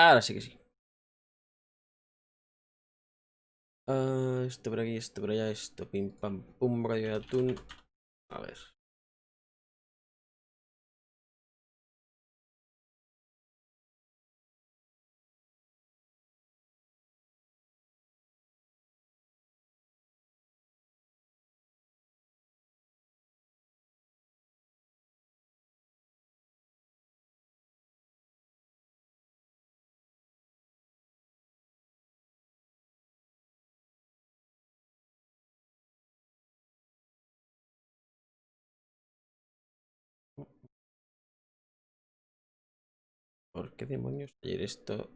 Ahora sí que sí. Esto por aquí, esto por allá, esto, pim pam pum, radio de atún. A ver. ¿Por qué demonios ayer esto?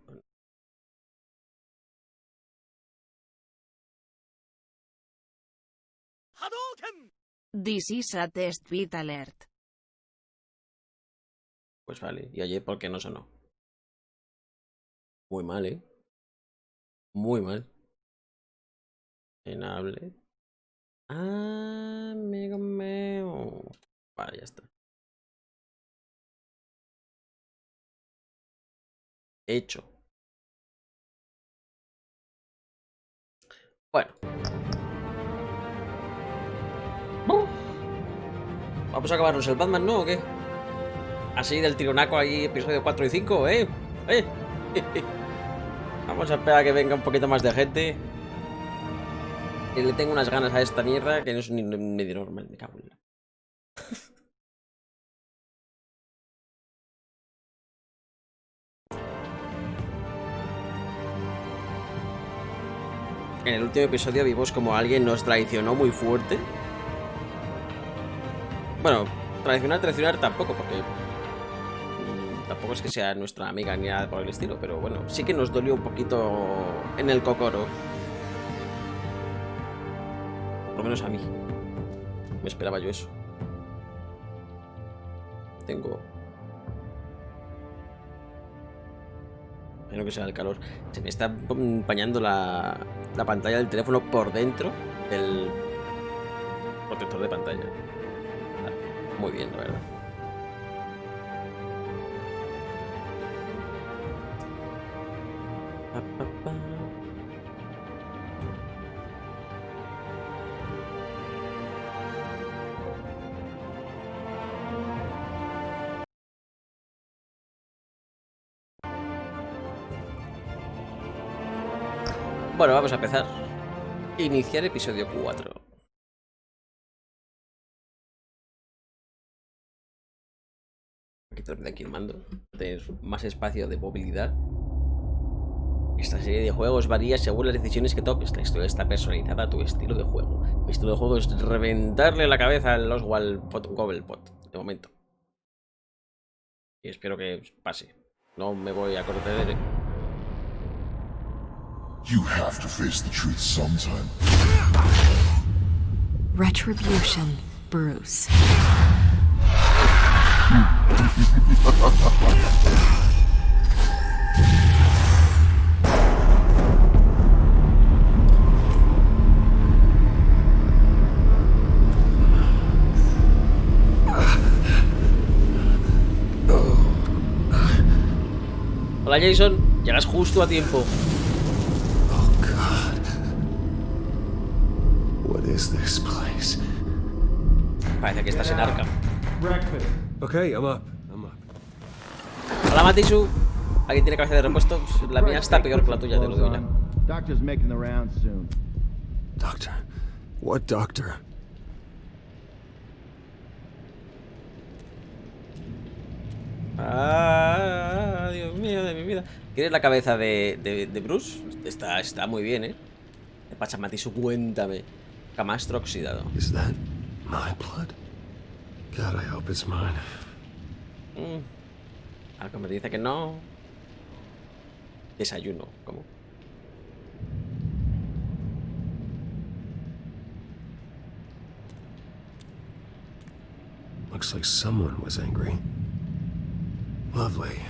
This is a test bit alert. Pues vale, y ayer ¿por qué no sonó? Muy mal, ¿eh? Muy mal. Enable. Ah, amigo mío. Vale, ya está. Hecho. Bueno. Vamos a acabarnos el Batman, ¿no? ¿O qué? Así del tironaco ahí, episodio 4 y 5, ¿eh? ¿Eh? Vamos a esperar a que venga un poquito más de gente. Y le tengo unas ganas a esta mierda que no es ni medio normal, me cago en la... En el último episodio vimos como alguien nos traicionó muy fuerte. Bueno, traicionar tampoco, porque tampoco es que sea nuestra amiga ni nada por el estilo, pero bueno, sí que nos dolió un poquito en el cocoro. Por lo menos a mí. Me esperaba yo eso. Tengo... Espero que sea el calor. Se me está empañando la pantalla del teléfono por dentro del protector de pantalla. Muy bien, la verdad. Bueno, vamos a empezar. Iniciar episodio 4. Quitarme de aquí el mando. Tener más espacio de movilidad. Esta serie de juegos varía según las decisiones que toques. La historia está personalizada a tu estilo de juego. Mi estilo de juego es reventarle la cabeza al Oswald Gobblepot. De momento. Y espero que pase. No me voy a correr. You have to face the truth sometime. Retribution, Bruce. Hola Jason, llegas justo a tiempo. Oh God. What is this place? Parece que estás en Arkham. Breakfast. Okay, I'm up. Hola Matisu. Alguien tiene cabeza de repuesto. La mía está peor que la tuya, te lo digo ya. Doctor's making the rounds soon. Doctor? What doctor? Ah, Dios mío de mi vida. ¿Quieres la cabeza de Bruce? Está muy bien, ¿eh? De Pachamatisu, cuéntame. Camastro oxidado. Is that my blood? God, I hope it's mine. Algo me dice que no. Desayuno, ¿cómo? Looks like someone was angry. Lovely.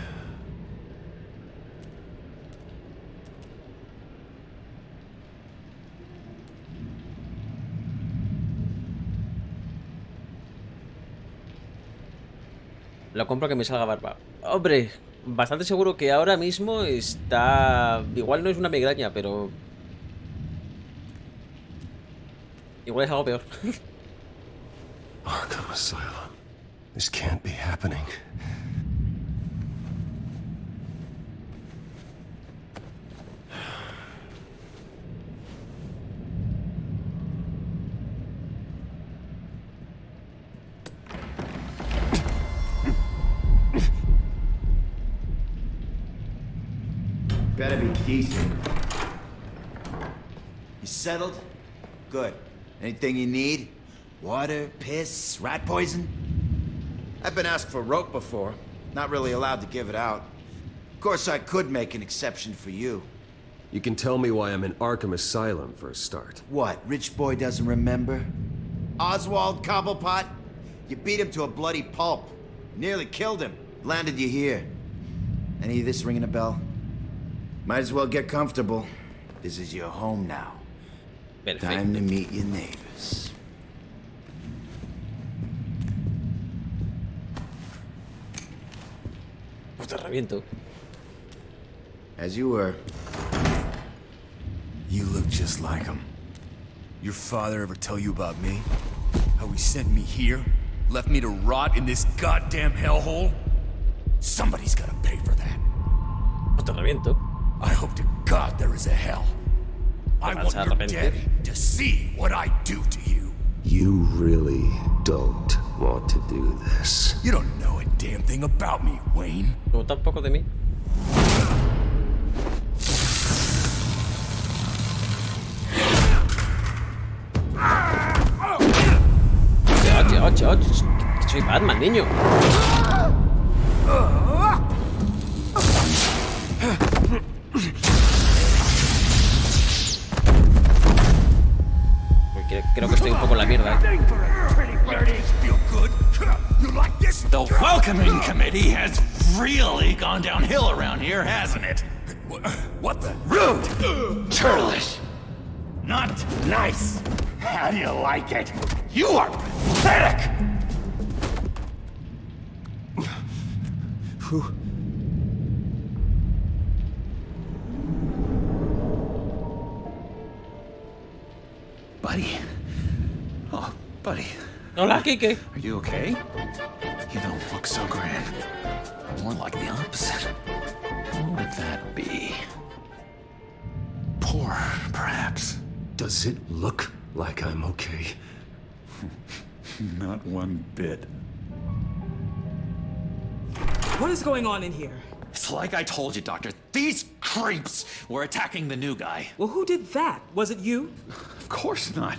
Lo compro que me salga barba. Hombre, bastante seguro que ahora mismo está... Igual no es una migraña, pero... Igual es algo peor. Arkham Asylum. This can't be happening. Better be decent. You settled? Good. Anything you need? Water, piss, rat poison? I've been asked for rope before. Not really allowed to give it out. Of course, I could make an exception for you. You can tell me why I'm in Arkham Asylum for a start. What, rich boy doesn't remember? Oswald Cobblepot? You beat him to a bloody pulp. Nearly killed him. Landed you here. Any of this ringing a bell? Might as well get comfortable. This is your home now. Perfecto. Time to meet your neighbors. Pues te reviento. As you were. You look just like him. Your father ever tell you about me? How he sent me here? Left me to rot in this goddamn hellhole? Somebody's gotta pay for that. Pues te reviento. I hope to God there is a hell. I want your daddy to see what I do to you. You really don't want to do this. You don't know a damn thing about me, Wayne. No, tampoco de mí. Oye, oye, soy Batman, niño. Creo que estoy un poco en la mierda. The welcoming committee has really gone downhill around here, hasn't it? What the? Rude! Churlish! Not nice! How do you like it? You are pathetic! Buddy. Oh, buddy. Hola, Kike. Are you okay? You don't look so grand. More like the opposite. What would that be? Poor, perhaps. Does it look like I'm okay? Not one bit. What is going on in here? It's like I told you, Doctor. These creeps were attacking the new guy. Well, who did that? Was it you? Of course not.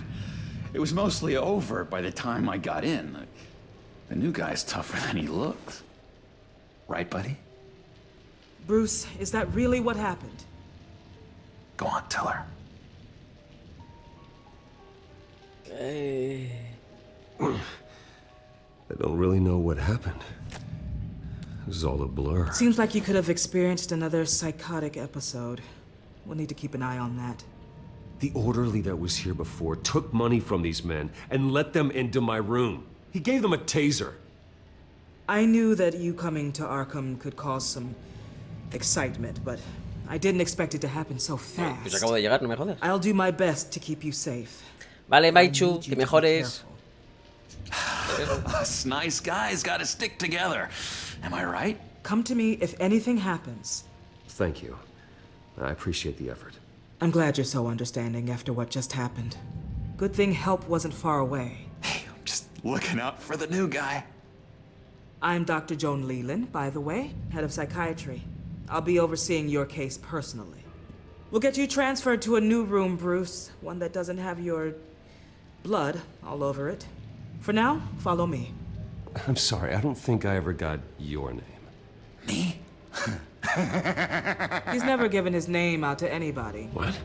It was mostly over by the time I got in. The new guy's tougher than he looks. Right, buddy? Bruce, is that really what happened? Go on, tell her. I don't really know what happened. This is all a blur. Seems like you could have experienced another psychotic episode. We'll need to keep an eye on that. The orderly that was here before took money from these men and let them into my room. He gave them a taser. I knew that you coming to Arkham could cause some excitement, but I didn't expect it to happen so fast. Pues acabo de llegar, no me jodas. I'll do my best to keep you safe. Vale, Maichu, que mejores. Us nice guys gotta stick together. Am I right? Come to me if anything happens. Thank you. I appreciate the effort. I'm glad you're so understanding after what just happened. Good thing help wasn't far away. Hey, I'm just looking out for the new guy. I'm Dr. Joan Leland, by the way, head of psychiatry. I'll be overseeing your case personally. We'll get you transferred to a new room, Bruce. One that doesn't have your blood all over it. For now, follow me. I'm sorry, I don't think I ever got your name. Me? He's never given his name out to anybody. What?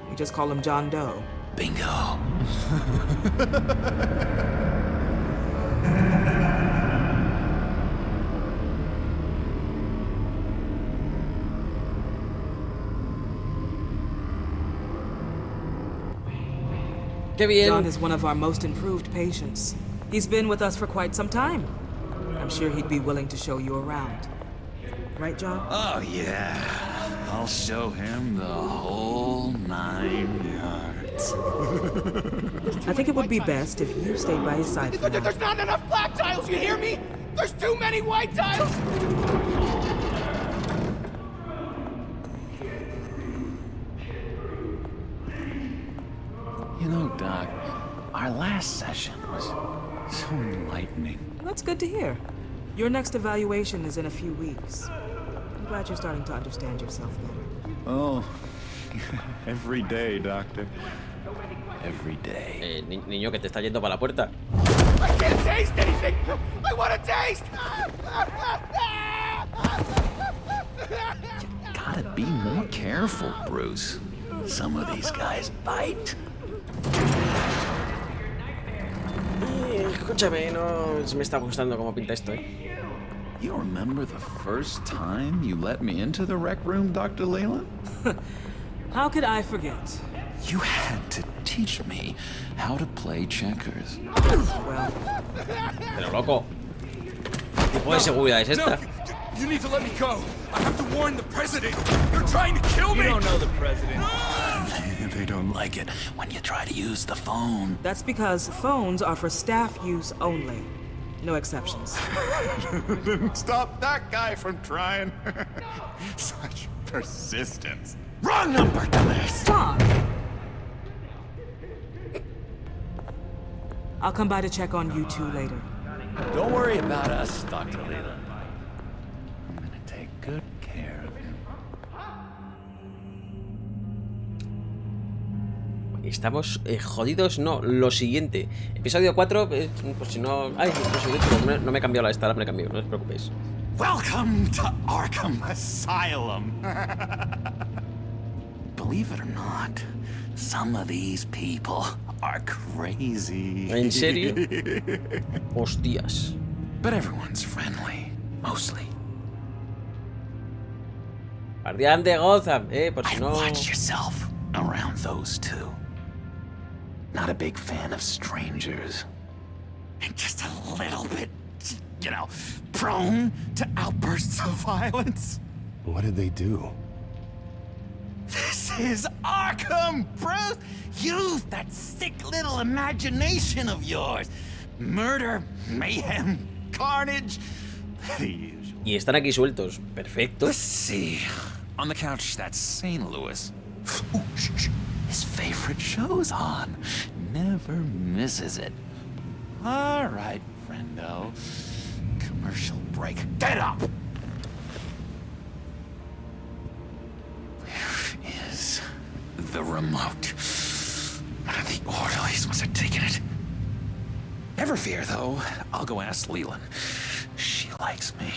We just call him John Doe. Bingo. Qué bien. John is one of our most improved patients. He's been with us for quite some time. I'm sure he'd be willing to show you around. Right, John? Oh, yeah. I'll show him the whole 9 yards. I think it would be best if you stayed by his side for now. There's not enough black tiles, you hear me? There's too many white tiles! You know, Doc, our last session was so enlightening. That's good to hear. Your next evaluation is in a few weeks. I'm glad you're starting to understand yourself better. Oh, every day, Doctor. Every day. Niño, que te está yendo para la puerta. I can't taste anything! I want to taste! Gotta be more careful, Bruce. Some of these guys bite. Escúchame, no me está gustando cómo pinta esto, You remember the first time you let me into the rec room, Dr. Leland? How could I forget? You had to teach me how to play checkers. Well, Pero loco, ¿qué tipo de seguridad es esta? You need to let me go. I have to warn the president. They're trying to kill me. You don't know the president. They don't like it when you try to use the phone. that's because phones are for staff use only. No exceptions. Stop that guy from trying. Such persistence. Wrong number, dumbass! John! I'll come by to check on you two later. Don't worry about us, Dr. Leland. I'm gonna take good care of you. Estamos jodidos, no, lo siguiente. Episodio 4, pues si no... Ay, no me he cambiado la esta, me he cambiado, no os preocupéis. Welcome to Arkham Asylum. Believe it or not, some of these people are crazy. ¿En serio? Hostias. But everyone's friendly, mostly. Guardián de Gotham, por si I'd no... watch yourself around those two. Not a big fan of strangers. And just a little bit, you know, prone to outbursts of violence. What did they do? This is Arkham, Bruce! Use that sick little imagination of yours. Murder, mayhem, carnage, the usual. Y están aquí sueltos, perfecto. Let's see. On the couch, that's St. Louis. Ooh, shh, shh. His favorite show's on. Never misses it. All right, friendo. Commercial break. Get up! Where is the remote? The orderlies must have taken it. Never fear, though. I'll go ask Leland. She likes me.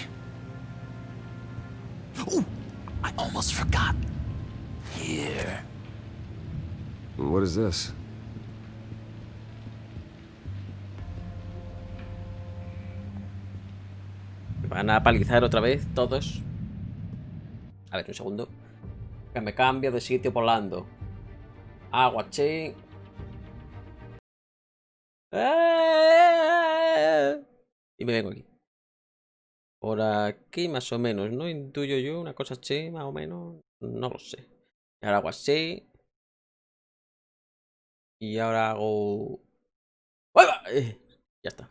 Ooh, I almost forgot. Here. What is this? Me van a palizar otra vez todos. A ver, un segundo. Que me cambio de sitio volando. Agua, che. Y me vengo aquí. Por aquí más o menos, ¿no? Intuyo yo una cosa che, más o menos. No lo sé. Ahora hago así. Y ahora hago... ¡Ueva! Ya está.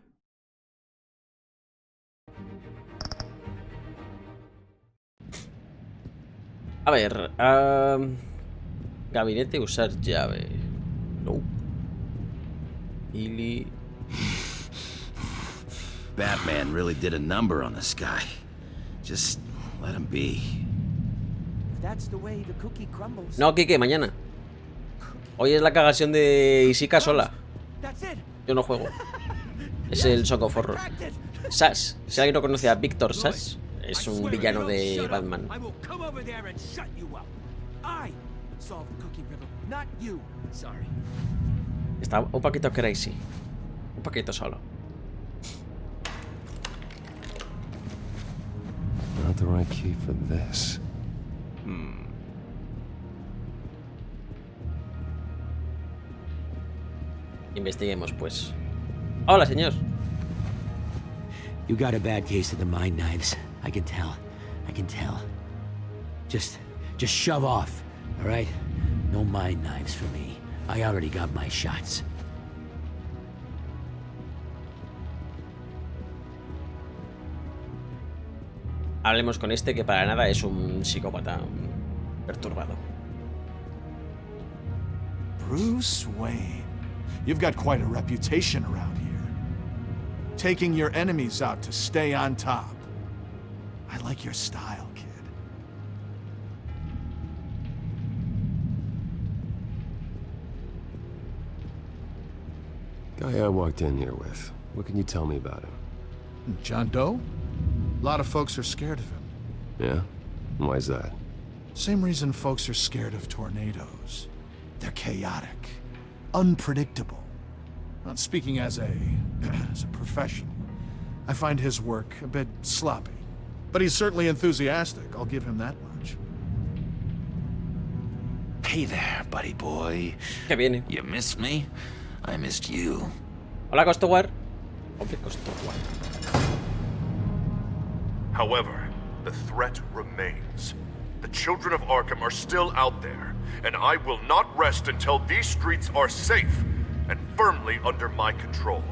A ver... gabinete, usar llave. No. Ili... Batman really did a number on this guy. Just let him be. No, Kike, mañana. Hoy es la cagación de Isika sola. Yo no juego. Es el Song of Horror. Sash. Si alguien no conoce a Victor Sash, es un villano de Batman. Está un poquito crazy. Un poquito solo. Not the right key for this. Investiguemos, pues. Hola, señor. You got a bad case of the mind knives. I can tell. Just shove off, all right? No mind knives for me. I already got my shots. Hablemos con este que para nada es un psicópata perturbado. Bruce Wayne. You've got quite a reputation around here. Taking your enemies out to stay on top. I like your style, kid. Guy I walked in here with. What can you tell me about him? John Doe? A lot of folks are scared of him. Yeah? Why's that? Same reason folks are scared of tornadoes. They're chaotic, unpredictable. Not speaking as a professional, I find his work a bit sloppy. But he's certainly enthusiastic, I'll give him that much. Hey there, buddy boy. ¿Qué viene? You missed me? I missed you. Hola, Costowar. Hombre, Costowar. However, the threat remains. The children of Arkham are still out there, and I will not rest until these streets are safe and firmly under my control.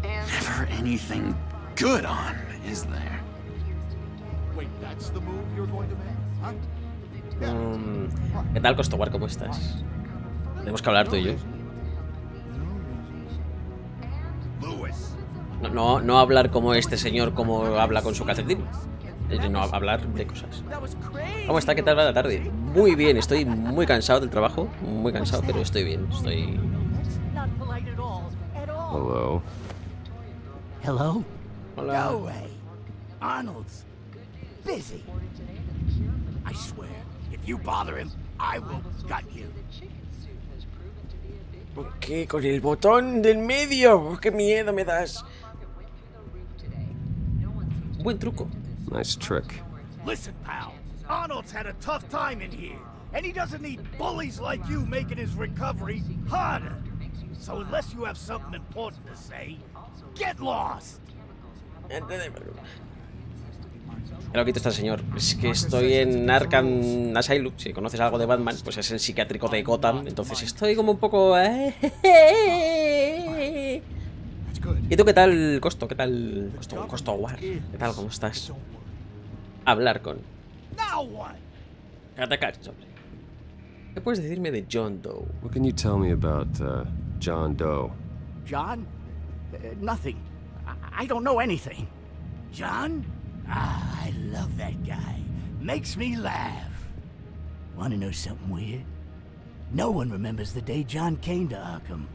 Never anything good on, is there? Wait, that's the move you're going to make, huh? ¿Qué tal, Costowar? ¿Cómo estás? Tenemos que hablar tú y yo. No hablar como este señor, como habla con su calcetín. No hablar de cosas. ¿Cómo está? ¿Qué tal va la tarde? Muy bien, estoy muy cansado del trabajo. Muy cansado, pero estoy bien. Estoy... Hello? Hello? Hola. No way. Arnold's busy. I swear, if you bother him, I will gut you. ¿Por qué? Con el botón del medio. ¡Qué miedo me das! Buen truco. Nice trick. Listen, pal. Arnold's had a tough time in here, and he doesn't need bullies like you making his recovery harder. So unless you have something important to say, get lost. ¿Qué lo quito este señor? Es que estoy en Arkham Asylum. Si conoces algo de Batman, pues es el psiquiátrico de Gotham. Entonces estoy como un poco... ¿Y tú qué tal, Costo? ¿Qué tal, Costowar? ¿Qué tal? ¿Cómo estás? Hablar con... Atacar, hombre. ¿Qué puedes decirme de John Doe? What can you tell me about, John Doe? John? Nothing. I don't know anything. John? Ah, I love that guy. Makes me laugh. Want to know something weird? No one remembers the day John came to Arkham.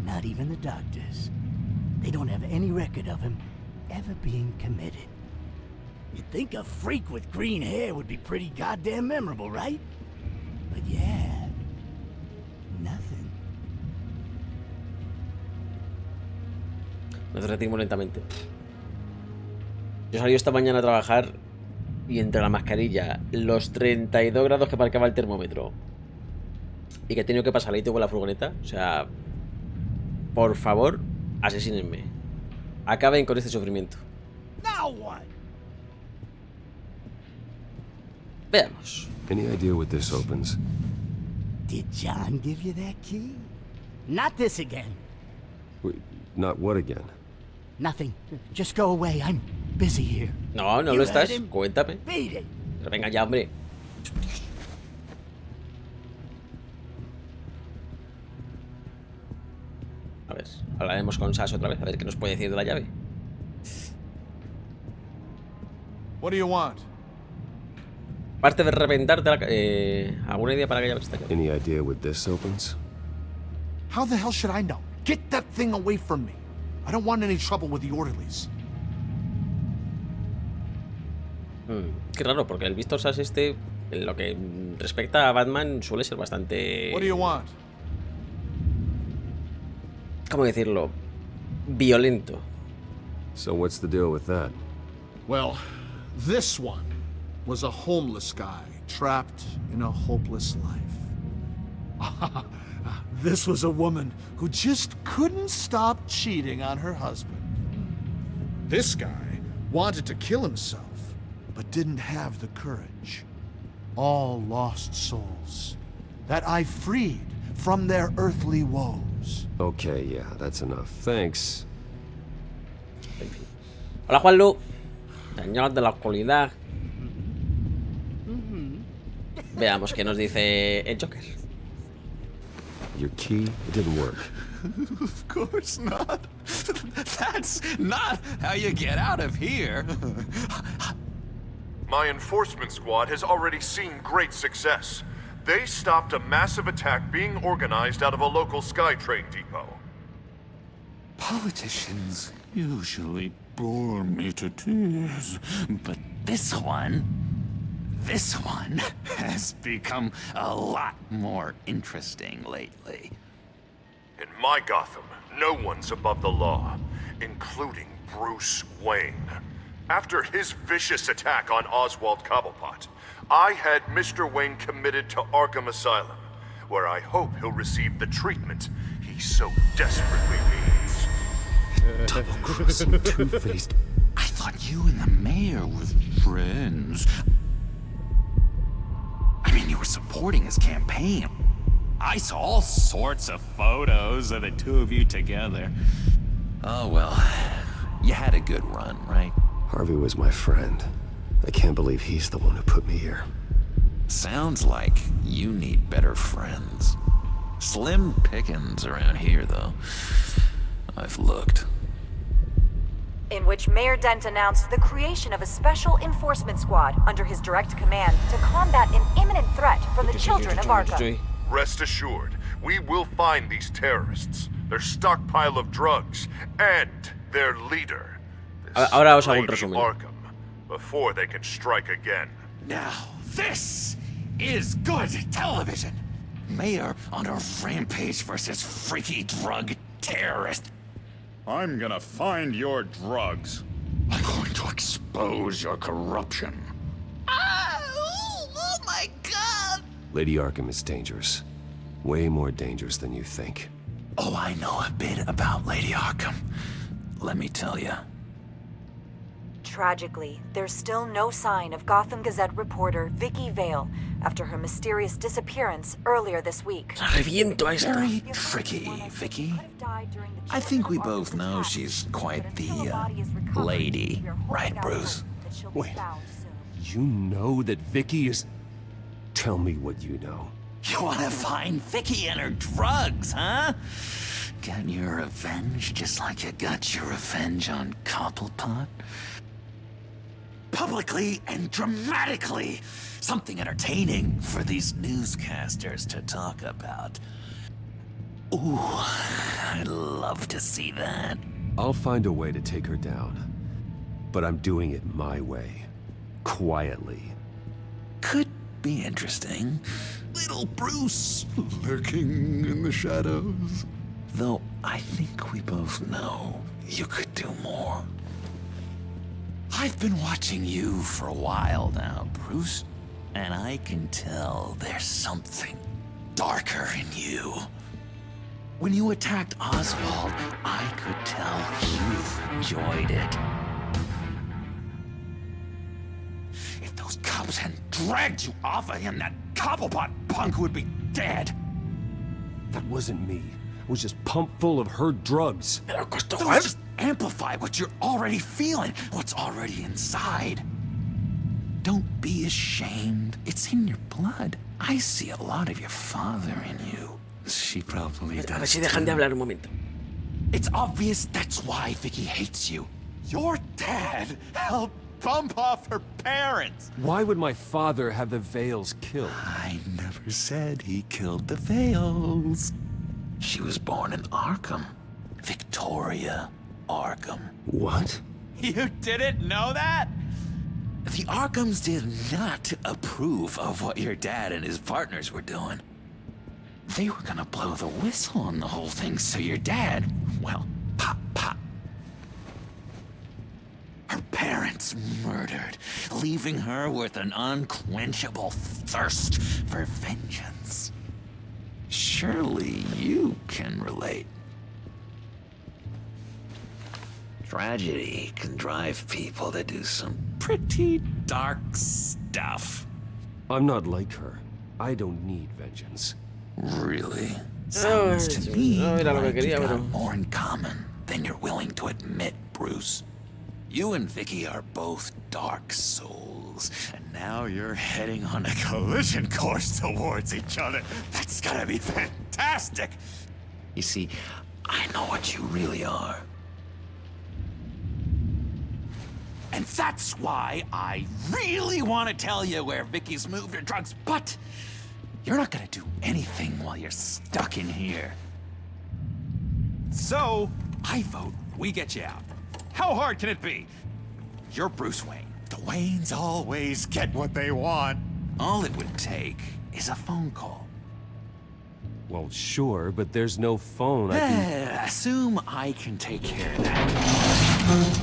Not even the doctors. They don't have any record of him ever being committed. You'd think a freak with green hair would be pretty goddamn memorable, right? But yeah, nothing. Nos retiramos lentamente. Yo salí esta mañana a trabajar y entre la mascarilla, los 32 grados que marcaba el termómetro y que he tenido que pasar ahí con la furgoneta, o sea, por favor, asesínenme. Acaben con este sufrimiento. Veamos. Any idea what this opens? Did John give you that key? Not this again. Wait, not what again? Nothing. Just go away. I'm busy here. No lo estás. Cuéntame. Beat it. Pero venga ya, hombre. A ver, hablaremos con Sash otra vez, a ver qué nos puede decir de la llave. What do you want? Aparte de reventarte ¿alguna idea para que llave esta llave? Any idea what this opens? How the hell should I know? Get that thing away from me. I don't want any trouble with the orderlies. Qué raro, porque el visto Sash este, en lo que respecta a Batman, suele ser bastante... What do you want? ¿Cómo decirlo? Violento. So what's the deal with that? Well, this one was a homeless guy trapped in a hopeless life. This was a woman who just couldn't stop cheating on her husband. This guy wanted to kill himself, but didn't have the courage. All lost souls that I freed from their earthly woes. Okay, yeah, that's enough. Thanks. Hola, Juanlu. Señor de la oscuridad. Veamos qué nos dice el Joker. Your key didn't work. Of course not. That's not how you get out of here. My enforcement squad has already seen great success. They stopped a massive attack being organized out of a local SkyTrain depot. Politicians usually bore me to tears, but this one has become a lot more interesting lately. In my Gotham, no one's above the law, including Bruce Wayne. After his vicious attack on Oswald Cobblepot, I had Mr. Wayne committed to Arkham Asylum, where I hope he'll receive the treatment he so desperately needs. Double-crossing, two-faced. I thought you and the mayor were friends. I mean, you were supporting his campaign. I saw all sorts of photos of the two of you together. Oh, well, you had a good run, right? Harvey was my friend. I can't believe he's the one who put me here. Sounds like you need better friends. Slim pickings around here, though. I've looked. In which Mayor Dent announced the creation of a special enforcement squad under his direct command to combat an imminent threat from the children of Arkham. Rest assured, we will find these terrorists, their stockpile of drugs, and their leader. Ahora os hago un Lady resumen. Arkham, before they can strike again. Now, this is good television. Mayor on a rampage versus freaky drug terrorist. I'm gonna find your drugs. I'm going to expose your corruption. Oh my God! Lady Arkham is dangerous. Way more dangerous than you think. Oh, I know a bit about Lady Arkham. Let me tell you. Tragically, there's still no sign of Gotham Gazette reporter Vicky Vale after her mysterious disappearance earlier this week. Reviento a esto. Very tricky, Vicky. I think we both know she's quite the lady, right, Bruce? Wait, you know that Vicky is... Tell me what you know. You want to find Vicky and her drugs, huh? Get your revenge just like you got your revenge on Cobblepot? Publicly and dramatically. Something entertaining for these newscasters to talk about. Ooh, I'd love to see that. I'll find a way to take her down. But I'm doing it my way. Quietly. Could be interesting. Little Bruce lurking in the shadows. Though I think we both know you could do more. I've been watching you for a while now, Bruce, and I can tell there's something darker in you. When you attacked Oswald, I could tell you enjoyed it. If those cops hadn't dragged you off of him, that Cobblepot punk would be dead. That wasn't me. I was just pumped full of her drugs. Those just amplify what you're already feeling, what's already inside. Don't be ashamed. It's in your blood. I see a lot of your father in you. She probably does. A ver si dejan de hablar un momento. It's obvious that's why Vicky hates you. Your dad helped bump off her parents. Why would my father have the Vales killed? I never said he killed the Vales. She was born in Arkham. Victoria Arkham. What? You didn't know that? The Arkhams did not approve of what your dad and his partners were doing. They were gonna blow the whistle on the whole thing, so your dad, well, pop. Her parents murdered, leaving her with an unquenchable thirst for vengeance. Surely you can relate. Tragedy can drive people to do some pretty dark stuff. I'm not like her. I don't need vengeance. Really? Sounds to me era lo que like quería, you've got bro. more in common than you're willing to admit, Bruce. You and Vicky are both dark souls, and now you're heading on a collision course towards each other. That's gonna be fantastic! You see, I know what you really are. And that's why I really want to tell you where Vicky's moved her drugs, but you're not gonna do anything while you're stuck in here. So, I vote we get you out. How hard can it be? You're Bruce Wayne. The Waynes always get what they want. All it would take is a phone call. Well, sure, but there's no phone. I can... Assume I can take care of that.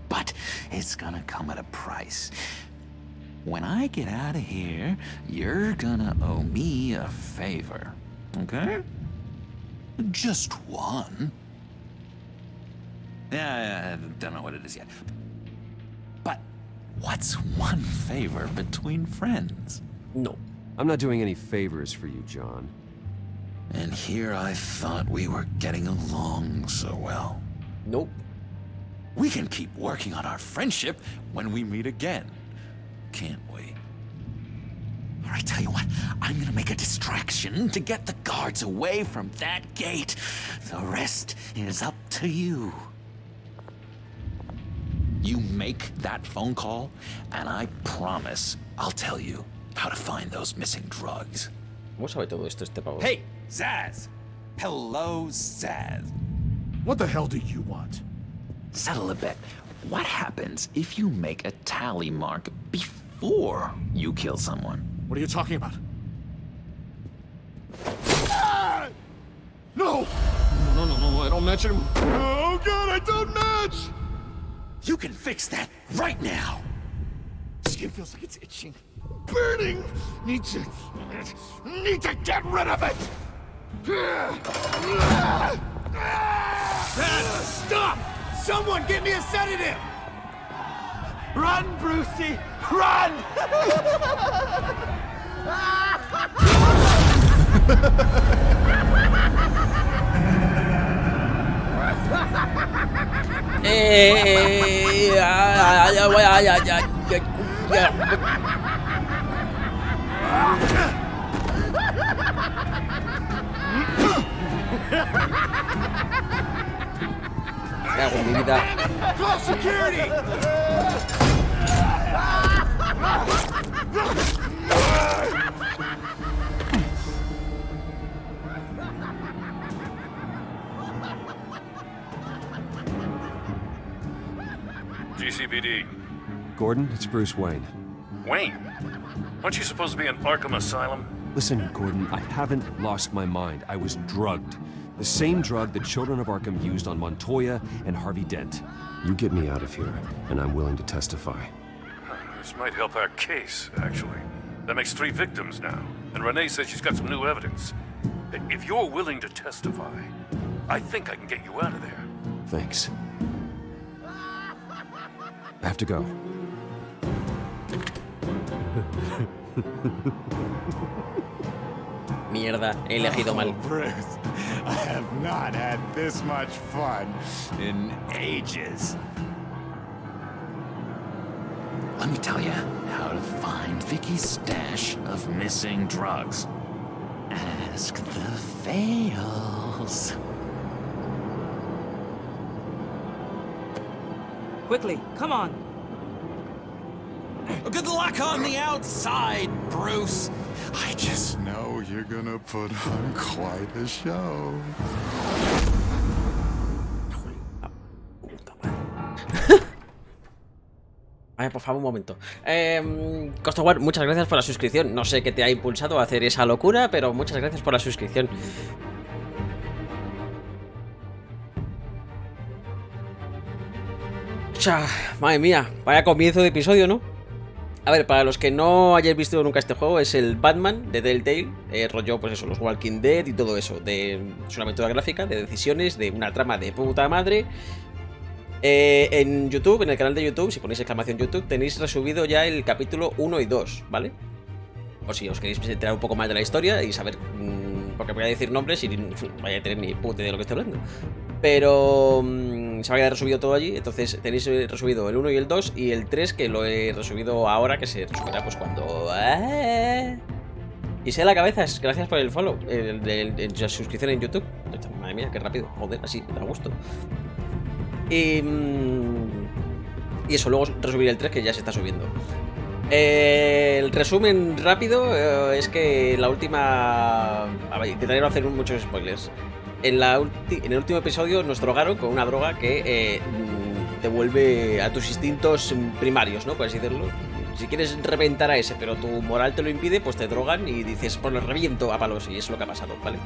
But it's gonna come at a price. When I get out of here, you're gonna owe me a favor, okay? Just one. Yeah, I don't know what it is yet. But what's one favor between friends? No. I'm not doing any favors for you, John. And here I thought we were getting along so well. Nope. We can keep working on our friendship when we meet again, can't we? All right, tell you what, I'm gonna make a distraction to get the guards away from that gate. The rest is up to you. You make that phone call, and I promise I'll tell you how to find those missing drugs. ¿Cómo sabe todo esto este pavo? Hey, Zaz! Hello, Zaz. What the hell do you want? Settle a bet. What happens if you make a tally mark before you kill someone? What are you talking about? Ah! No! No, I don't match him. Oh god, I don't match! You can fix that right now! Skin feels like it's itching. Burning! Need to get rid of it! Stop! Someone get me a sedative! Run, Brucey! Run! ¿Qué hago en mi vida? Call security! GCPD. Gordon, it's Bruce Wayne. Wayne? Aren't you supposed to be in Arkham Asylum? Listen, Gordon, I haven't lost my mind. I was drugged. The same drug the children of Arkham used on Montoya and Harvey Dent. You get me out of here, and I'm willing to testify. This might help our case, actually. That makes 3 victims now, and Renee says she's got some new evidence. If you're willing to testify, I think I can get you out of there. Thanks. I have to go. Mierda, he elegido mal. Bruce, I have not had this much fun in ages. Let me tell you how to find Vicky's stash of missing drugs. Ask the fails. Quickly, come on. Good luck on the outside, Bruce. I just know you're gonna put on quite a show. Ay, por favor, un momento. Costowar, muchas gracias por la suscripción. No sé qué te ha impulsado a hacer esa locura, pero muchas gracias por la suscripción. Madre mía, vaya comienzo de episodio, ¿no? A ver, para los que no hayáis visto nunca este juego, es el Batman de Telltale, rollo, pues eso, los Walking Dead y todo eso. Es una aventura gráfica de decisiones, de una trama de puta madre. En YouTube, en el canal de YouTube, si ponéis exclamación YouTube, tenéis resubido ya el capítulo 1 y 2, ¿vale? O si os queréis enterar un poco más de la historia y saber, porque voy a decir nombres y no vaya a tener ni puta idea de lo que estoy hablando. Pero se va a quedar resubido todo allí, entonces tenéis resubido el 1 y el 2 y el 3 que lo he resubido ahora, que se resubirá pues cuando... Y sé la cabeza, gracias por el follow, la suscripción en YouTube. Madre mía, qué rápido, joder, así, da gusto. Y eso, luego resubiré el 3 que ya se está subiendo. El resumen rápido es que la última... A ver, intentaré no hacer muchos spoilers. En el último episodio nos drogaron con una droga que te vuelve a tus instintos primarios, ¿no? Por así decirlo. Si quieres reventar a ese, pero tu moral te lo impide, pues te drogan y dices, pues lo reviento a palos. Y eso es lo que ha pasado, ¿vale?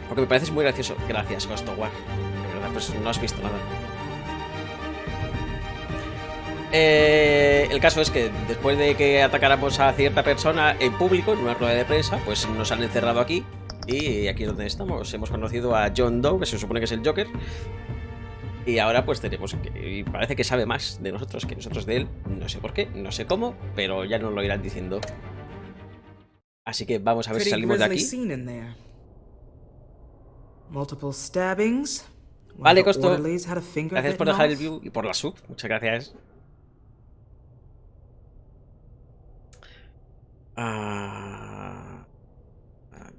Porque me pareces muy gracioso. Gracias, Costowar. De verdad, pues no has visto nada. El caso es que después de que atacáramos a cierta persona en público, en una rueda de prensa, pues nos han encerrado aquí. Y aquí es donde estamos. Hemos conocido a John Doe, que se supone que es el Joker. Y ahora pues tenemos que... Y parece que sabe más de nosotros que nosotros de él. No sé por qué, no sé cómo, pero ya nos lo irán diciendo. Así que vamos a ver si salimos de aquí. Vale, Costo. Gracias por dejar el view y por la sub. Muchas gracias.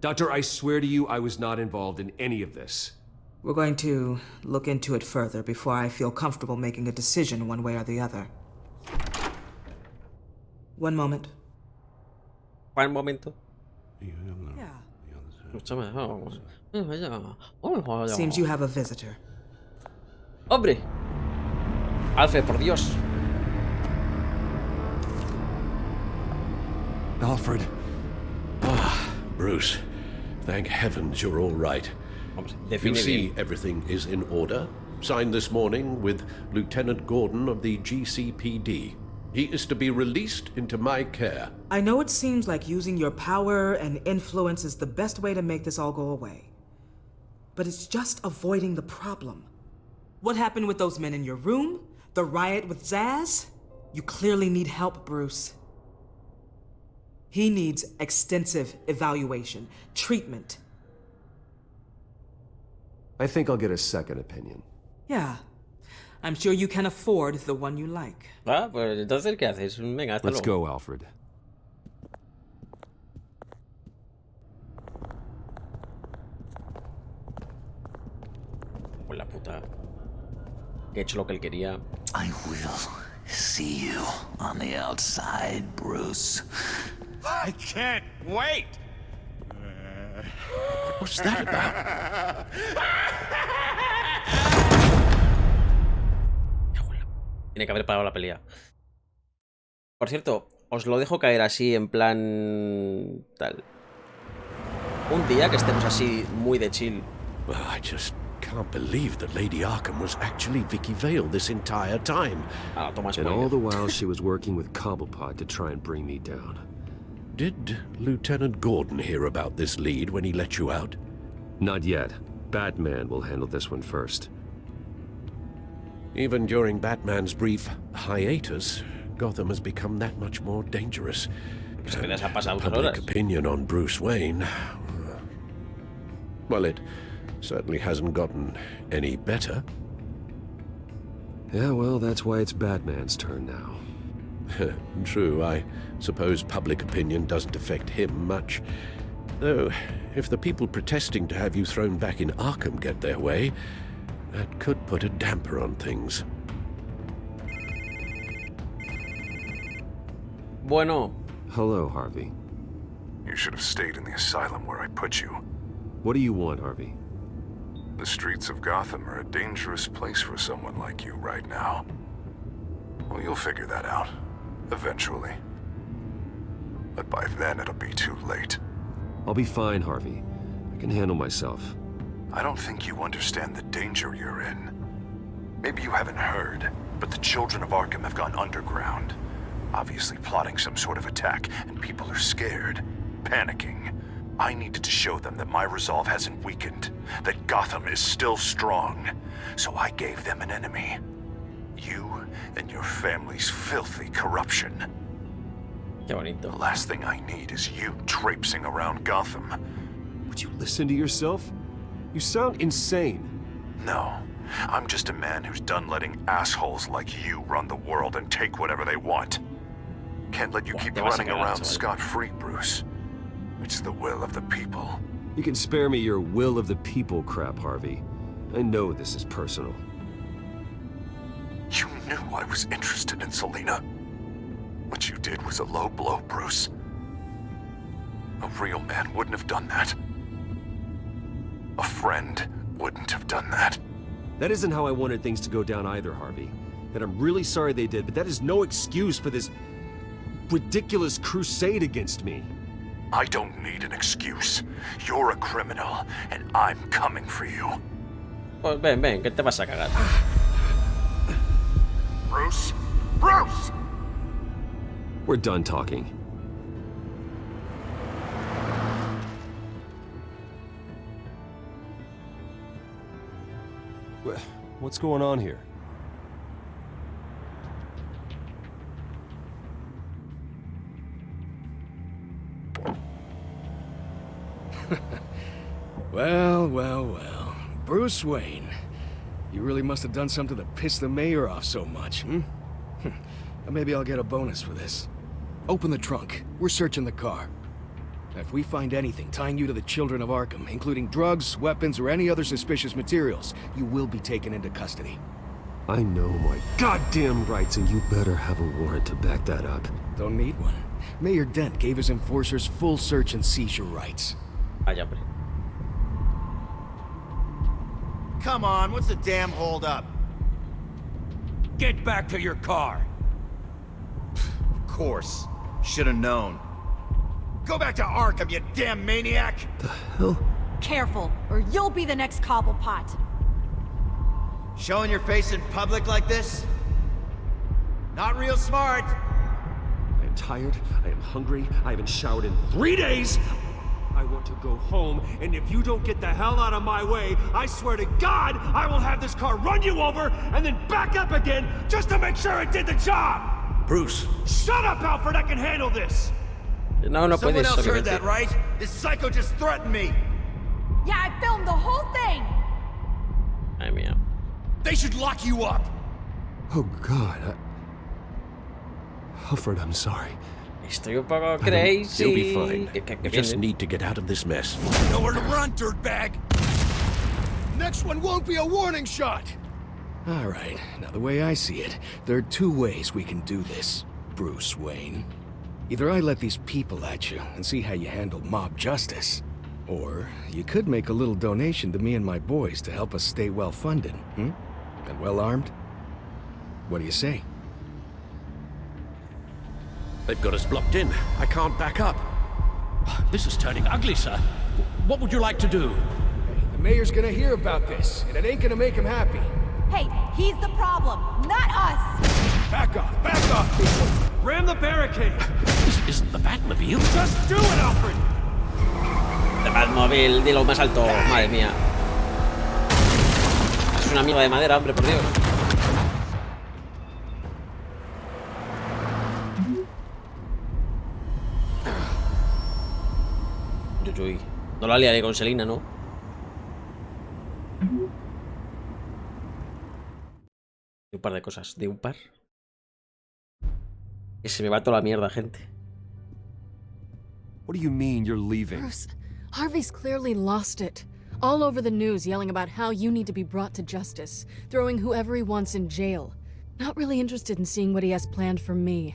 Doctor, I swear to you I was not involved in any of this. We're going to look into it further before I feel comfortable making a decision one way or the other. One moment. ¿Cuál momento? Yeah. Oh, Seems you have a visitor. ¡Hombre! Alfred, por Dios. Alfred. Ah, Bruce. Thank heavens you're all right. You see, everything is in order. Signed this morning with Lieutenant Gordon of the GCPD. He is to be released into my care. I know it seems like using your power and influence is the best way to make this all go away. But it's just avoiding the problem. What happened with those men in your room? The riot with Zaz? You clearly need help, Bruce. He needs extensive evaluation, treatment. I think I'll get a second opinion. Yeah. I'm sure you can afford the one you like. Ah, pues entonces, ¿qué haces? Venga, hasta Let's luego. go, Alfred. Pues la puta. Que he hecho lo que él quería. I will see you on the outside, Bruce. I can't wait! What's that about? Tiene que haber parado la pelea. Por cierto, os lo dejo caer así en plan... tal. Un día que estemos así muy de chill. Well, I just can't believe that Lady Arkham was actually Vicky Vale this entire time. Ah, toma And all the while she was working with Cobblepot to try and bring me down. Did Lieutenant Gordon hear about this lead when he let you out? Not yet. Batman will handle this one first. Even during Batman's brief hiatus, Gotham has become that much more dangerous. Public opinion on Bruce Wayne... well, it certainly hasn't gotten any better. Yeah, well, that's why it's Batman's turn now. True, I suppose public opinion doesn't affect him much. Though, if the people protesting to have you thrown back in Arkham get their way, that could put a damper on things. Bueno. Hello, Harvey. You should have stayed in the asylum where I put you. What do you want, Harvey? The streets of Gotham are a dangerous place for someone like you right now. Well, you'll figure that out. Eventually. But by then it'll be too late. I'll be fine, Harvey. I can handle myself. I don't think you understand the danger you're in. Maybe you haven't heard, but the children of Arkham have gone underground. obviously plotting some sort of attack, and people are scared, panicking. I needed to show them that my resolve hasn't weakened, that Gotham is still strong. So I gave them an enemy. You and your family's filthy corruption. Qué bonito. The last thing I need is you traipsing around Gotham. Would you listen to yourself? You sound insane. No, I'm just a man who's done letting assholes like you run the world and take whatever they want. Can't let you keep running around scot-free, Bruce. It's the will of the people. You can spare me your will of the people crap, Harvey. I know this is personal. You knew I was interested in Selina. What you did was a low blow, Bruce. A real man wouldn't have done that. A friend wouldn't have done that. That isn't how I wanted things to go down either, Harvey. And I'm really sorry they did, but that is no excuse for this ridiculous crusade against me. I don't need an excuse. You're a criminal, and I'm coming for you. Pues ven, que te vas a cagar. Bruce? Bruce! We're done talking. What's going on here? Well. Bruce Wayne. You really must have done something to piss the mayor off so much, Maybe I'll get a bonus for this. Open the trunk. We're searching the car. If we find anything tying you to the Children of Arkham, including drugs, weapons, or any other suspicious materials, you will be taken into custody. I know my goddamn rights, and you better have a warrant to back that up. Don't need one. Mayor Dent gave his enforcers full search and seizure rights. Come on, what's the damn holdup? Get back to your car. Of course. Should have known. Go back to Arkham, you damn maniac! The hell? Careful, or you'll be the next Cobblepot. Showing your face in public like this? Not real smart. I am tired, I am hungry, I haven't showered in 3 days! I want to go home, and if you don't get the hell out of my way, I swear to God, I will have this car run you over, and then back up again, just to make sure it did the job! Bruce! Shut up, Alfred, I can handle this! No Someone puedes, else heard obviamente. that, right? This psycho just threatened me! Yeah, I filmed the whole thing! Ay, mía. They should lock you up! Oh, God, Alfred, I'm sorry. Estoy un poco crazy. You'll be fine. Que You just need to get out of this mess. Nowhere to run, dirtbag! Next one won't be a warning shot! All right, now the way I see it, there are 2 ways we can do this, Bruce Wayne. Either I let these people at you and see how you handle mob justice, or you could make a little donation to me and my boys to help us stay well-funded, And well-armed? What do you say? They've got us blocked in. I can't back up. This is turning ugly, sir. What would you like to do? The mayor's gonna hear about this, and it ain't gonna make him happy. Hey, he's the problem, not us! Back off, people! Ram the barricade! This isn't the Batmobile. Just do it, Alfred! El Batmóvil, dilo más alto, madre mía. Es una amiga de madera, hombre, por Dios. Uy, no la liaré con Selina, ¿no? Un par de cosas, de un par. Que se me va toda la mierda, gente. What do you mean you're leaving? Bruce, Harvey's clearly lost it. All over the news yelling about how you need to be brought to justice, throwing whoever he wants in jail. Not really interested in seeing what he has planned for me.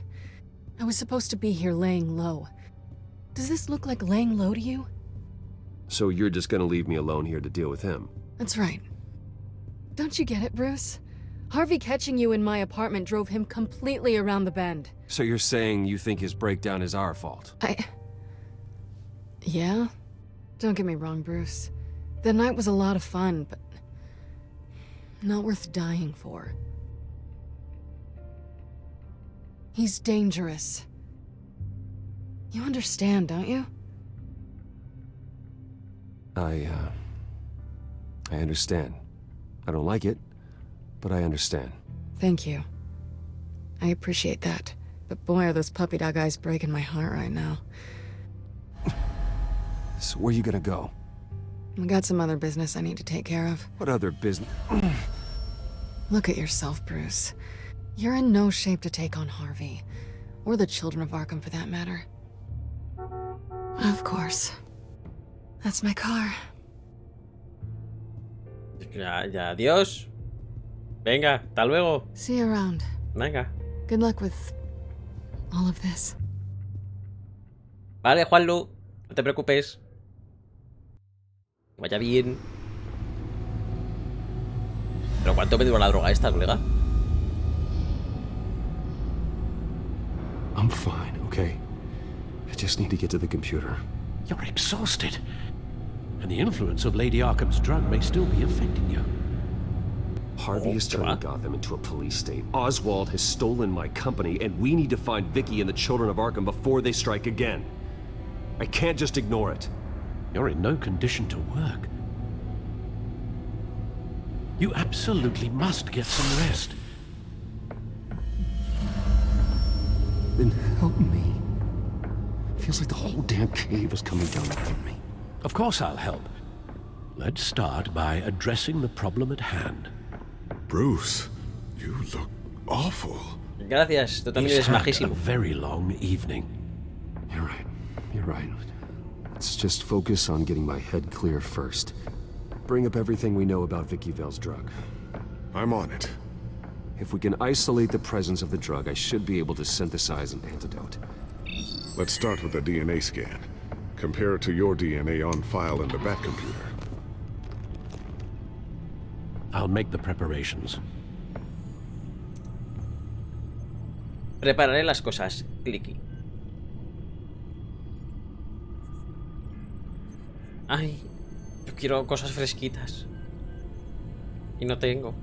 I was supposed to be here laying low. Does this look like laying low to you? So you're just gonna leave me alone here to deal with him? That's right. Don't you get it, Bruce? Harvey catching you in my apartment drove him completely around the bend. So you're saying you think his breakdown is our fault? Yeah? Don't get me wrong, Bruce. The night was a lot of fun, but not worth dying for. He's dangerous. You understand, don't you? I understand. I don't like it, but I understand. Thank you. I appreciate that. But boy, are those puppy dog eyes breaking my heart right now. So where you gonna go? I got some other business I need to take care of. What other business? Look at yourself, Bruce. You're in no shape to take on Harvey. Or the children of Arkham, for that matter. Of course. That's my car. Ya, adiós. Venga, hasta luego. See you around. Venga. Good luck with all of this. Vale, Juanlu, no te preocupes. Vaya bien. ¿Pero cuánto me duró la droga esta, colega? I'm fine, okay? I just need to get to the computer. You're exhausted. And the influence of Lady Arkham's drug may still be affecting you. Harvey is turning Gotham into a police state. Oswald has stolen my company, and we need to find Vicky and the children of Arkham before they strike again. I can't just ignore it. You're in no condition to work. You absolutely must get some rest. Then help me. Feels like the whole damn cave is coming down upon me. Of course I'll help. Let's start by addressing the problem at hand. Bruce, you look awful. Gracias, tú también eres majísimo. A very long evening. You're right. Let's just focus on getting my head clear first. Bring up everything we know about Vicky Vale's drug. I'm on it. If we can isolate the presence of the drug, I should be able to synthesize an antidote. Let's start with a DNA scan. Compare it to your DNA on file in the Batcomputer. I'll make the preparations. Prepararé las cosas. Clicky. Ay, yo quiero cosas fresquitas. Y no tengo.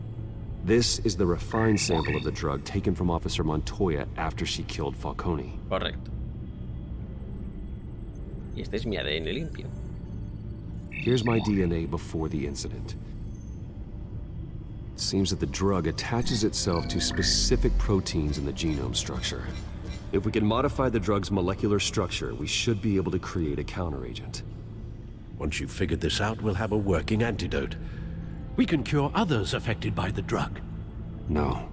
This is the refined sample of the drug taken from Officer Montoya after she killed Falcone. Correcto. Y este es mi ADN limpio. Here's my DNA before the incident. It seems that the drug attaches itself to specific proteins in the genome structure. If we can modify the drug's molecular structure, we should be able to create a counteragent. Once you've figured this out, we'll have a working antidote. We can cure others affected by the drug. No.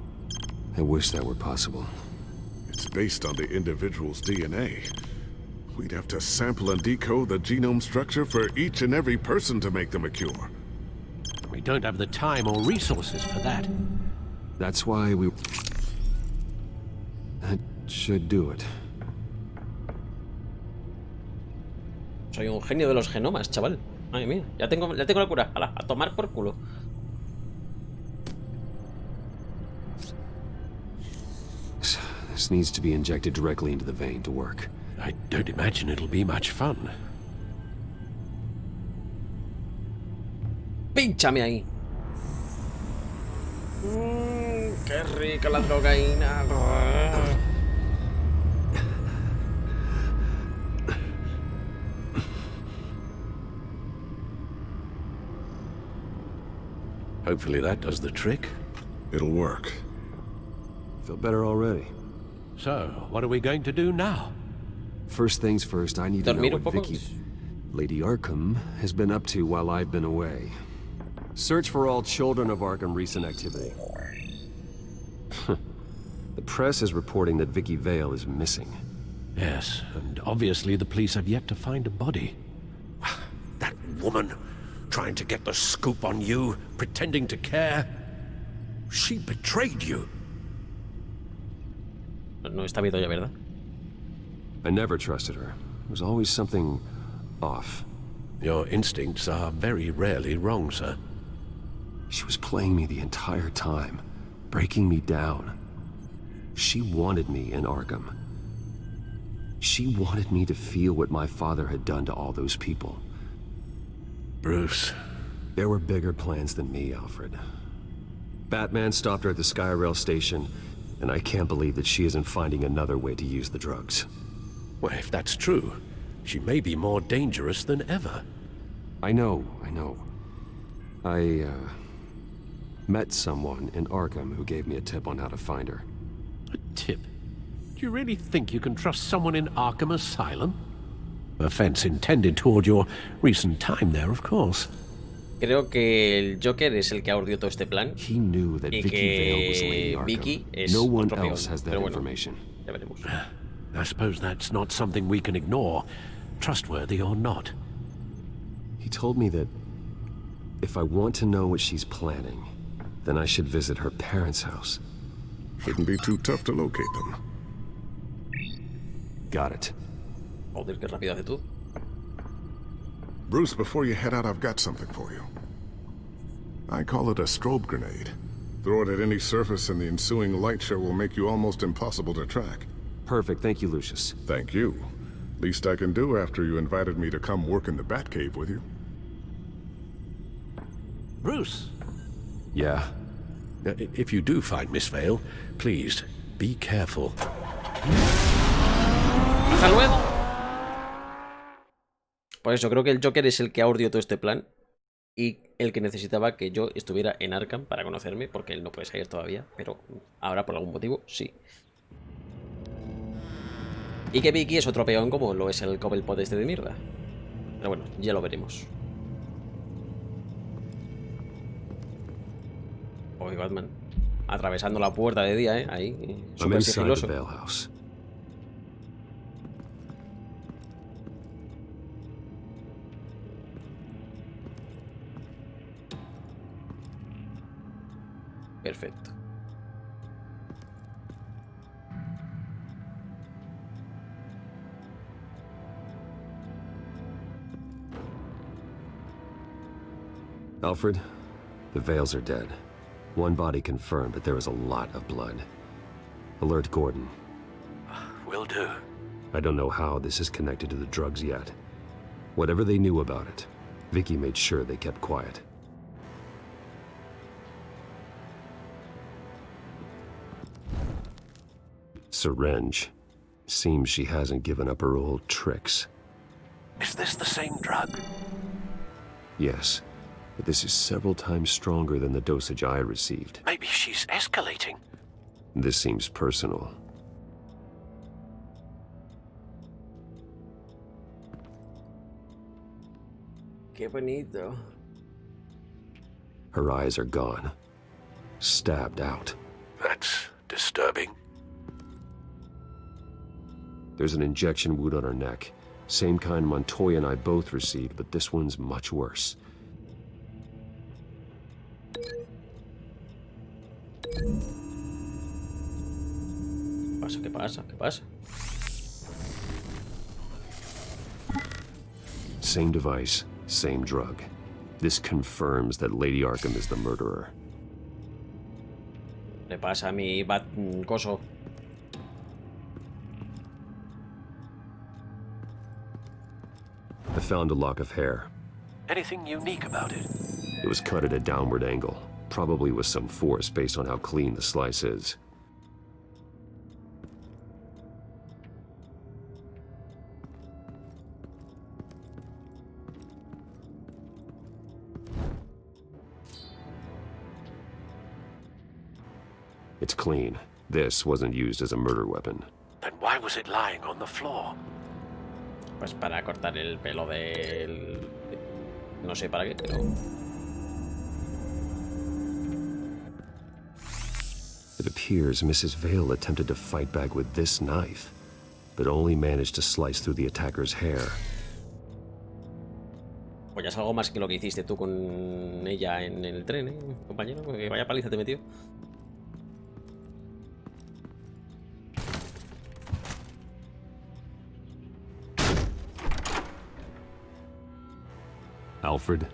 I wish that were possible. It's based on the individual's DNA. We'd have to sample and decode the genome structure for each and every person to make them a cure. We don't have the time or resources for that. That's why we... That should do it. Soy un genio de los genomas, chaval. Ay, mía, ya tengo la cura. Hala, a tomar por culo. This needs to be injected directly into the vein to work. I don't imagine it'll be much fun. Pínchame ahí. Qué rica la drogaína. Hopefully that does the trick. It'll work. Feel better already. So, what are we going to do now? First things first, I need to know what Vicky, Lady Arkham, has been up to while I've been away. Search for all children of Arkham recent activity. The press is reporting that Vicky Vale is missing. Yes, and obviously the police have yet to find a body. That woman, trying to get the scoop on you, pretending to care. She betrayed you. No está viendo ya, ¿verdad? I never trusted her. There was always something off. Your instincts are very rarely wrong, sir. She was playing me the entire time, breaking me down. She wanted me in Arkham. She wanted me to feel what my father had done to all those people. Bruce. There were bigger plans than me, Alfred. Batman stopped her at the Skyrail station, and I can't believe that she isn't finding another way to use the drugs. Well, if that's true, she may be more dangerous than ever. I know. I met someone in Arkham who gave me a tip on how to find her. A tip? Do you really think you can trust someone in Arkham Asylum? Offense intended toward your recent time there, of course. Creo que el Joker es el que ha urdido todo este plan. He knew that Y Vicky Vale was que Lady Arkham. Vicky es No one otro peón. else has that Pero bueno, information. ya veremos. I suppose that's not something we can ignore, trustworthy or not. He told me that if I want to know what she's planning, then I should visit her parents' house. Shouldn't be too tough to locate them. Got it. Joder, qué rápido hace tú. Bruce, before you head out, I've got something for you. I call it a strobe grenade. Throw it at any surface and the ensuing light show will make you almost impossible to track. Perfect, thank you, Lucius. Thank you. Least I can do after you invited me to come work in the Batcave with you. Bruce? Yeah? If you do find Miss Vale, please, be careful. ¡Hasta luego! Por eso, creo que el Joker es el que ha urdido todo este plan y el que necesitaba que yo estuviera en Arkham para conocerme, porque él no puede salir todavía, pero ahora por algún motivo sí. Y que Vicky es otro peón como lo es el Cobblepot este de mierda. Pero bueno, ya lo veremos. Hoy Batman atravesando la puerta de día, ahí, súper sigiloso. Perfecto. Alfred, the Vales are dead. One body confirmed, but there is a lot of blood. Alert Gordon. Will do. I don't know how this is connected to the drugs yet. Whatever they knew about it, Vicky made sure they kept quiet. Syringe. Seems she hasn't given up her old tricks. Is this the same drug? Yes, but this is several times stronger than the dosage I received. Maybe she's escalating. This seems personal. Qué bonito. Her eyes are gone. Stabbed out. That's disturbing. There's an injection wound on her neck. Same kind Montoya and I both received, but this one's much worse. ¿Qué pasa? ¿Qué pasa? Same device, same drug. This confirms that Lady Arkham is the murderer. Le pasa a mi coso. I found a lock of hair. Anything unique about it? It was cut at a downward angle, probably with some force based on how clean the slice is. It's clean. This wasn't used as a murder weapon. Then why was it lying on the floor? Pues para cortar el pelo del... No sé para qué, pero... It appears Mrs. Vale attempted to fight back with this knife, but only managed to slice through the attacker's hair. Pues ya es algo más que lo que hiciste tú con ella en el tren, compañero. Que vaya paliza te metió. Alfred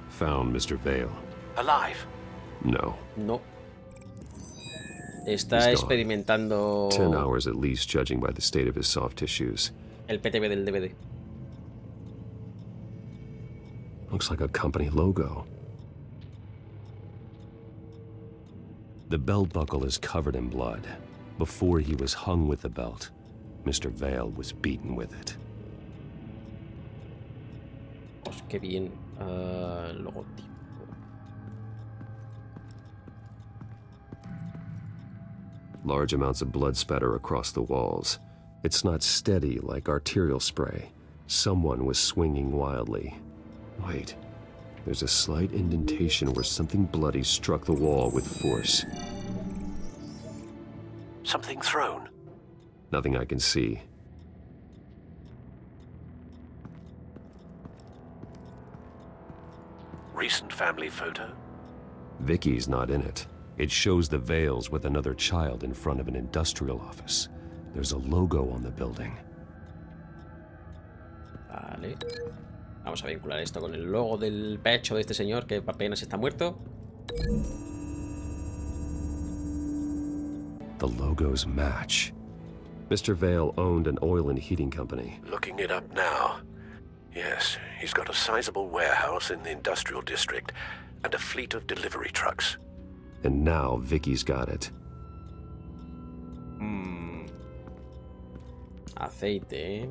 found Mr. Vale. Alive? No. No. Está experimentando 10 hours at least, judging by the state of his soft tissues. El PTB del DVD. Looks like a company logo. The belt buckle is covered in blood. Before he was hung with the belt, Mr. Vale was beaten with it. Pues qué bien. Logotipo. Large amounts of blood spatter across the walls. It's not steady like arterial spray. Someone was swinging wildly. Wait, there's a slight indentation where something bloody struck the wall with force. Something thrown. Nothing I can see. Recent family photo? Vicky's not in it. It shows the Vales with another child in front of an industrial office. There's a logo on the building. Vale. Vamos a vincular esto con el logo del pecho de este señor que apenas está muerto. The logos match. Mr. Vale owned an oil and heating company. Looking it up now. Yes, he's got a sizable warehouse in the industrial district and a fleet of delivery trucks. And now Vicky's got it. Aceite.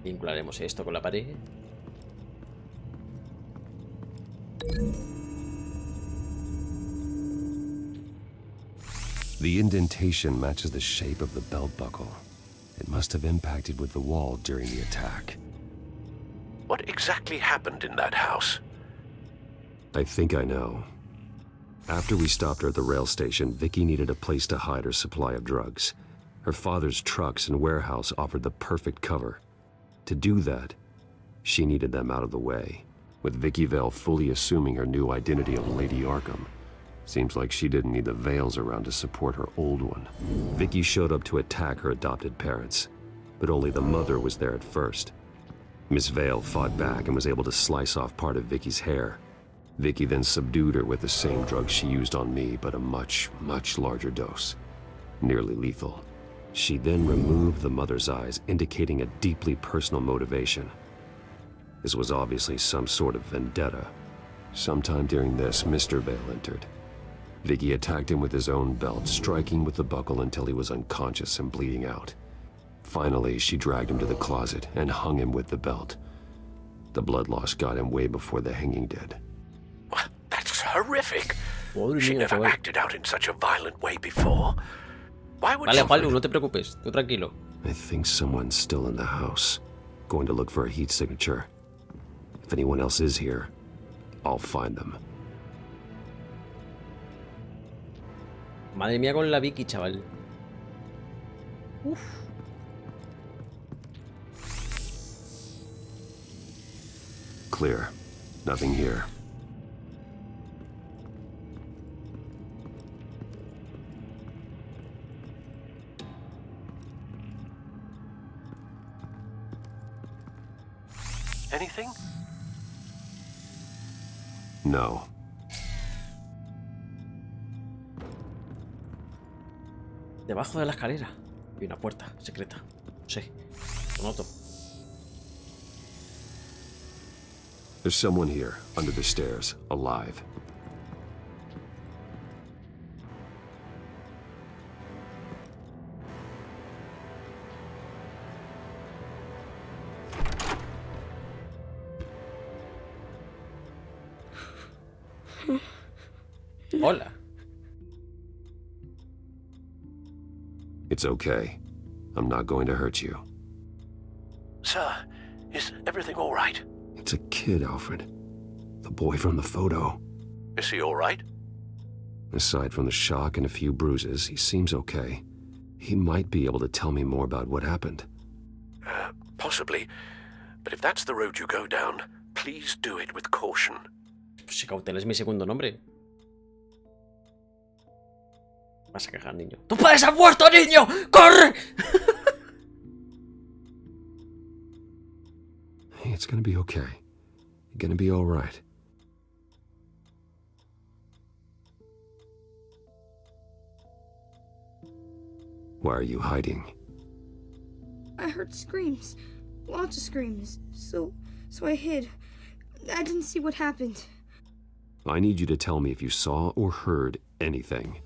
Vincularemos esto con la pared. The indentation matches the shape of the belt buckle. It must have impacted with the wall during the attack. What exactly happened in that house? I think I know. After we stopped her at the rail station, Vicky needed a place to hide her supply of drugs. Her father's trucks and warehouse offered the perfect cover. To do that, she needed them out of the way, with Vicky Vale fully assuming her new identity of Lady Arkham. Seems like she didn't need the Vales around to support her old one. Vicky showed up to attack her adopted parents, but only the mother was there at first. Miss Vale fought back and was able to slice off part of Vicky's hair. Vicky then subdued her with the same drug she used on me, but a much, much larger dose. Nearly lethal. She then removed the mother's eyes, indicating a deeply personal motivation. This was obviously some sort of vendetta. Sometime during this, Mr. Vale entered. Vicky attacked him with his own belt, striking with the buckle until he was unconscious and bleeding out. Finally, she dragged him to the closet and hung him with the belt. The blood loss got him way before the hanging did. That's horrific. She never acted out in such a violent way before. Why would Vale, Juan, no te preocupes, tú tranquilo. I think someone's still in the house. Going to look for a heat signature. If anyone else is here, I'll find them. Madre mía con la Vicky, chaval. Uf. Clear. Nothing here. Anything? No. Debajo de la escalera hay una puerta secreta. No sé. Lo noto. There's someone here, under the stairs, alive. Hola. It's okay. I'm not going to hurt you. Sir, is everything all right? It's a kid, Alfred. The boy from the photo. Is he all right? Aside from the shock and a few bruises, he seems okay. He might be able to tell me more about what happened. Possibly. But if that's the road you go down, please do it with caution. Si cautela es mi segundo nombre. Vas a cagar, niño. ¡Tu padre se ha muerto, niño! ¡Corre! Hey, it's gonna be okay. You're gonna be all right. Why are you hiding? I heard screams. Lots of screams. So I hid. I didn't see what happened. I need you to tell me if you saw or heard anything.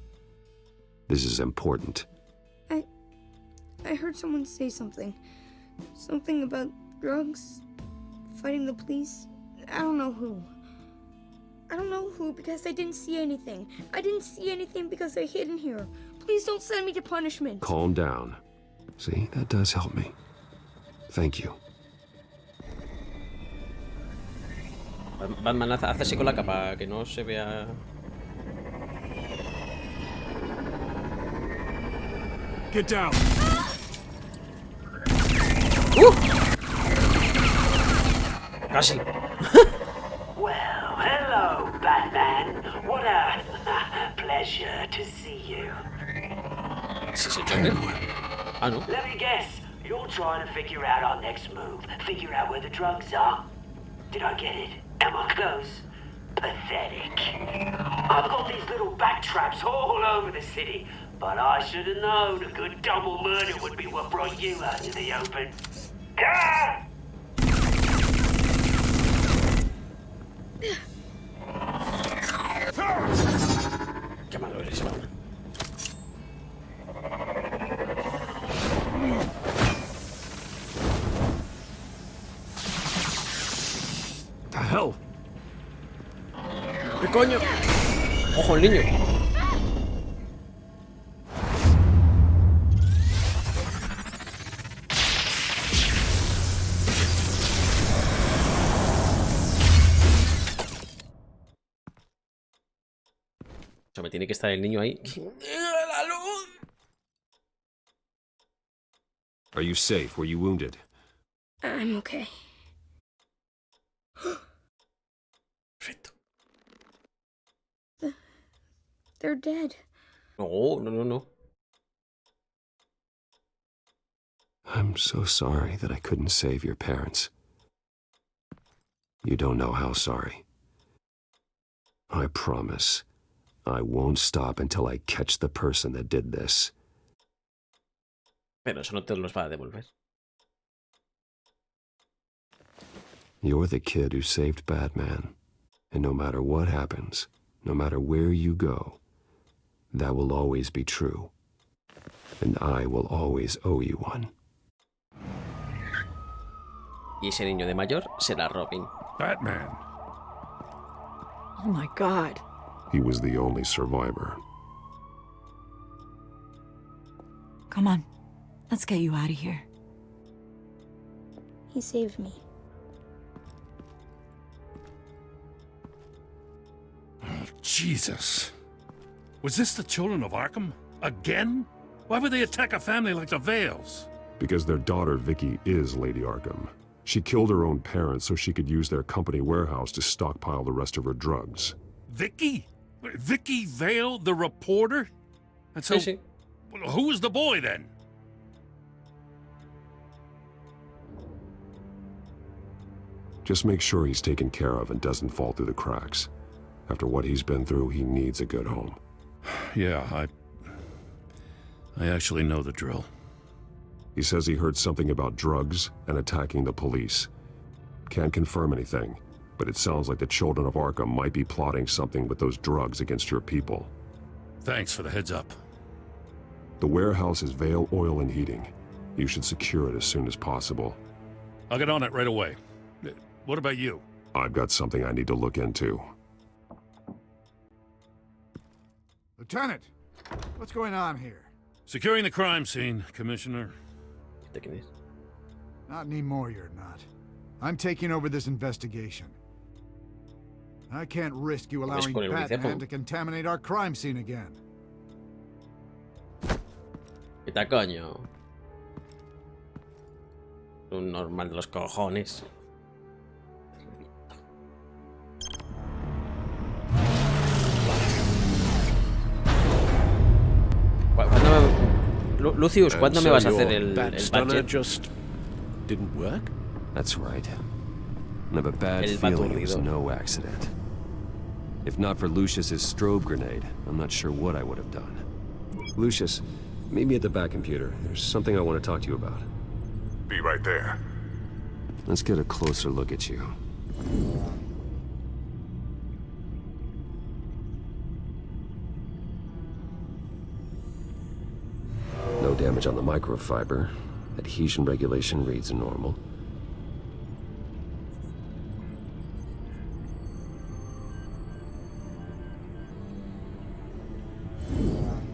This is important. I heard someone say something. Something about drugs, fighting the police. I don't know who. I don't know who because I didn't see anything. I didn't see anything because I hid in here. Please don't send me to punishment. Calm down. See, that does help me. Thank you. Batman hace así con la capa, que no se vea... Get down. Casi. Well, hello, Batman. What a pleasure to see you. Ah, no. Let me guess. You're trying to figure out our next move. Figure out where the drugs are. Did I get it? Am I close? Pathetic. I've got these little back traps all over the city, but I should have known a good double murder would be what brought you out to the open. Ah! Qué malo eres, Batman. The hell? ¿Qué coño? Ojo, el niño. O sea, me tiene que estar el niño ahí. ¡La luz! Are you safe? Were you wounded? I'm okay. Perfecto. They're dead. No. I'm so sorry that I couldn't save your parents. You don't know how sorry. I promise, I won't stop until I catch the person that did this. Pero eso no te los va a devolver. You're the kid who saved Batman. And no matter what happens, no matter where you go, that will always be true. And I will always owe you one. Y ese niño de mayor será Robin. Batman. Oh my God. He was the only survivor. Come on. Let's get you out of here. He saved me. Oh, Jesus. Was this the children of Arkham? Again? Why would they attack a family like the Vales? Because their daughter, Vicky, is Lady Arkham. She killed her own parents so she could use their company warehouse to stockpile the rest of her drugs. Vicky? Vicky Vale, the reporter? And so, who was the boy then? Just make sure he's taken care of and doesn't fall through the cracks. After what he's been through, he needs a good home. Yeah, I actually know the drill. He says he heard something about drugs and attacking the police. Can't confirm anything, but it sounds like the children of Arkham might be plotting something with those drugs against your people. Thanks for the heads up. The warehouse is Vale Oil and Heating. You should secure it as soon as possible. I'll get on it right away. What about you? I've got something I need to look into. Lieutenant, what's going on here? Securing the crime scene, Commissioner. Not anymore, you're not. I'm taking over this investigation. I can't risk you allowing Batman to contaminate our crime scene again. Quita coño. Un normal de los cojones. Lucius, ¿cuándo me vas a hacer el budget? Just didn't work? That's right. I have a bad feeling it was no accident. If not for Lucius's strobe grenade, I'm not sure what I would have done. Lucius, meet me at the back computer. There's something I want to talk to you about. Be right there. Let's get a closer look at you. damage on the microfiber. Adhesion regulation reads normal.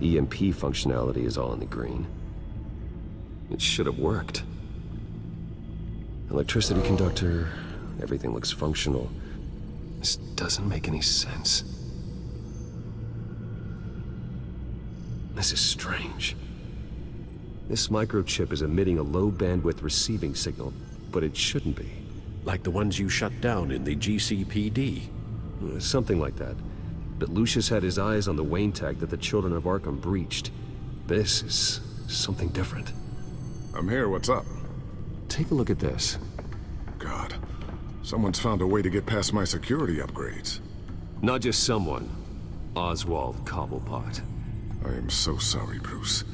EMP functionality is all in the green. It should have worked. Electricity conductor, everything looks functional. This doesn't make any sense. This is strange. This microchip is emitting a low-bandwidth receiving signal, but it shouldn't be. Like the ones you shut down in the GCPD? Something like that. But Lucius had his eyes on the Wayne tag that the Children of Arkham breached. This is something different. I'm here, what's up? Take a look at this. God, someone's found a way to get past my security upgrades. Not just someone. Oswald Cobblepot. I am so sorry, Bruce.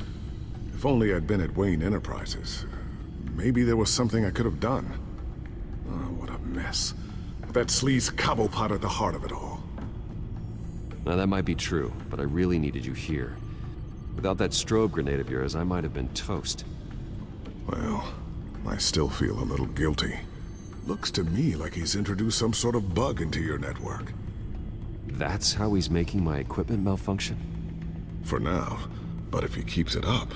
If only I'd been at Wayne Enterprises. Maybe there was something I could have done. Oh, what a mess. That sleaze Cobblepot at the heart of it all. Now that might be true, but I really needed you here. Without that strobe grenade of yours, I might have been toast. Well, I still feel a little guilty. Looks to me like he's introduced some sort of bug into your network. That's how he's making my equipment malfunction? For now, but if he keeps it up,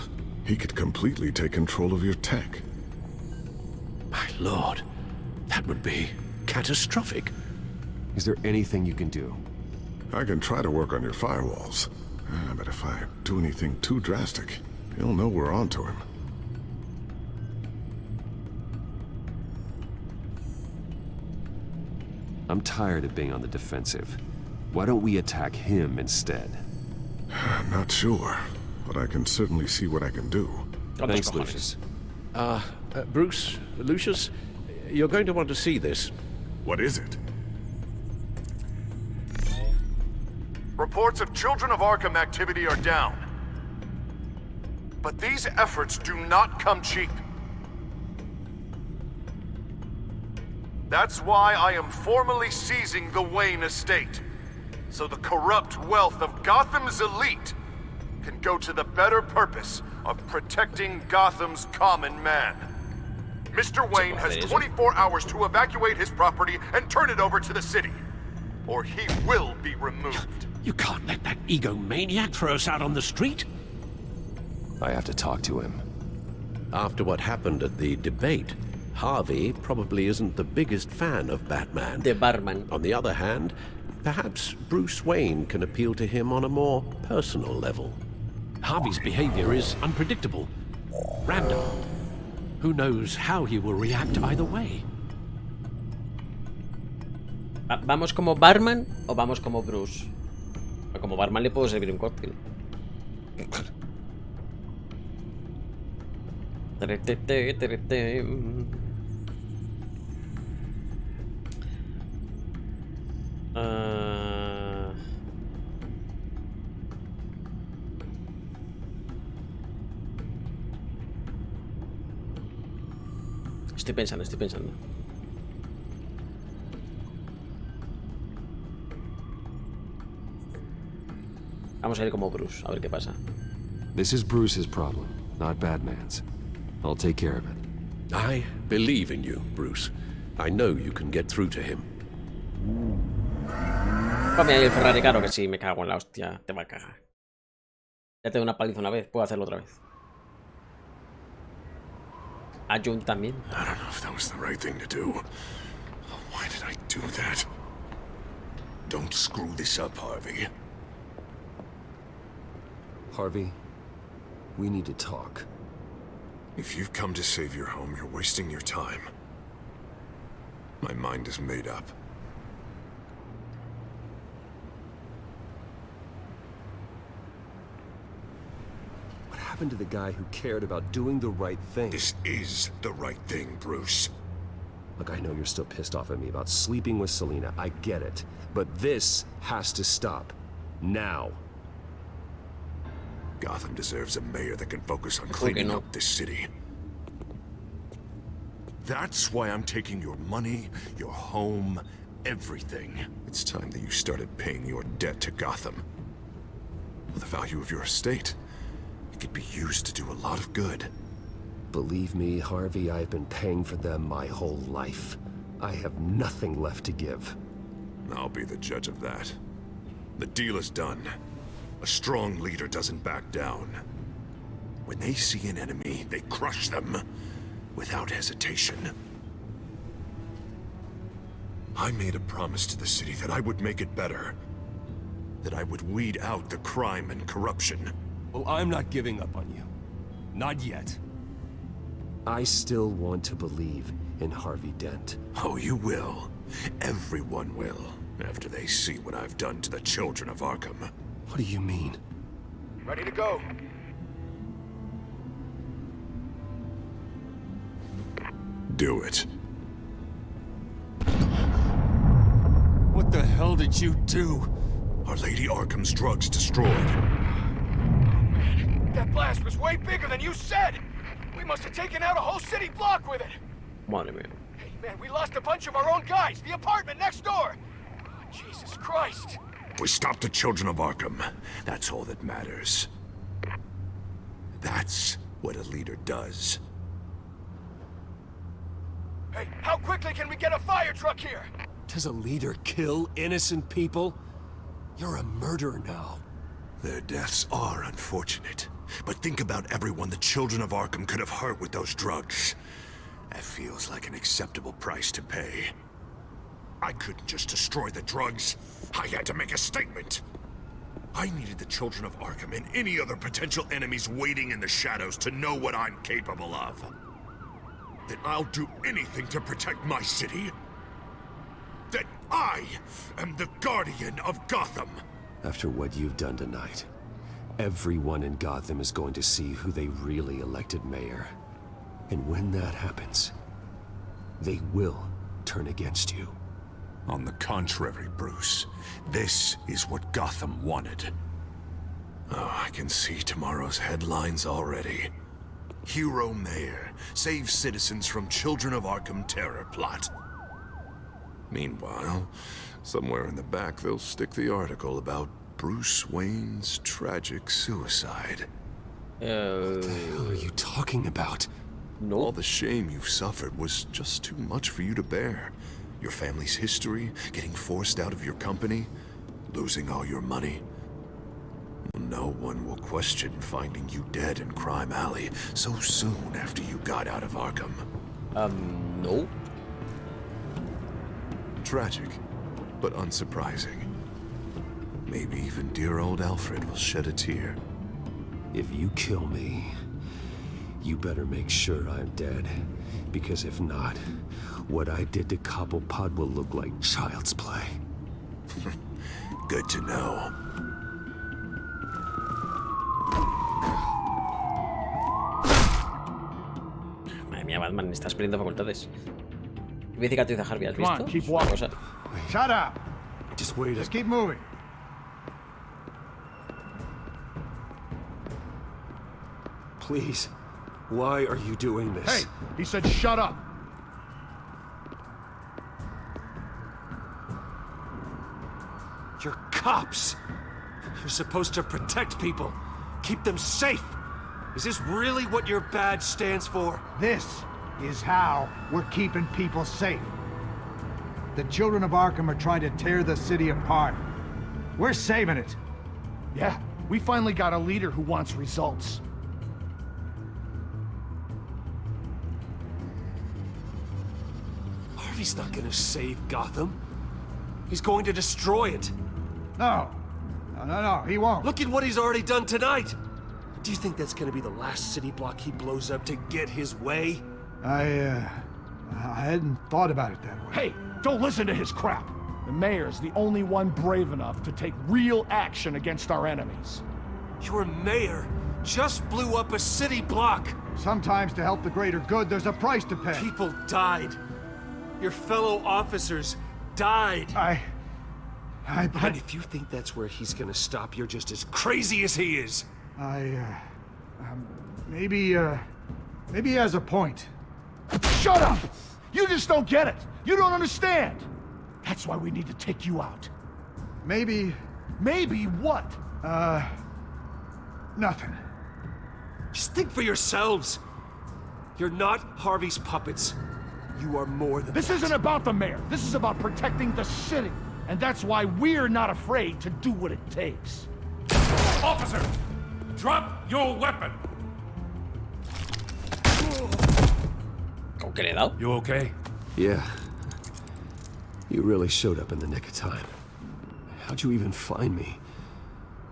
he could completely take control of your tech. My lord, that would be catastrophic. Is there anything you can do? I can try to work on your firewalls. But if I do anything too drastic, he'll know we're onto him. I'm tired of being on the defensive. Why don't we attack him instead? Not sure, but I can certainly see what I can do. Thanks, Lucius. Bruce, Lucius, you're going to want to see this. What is it? Reports of Children of Arkham activity are down. But these efforts do not come cheap. That's why I am formally seizing the Wayne estate, so the corrupt wealth of Gotham's elite can go to the better purpose of protecting Gotham's common man. Mr. Wayne has 24 hours to evacuate his property and turn it over to the city, or he will be removed. You can't let that egomaniac throw us out on the street. I have to talk to him. After what happened at the debate, Harvey probably isn't the biggest fan of Batman. The Batman. On the other hand, perhaps Bruce Wayne can appeal to him on a more personal level. Harvey's behavior is unpredictable, random. Who knows how he will react either way? ¿Vamos como Batman o vamos como Bruce? Como Batman le puedo servir un cóctel. Estoy pensando. Vamos a ir como Bruce, a ver qué pasa. This is Bruce's problem, not Batman's. I'll take care of it. I believe in you, Bruce. I know you can get through to him. Ponme ahí el Ferrari, claro que sí, me cago en la hostia, te va a cagar. Ya te doy una paliza una vez, puedo hacerlo otra vez. A Jun también. I don't know if that was the right thing to do. Why did I do that? Don't screw this up, Harvey. Harvey, we need to talk. If you've come to save your home, you're wasting your time. My mind is made up. What happened to the guy who cared about doing the right thing? This is the right thing, Bruce. Look, I know you're still pissed off at me about sleeping with Selina. I get it. But this has to stop. Now. Gotham deserves a mayor that can focus on cleaning up this city. That's why I'm taking your money, your home, everything. It's time that you started paying your debt to Gotham. The value of your estate could be used to do a lot of good. Believe me, Harvey, I've been paying for them my whole life. I have nothing left to give. I'll be the judge of that. The deal is done. A strong leader doesn't back down. When they see an enemy, they crush them without hesitation. I made a promise to the city that I would make it better. That I would weed out the crime and corruption. Well, I'm not giving up on you. Not yet. I still want to believe in Harvey Dent. Oh, you will. Everyone will, after they see what I've done to the children of Arkham. What do you mean? Ready to go. Do it. What the hell did you do? Our Lady Arkham's drugs destroyed. That blast was way bigger than you said! We must have taken out a whole city block with it! Madre mía. Hey, man, we lost a bunch of our own guys! The apartment next door! Oh, Jesus Christ! We stopped the children of Arkham. That's all that matters. That's what a leader does. Hey, how quickly can we get a fire truck here? Does a leader kill innocent people? You're a murderer now. Their deaths are unfortunate. But think about everyone the children of Arkham could have hurt with those drugs. That feels like an acceptable price to pay. I couldn't just destroy the drugs. I had to make a statement. I needed the children of Arkham and any other potential enemies waiting in the shadows to know what I'm capable of. That I'll do anything to protect my city. That I am the guardian of Gotham. After what you've done tonight, everyone in Gotham is going to see who they really elected mayor. And when that happens, they will turn against you. On the contrary, Bruce, this is what Gotham wanted. Oh, I can see tomorrow's headlines already. Hero Mayor saves citizens from Children of Arkham terror plot. Meanwhile, somewhere in the back they'll stick the article about Bruce Wayne's tragic suicide. What the hell are you talking about? No. All the shame you've suffered was just too much for you to bear. Your family's history, getting forced out of your company, losing all your money. No one will question finding you dead in Crime Alley so soon after you got out of Arkham. No. Tragic, but unsurprising. Maybe even dear old Alfred will shed a tear. If you kill me, you better make sure I'm dead. Because if not, what I did to Cobblepot will look like child's play. Good to know. Madre mía, Batman, estás perdiendo facultades. Voy a cicatriz a Harvey, ¿has visto? Come on, keep walking. Shut up. Just wait. Just keep moving. Please, why are you doing this? Hey, he said shut up. You're cops. You're supposed to protect people. Keep them safe. Is this really what your badge stands for? This is how we're keeping people safe. The children of Arkham are trying to tear the city apart. We're saving it. Yeah, we finally got a leader who wants results. Harvey's not gonna save Gotham. He's going to destroy it. No, he won't. Look at what he's already done tonight. Do you think that's gonna be the last city block he blows up to get his way? I hadn't thought about it that way. Hey, don't listen to his crap. The mayor's the only one brave enough to take real action against our enemies. Your mayor just blew up a city block. Sometimes to help the greater good, there's a price to pay. People died. Your fellow officers died. And if you think that's where he's gonna stop, you're just as crazy as he is. Maybe he has a point. Shut up! You just don't get it. You don't understand. That's why we need to take you out. Maybe what? Nothing. Just think for yourselves. You're not Harvey's puppets. You are more than This isn't about the mayor. This is about protecting the city. And that's why we're not afraid to do what it takes. Officer, drop your weapon. ¿Con qué le he dado? You okay? Yeah. You really showed up in the nick of time. How'd you even find me?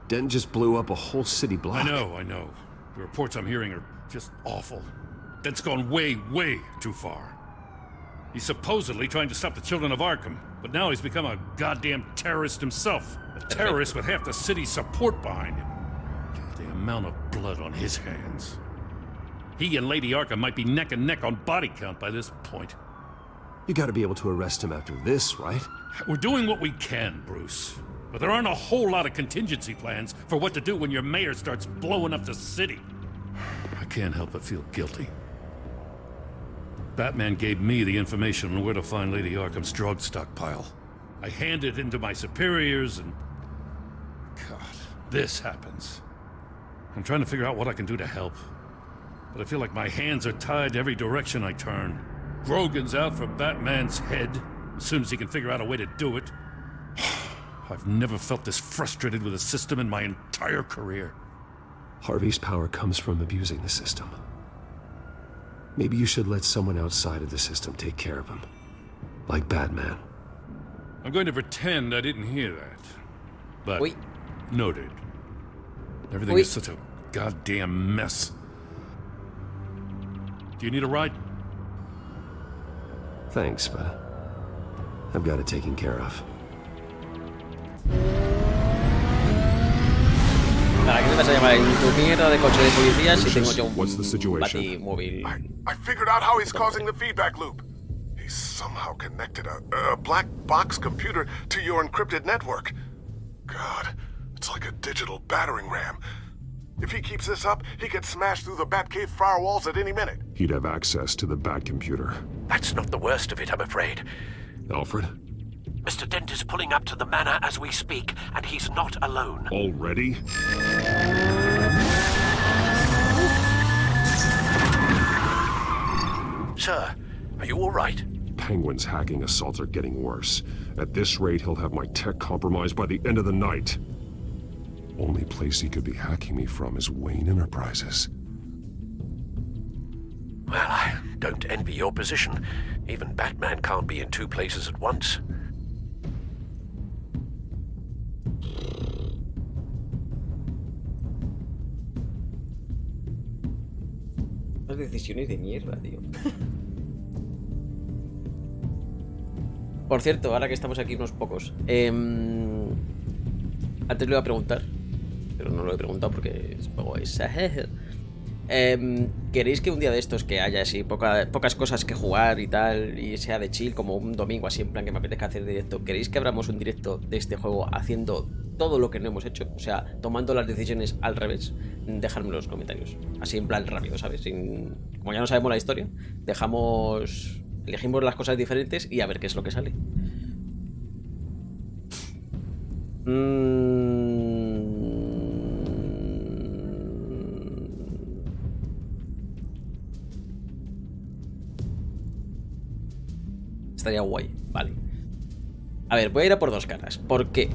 Dent just blew up a whole city block. I know. The reports I'm hearing are just awful. Dent's gone way, way too far. He's supposedly trying to stop the children of Arkham, but now he's become a goddamn terrorist himself. A terrorist with half the city's support behind him. The amount of blood on his hands. He and Lady Arkham might be neck and neck on body count by this point. You gotta be able to arrest him after this, right? We're doing what we can, Bruce. But there aren't a whole lot of contingency plans for what to do when your mayor starts blowing up the city. I can't help but feel guilty. Batman gave me the information on where to find Lady Arkham's drug stockpile. I handed it into my superiors and... God, this happens. I'm trying to figure out what I can do to help. But I feel like my hands are tied every direction I turn. Grogan's out for Batman's head, as soon as he can figure out a way to do it. I've never felt this frustrated with a system in my entire career. Harvey's power comes from abusing the system. Maybe you should let someone outside of the system take care of him. Like Batman. I'm going to pretend I didn't hear that. But, noted. Everything is such a goddamn mess. Do you need a ride? Thanks, but I've got it taken care of. ¿Para qué me vas a llamar en tu mierda de coche de policía si tengo yo un batimóvil? I figured out how he's causing the feedback loop. He's somehow connected a black box computer to your encrypted network. God, it's like a digital battering ram. If he keeps this up, he could smash through the Batcave firewalls at any minute. He'd have access to the Bat computer. That's not the worst of it, I'm afraid. Alfred? Mr. Dent is pulling up to the manor as we speak, and he's not alone. Already? Sir, are you all right? Penguin's hacking assaults are getting worse. At this rate, he'll have my tech compromised by the end of the night. Only place he could be hacking me from is Wayne Enterprises. Well, I don't envy your position. Even Batman can't be in two places at once. Las decisiones de mierda, tío. Por cierto, ahora que estamos aquí unos pocos, antes lo iba a preguntar, pero no lo he preguntado porque es juego es... ¿Queréis que un día de estos que haya así pocas cosas que jugar y tal, y sea de chill, como un domingo así en plan que me apetezca hacer directo, queréis que abramos un directo de este juego haciendo todo lo que no hemos hecho? O sea, tomando las decisiones al revés. Dejadme en los comentarios, así en plan rápido, ¿sabes? Como ya no sabemos la historia, elegimos las cosas diferentes y a ver qué es lo que sale. Estaría guay, vale. A ver, voy a ir a por dos caras. ¿Por qué?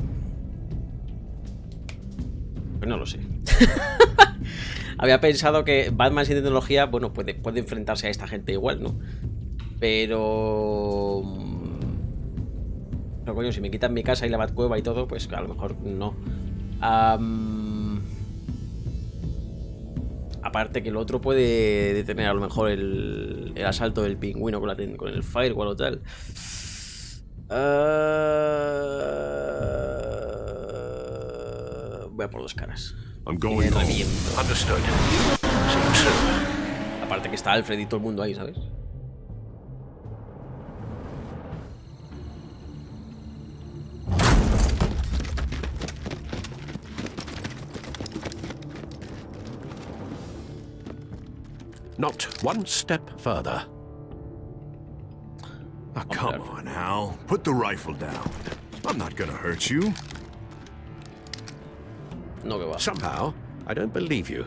Pues no lo sé. Había pensado que Batman sin tecnología, bueno, puede enfrentarse a esta gente igual, ¿no? Pero coño, si me quitan mi casa y la Batcueva y todo, pues a lo mejor no. Aparte que el otro puede detener a lo mejor el asalto del pingüino con el firewall o tal. Voy a por dos caras. Reviento. Aparte que está Alfred y todo el mundo ahí, ¿sabes? Not one step further. Oh, come on, Al. Put the rifle down. I'm not gonna hurt you. No, somehow, I don't believe you.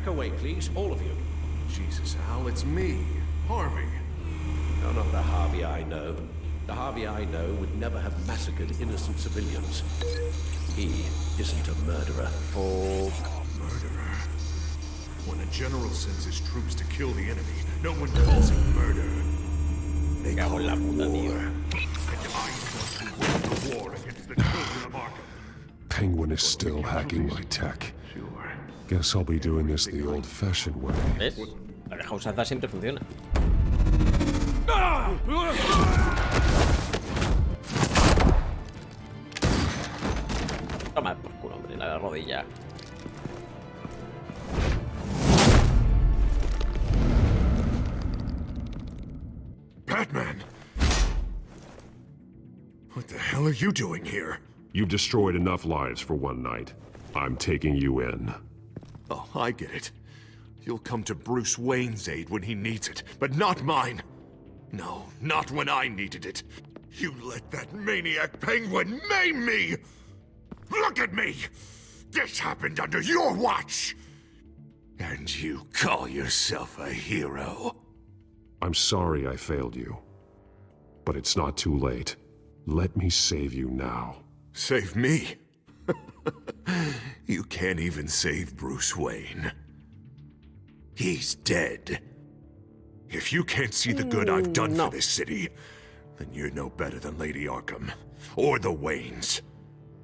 Back away, please, all of you. Jesus, Al, it's me, Harvey. No, not the Harvey I know. The Harvey I know would never have massacred innocent civilians. He isn't a murderer. Oh, murderer. When a general sends his troops to kill the enemy, no one calls it murder. They call it war. And I'm going to win the war against the children of Arkham. Penguin is still hacking my tech. Guess I'll be doing this the old-fashioned way. ¿Ves? La caja usada siempre funciona. Toma por culo, hombre, la rodilla. Batman! What the hell are you doing here? You've destroyed enough lives for one night. I'm taking you in. Oh, I get it. You'll come to Bruce Wayne's aid when he needs it, but not mine. No, not when I needed it. You let that maniac Penguin maim me! Look at me! This happened under your watch! And you call yourself a hero? I'm sorry I failed you. But it's not too late. Let me save you now. Save me? You can't even save Bruce Wayne. He's dead. If you can't see the good I've done for this city, then you're no better than Lady Arkham. Or the Waynes.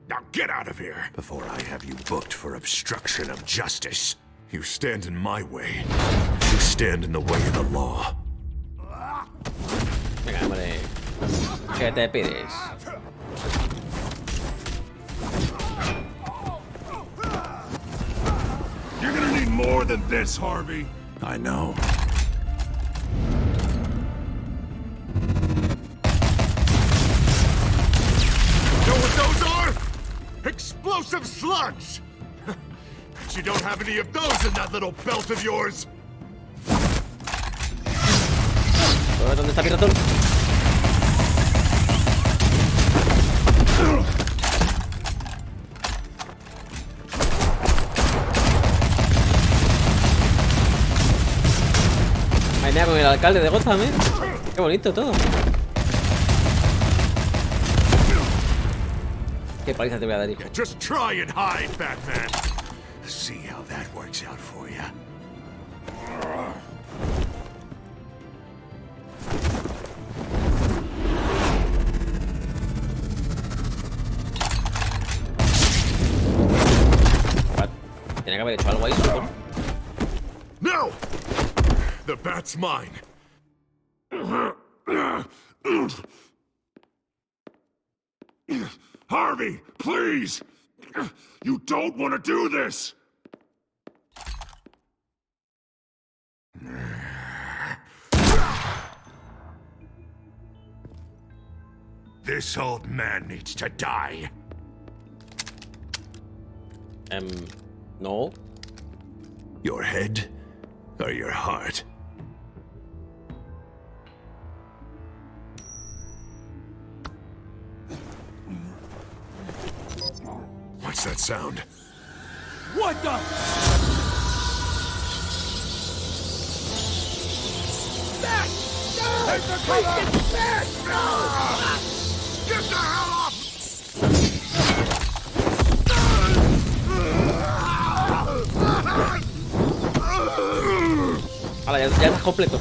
Now get out of here before I have you booked for obstruction of justice. You stand in my way. You stand in the way of the law. Venga, hombre. ¿Qué te pides? You're gonna need more than this, Harvey. I know. Know what those are? Explosive slugs! But you don't have any of those in that little belt of yours. ¿Dónde está mi ratón? Ay, mira, con el alcalde de Gotham, ¿eh? Qué bonito todo. Qué paliza te voy a dar, hijo. Just try and hide, Batman. See how that works out for you. Tenía que haber hecho algo ahí, supongo. No! The bat's mine. Harvey, please! You don't want to do this! This old man needs to die. No. Your head or your heart? What's that sound? What the? Bat! No! Take the cover! Bat! No! Get the hell off! Ahora ya estás completo.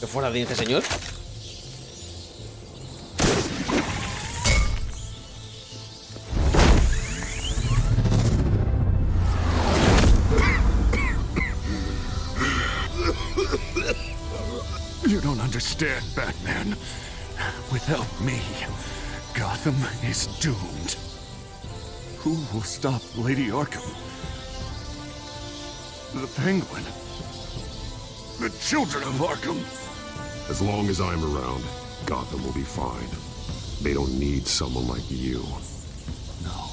¿Qué fuera de este señor? You don't understand, Batman. Without me, Gotham is doomed. Who will stop Lady Arkham? The Penguin? The children of Arkham? As long as I'm around, Gotham will be fine. They don't need someone like you. No.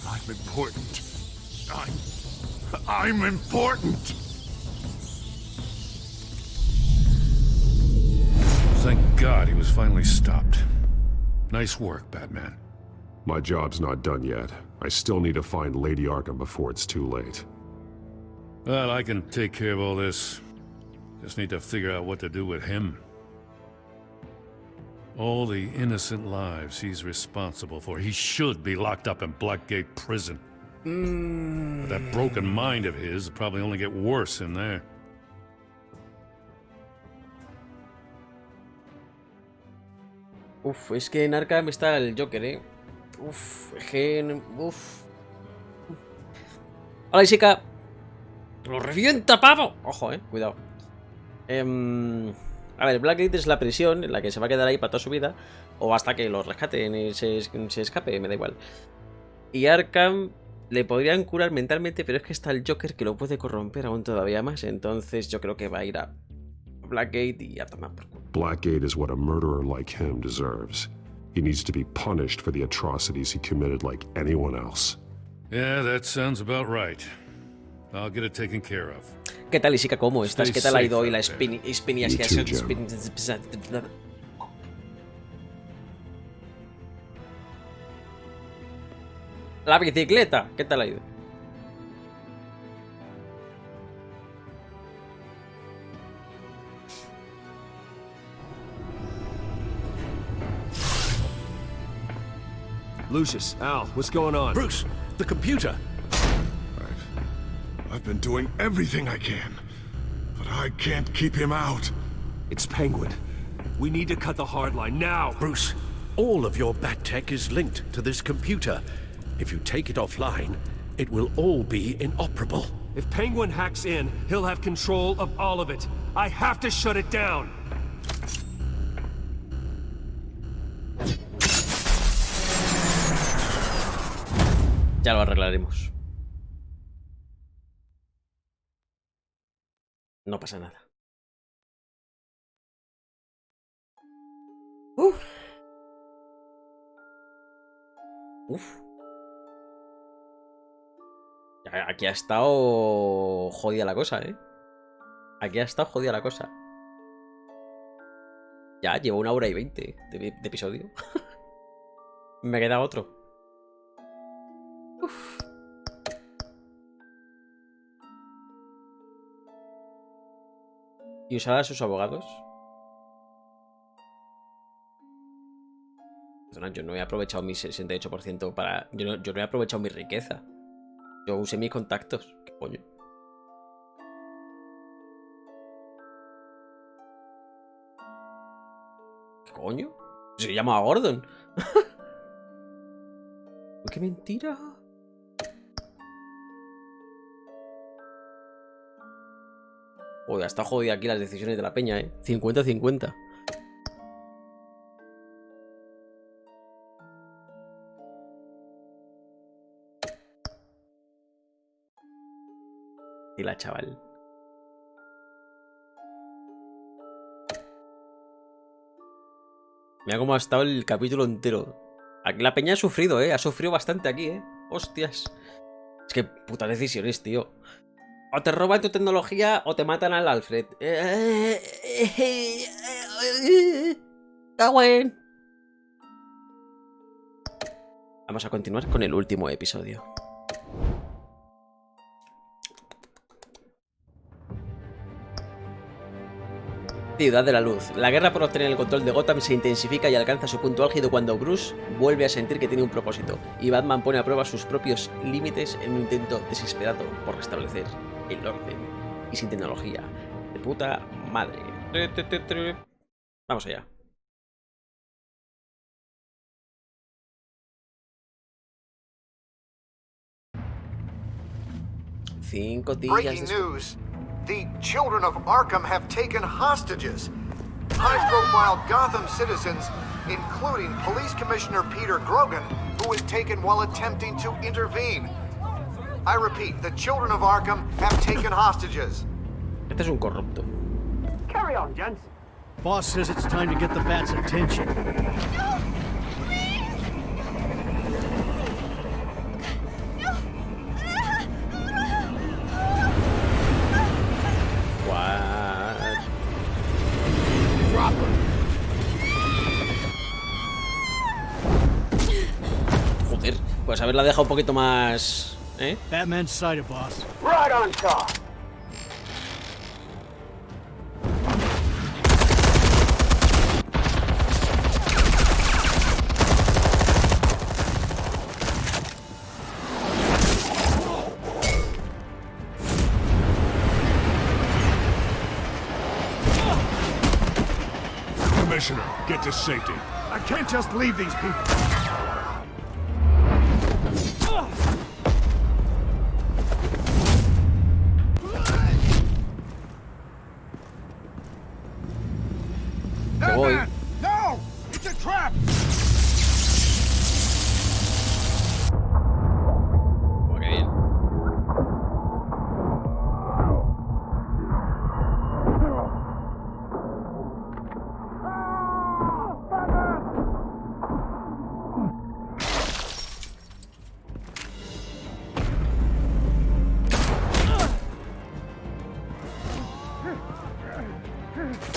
I'm important. I'm important! God he was finally stopped. Nice work, Batman. My job's not done yet. I still need to find Lady Arkham before it's too late. Well, I can take care of all this. Just need to figure out what to do with him. All the innocent lives he's responsible for. He should be locked up in Blackgate Prison. But that broken mind of his will probably only get worse in there. Uf, es que en Arkham está el Joker, Uf, uf. Hola, Isica. ¡Lo revienta, pavo! Ojo, cuidado. A ver, Blackgate es la prisión en la que se va a quedar ahí para toda su vida. O hasta que lo rescaten y se escape, me da igual. Y Arkham le podrían curar mentalmente, pero es que está el Joker que lo puede corromper aún todavía más. Entonces yo creo que va a ir a Blackgate y a tomar por culo. Blackgate is what a murderer like him deserves. He needs to be punished for the atrocities he committed like anyone else. Yeah, that sounds about right. I'll get it taken care of. ¿Qué tal, Isica? ¿Cómo estás? ¿Qué tal ha ido hoy la La bicicleta? ¿Qué tal ha ido? Lucius, Al, what's going on? Bruce, the computer. I've been doing everything I can, but I can't keep him out. It's Penguin. We need to cut the hard line now. Bruce, all of your bat tech is linked to this computer. If you take it offline, it will all be inoperable. If Penguin hacks in, he'll have control of all of it. I have to shut it down. Ya lo arreglaremos. No pasa nada. Uf. Aquí ha estado jodida la cosa, Aquí ha estado jodida la cosa. Ya, llevo 1 hora y 20 de episodio. Me queda otro. Uf. ¿Y usar a sus abogados? Perdona, yo no he aprovechado mi 68% para... Yo no he aprovechado mi riqueza. Yo usé mis contactos. ¿Qué coño? ¿Qué coño? Se llama Gordon. ¡Qué mentira! Joder, está jodida aquí las decisiones de la peña, 50-50. Y la chaval. Mira cómo ha estado el capítulo entero. Aquí la peña ha sufrido, ha sufrido bastante aquí, Hostias. Es que putas decisiones, tío. O te roban tu tecnología o te matan al Alfred. Cagüen. Vamos a continuar con el último episodio. Ciudad de la Luz. La guerra por obtener el control de Gotham se intensifica y alcanza su punto álgido cuando Bruce vuelve a sentir que tiene un propósito, y Batman pone a prueba sus propios límites en un intento desesperado por restablecer el orden y sin tecnología. De puta madre. Vamos allá. Cinco días Breaking news. The children of Arkham have taken hostages. High-profile Gotham citizens, including Police Commissioner Peter Grogan, who was taken while attempting to intervene. I repeat, the children of Arkham have taken hostages. Este es un corrupto. Carry on, gents. Boss says it's time to get the Bat's attention. Pues haberla dejado un poquito más... ¿eh? Batman's sighted, boss. Right on top. Commissioner, get to safety. I can't just leave these people. Que voy. No! It's a trap! Oh, qué bien.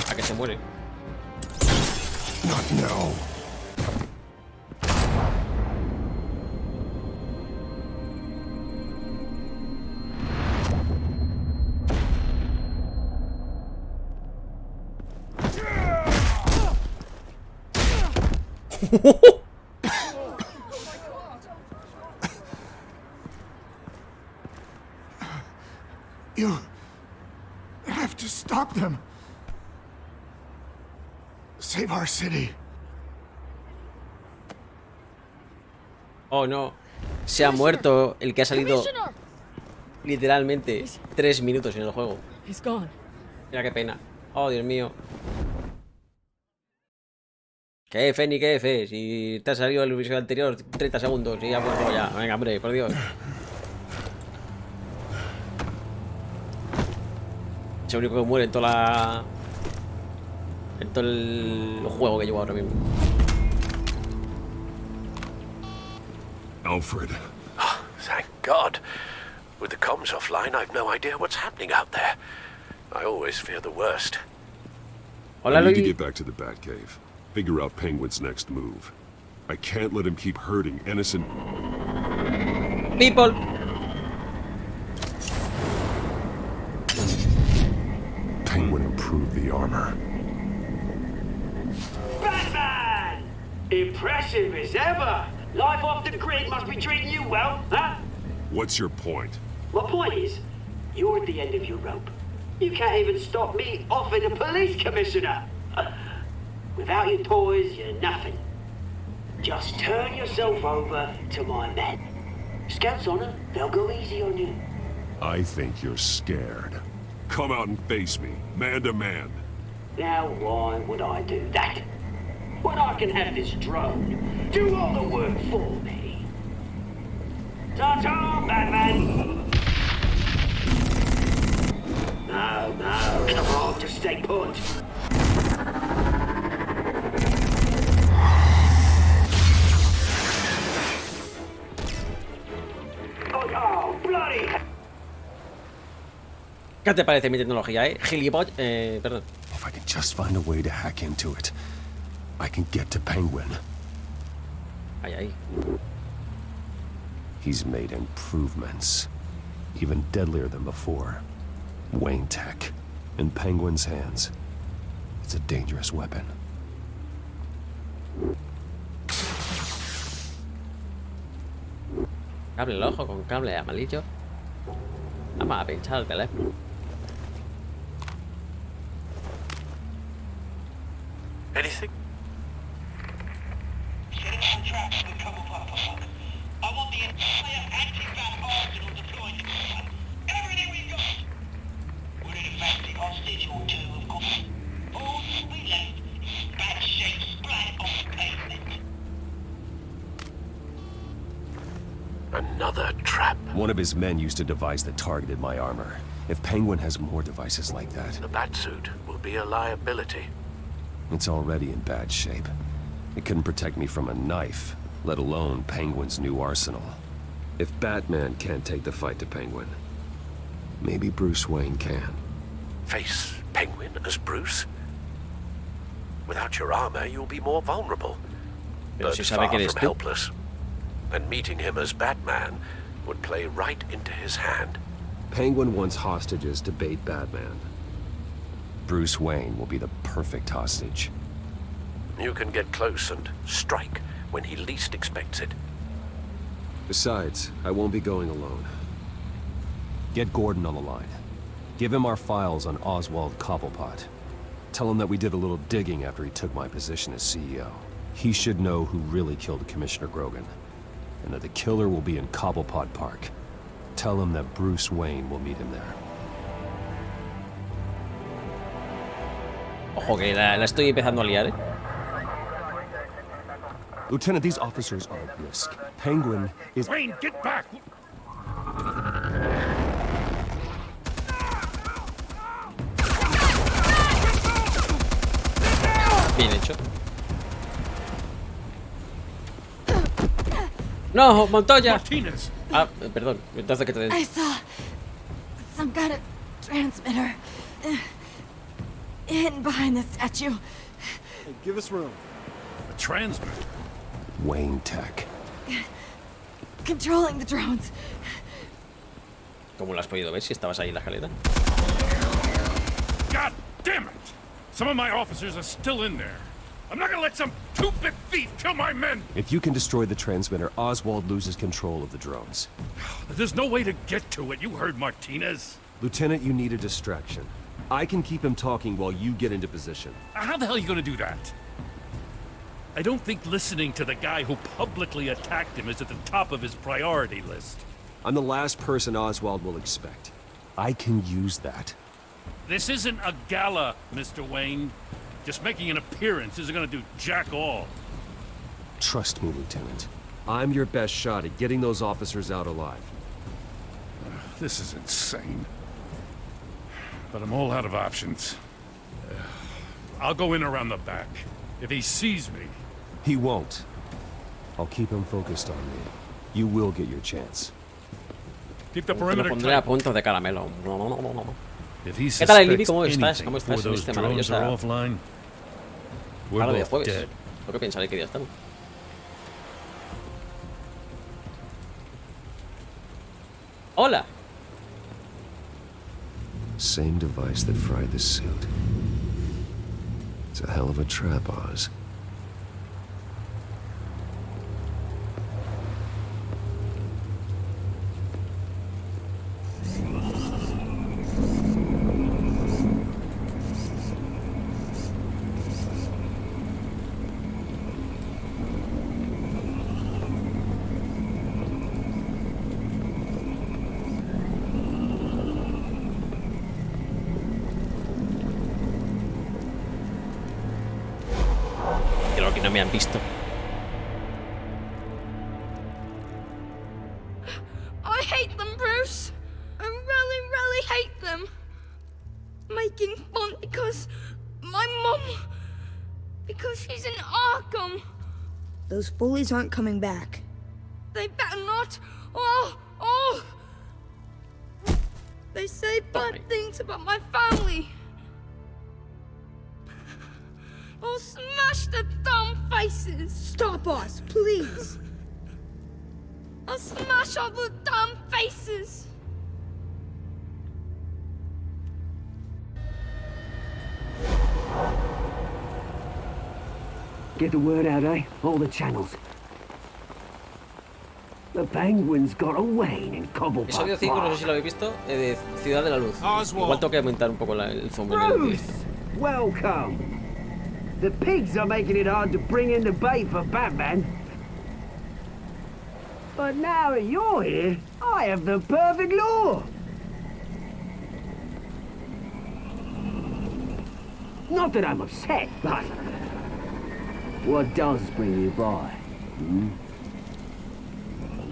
A que se muere. Not now. You have to stop them. Save our city. Oh no, se ha muerto el que ha salido literalmente 3 minutos en el juego. Mira qué pena. Oh, Dios mío. ¿Qué F ni qué F? Si te ha salido el episodio anterior 30 segundos y ya ha muerto ya. Venga, hombre, por Dios. Es el único que muere en toda la... en todo el juego que llevo ahora mismo. Alfred. Oh, thank God. With the comms offline, I've no idea what's happening out there. I always fear the worst. I need to get back to the Batcave. Figure out Penguin's next move. I can't let him keep hurting innocent people. Penguin improved the armor. Batman! Impressive as ever. Life off the grid must be treating you well, huh? What's your point? My point is, you're at the end of your rope. You can't even stop me offing a police commissioner. Without your toys, you're nothing. Just turn yourself over to my men. Scouts honor, they'll go easy on you. I think you're scared. Come out and face me, man to man. Now why would I do that? When I can have this drone do all the work for me. Ta-ta, Batman! No, come on, just stay put. Oh, bloody! ¿Qué te parece mi tecnología, Gilipollas, perdón. If I can just find a way to hack into it, I can get to Penguin. Ay. He's made improvements, even deadlier than before. Wayne Tech, in Penguin's hands. It's a dangerous weapon. Cable al ojo con cable amarillo. Vamos a pinchar el teléfono. Anything? I want the entire anti-bat arsenal deployed to this one. Everything we've got! We're in a fancy hostage or two, of course. All we left is bad shape splat on the pavement. Another trap. One of his men used a device that targeted my armor. If Penguin has more devices like that... The Batsuit will be a liability. It's already in bad shape. It couldn't protect me from a knife, let alone Penguin's new arsenal. If Batman can't take the fight to Penguin, maybe Bruce Wayne can. Face Penguin as Bruce? Without your armor, you'll be more vulnerable. Pero But si sabe far que eres from tú. helpless. and meeting him as Batman would play right into his hand. Penguin wants hostages to bait Batman. Bruce Wayne will be the perfect hostage. You can get close and strike when he least expects it. Besides, I won't be going alone. Get Gordon on the line. Give him our files on Oswald Cobblepot. Tell him that we did a little digging after he took my position as CEO. He should know who really killed Commissioner Grogan, and that the killer will be in Cobblepot Park. Tell him that Bruce Wayne will meet him there. Ojo, que la estoy empezando a liar, ¿eh? Lieutenant, these officers are at risk. Penguin is... Wayne, get back! Bien hecho. No, Montoya. Martinez. Ah, perdón. Entonces que te den. I saw some kind of transmitter hidden behind the statue. Hey, give us room. A transmitter. Wayne Tech. Controlling the drones. ¿Cómo lo has podido ver si estabas ahí en la escalera? God damn it! Some of my officers are still in there. I'm not gonna let some two-bit thief kill my men! If you can destroy the transmitter, Oswald loses control of the drones. There's no way to get to it. You heard Martinez. Lieutenant, you need a distraction. I can keep him talking while you get into position. How the hell are you gonna do that? I don't think listening to the guy who publicly attacked him is at the top of his priority list. I'm the last person Oswald will expect. I can use that. This isn't a gala, Mr. Wayne. Just making an appearance isn't gonna do jack all. Trust me, Lieutenant. I'm your best shot at getting those officers out alive. This is insane. But I'm all out of options. I'll go in around the back. If he sees me... He won't. I'll keep him focused on me. You will get your chance. Keep the Te perimeter lo pondré a tight. punto de caramelo. If he ¿Qué tal, Lili? suspects ¿Cómo estás? anything ¿Cómo estás? before those Viste drones are maravillosa. offline, we're Tarde de both jueves. dead. ¿Por qué pensaré que día estamos? Hola. Same device that fried the suit. It's a hell of a trap, Oz. Creo que no me han visto. I hate them, Bruce. I really, really hate them. Making fun because my mom... Because she's in Arkham. Those bullies aren't coming back. They better not. Oh! They say bad things about my family. I'll smash the dumb faces. Stop us, please. I'll smash all the dumb faces. Get the word out, eh? All the channels. The Penguin's got a Wayne in Cobblepot. Episodio 5, no sé si lo habéis visto, de Ciudad de la Luz. Igual tengo que aumentar un poco el zoom. Bruce, welcome. The pigs are making it hard to bring in the bait for Batman. But now that you're here, I have the perfect lure. Not that I'm upset, but what does bring you by?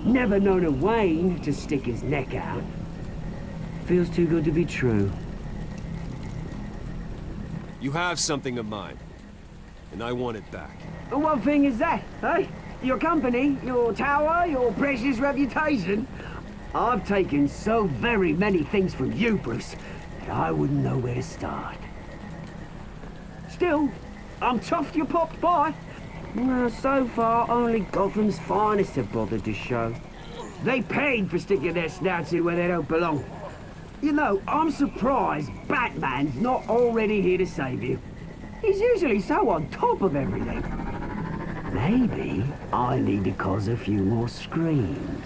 Never known a Wayne to stick his neck out. Feels too good to be true. You have something of mine, and I want it back. And what thing is that, eh? Your company, your tower, your precious reputation? I've taken so very many things from you, Bruce, that I wouldn't know where to start. Still, I'm chuffed you popped by. Well, so far, only Gotham's finest have bothered to show. They paid for sticking their snouts in where they don't belong. You know, I'm surprised Batman's not already here to save you. He's usually so on top of everything. Maybe I need to cause a few more screams.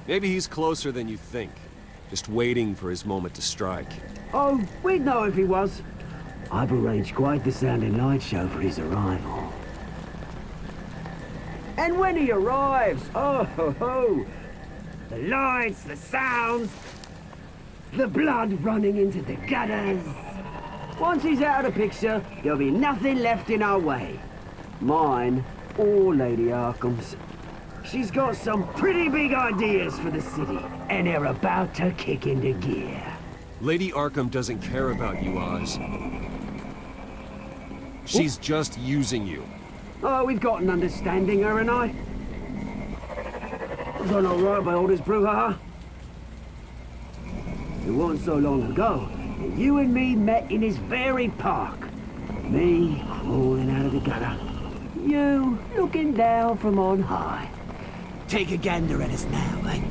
Maybe he's closer than you think. Just waiting for his moment to strike. Oh, we'd know if he was. I've arranged quite the sound and light show for his arrival. And when he arrives, oh ho ho! The lights, the sounds, the blood running into the gutters. Once he's out of the picture, there'll be nothing left in our way. Mine or Lady Arkham's. She's got some pretty big ideas for the city, and they're about to kick into gear. Lady Arkham doesn't care about you, Oz. She's just using you. Oh, we've got an understanding, her and I. I've done all right by all this brouhaha. It wasn't so long ago that you and me met in this very park. Me crawling out of the gutter. You looking down from on high. Take a gander at us now, eh?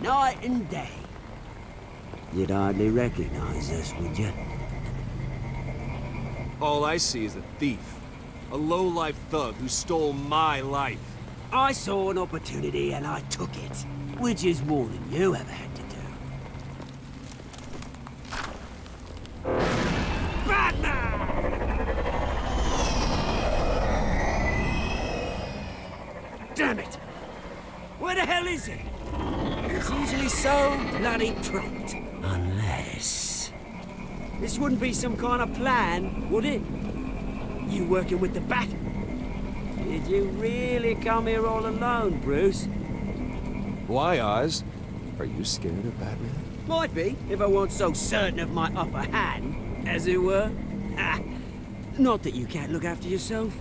Night and day. You'd hardly recognize us, would you? All I see is a thief. A low-life thug who stole my life. I saw an opportunity and I took it. Which is more than you ever had to do. Damn it! Where the hell is he? It's usually so bloody prompt. Unless... This wouldn't be some kind of plan, would it? You working with the Bat? Did you really come here all alone, Bruce? Why, Oz? Are you scared of Batman? Might be, if I weren't so certain of my upper hand, as it were. Ha! Not that you can't look after yourself.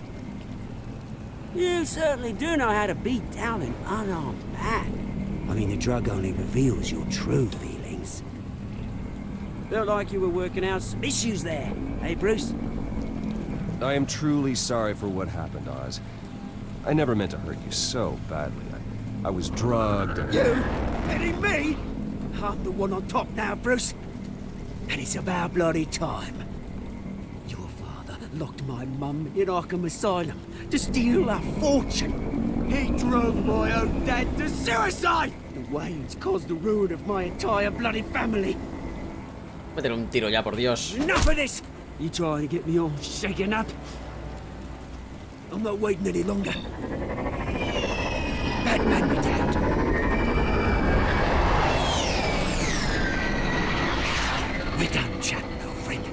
You certainly do know how to beat down an unarmed man. I mean, the drug only reveals your true feelings. Felt like you were working out some issues there, eh, Bruce? I am truly sorry for what happened, Oz. I never meant to hurt you so badly. I was drugged and... You? Hitting me? I'm the one on top now, Bruce. And it's about bloody time. Your father locked my mum in Arkham Asylum to steal a fortune. He drove my own dad to suicide! The Waynes caused the ruin of my entire bloody family. Métele un tiro ya, por Dios. Enough of this! You trying to get me all shaken up? I'm not waiting any longer. Batman be damned. We're done chatting, old friend.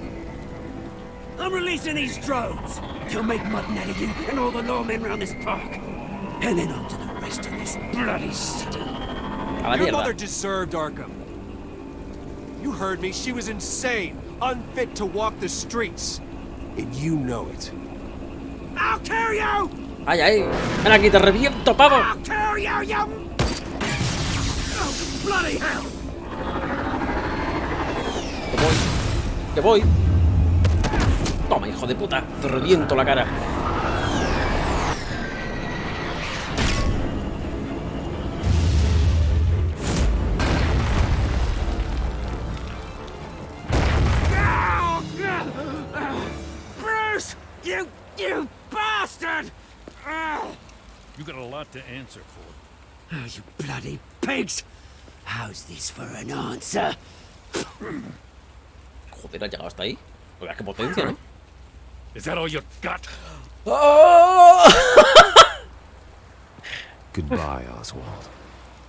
I'm releasing these drones. They'll make mutton out of you and all the lawmen around this park. And then on to the rest of this bloody city. Your mother deserved Arkham. You heard me. She was insane, unfit to walk the streets. And you know it. I'll kill you! ¡Ay, ay! ¡Ven aquí, te reviento, pavo! I'll kill you, you... Oh, bloody hell! ¡Que voy! Toma, hijo de puta. Te reviento la cara. Bruce! You bastard! You got a lot to answer for. Oh, you bloody pigs! How's this for an answer? Joder, ha llegado hasta ahí. Mira qué potencia, ¿no? Is that all you got? ¡Oh! Goodbye, Oswald.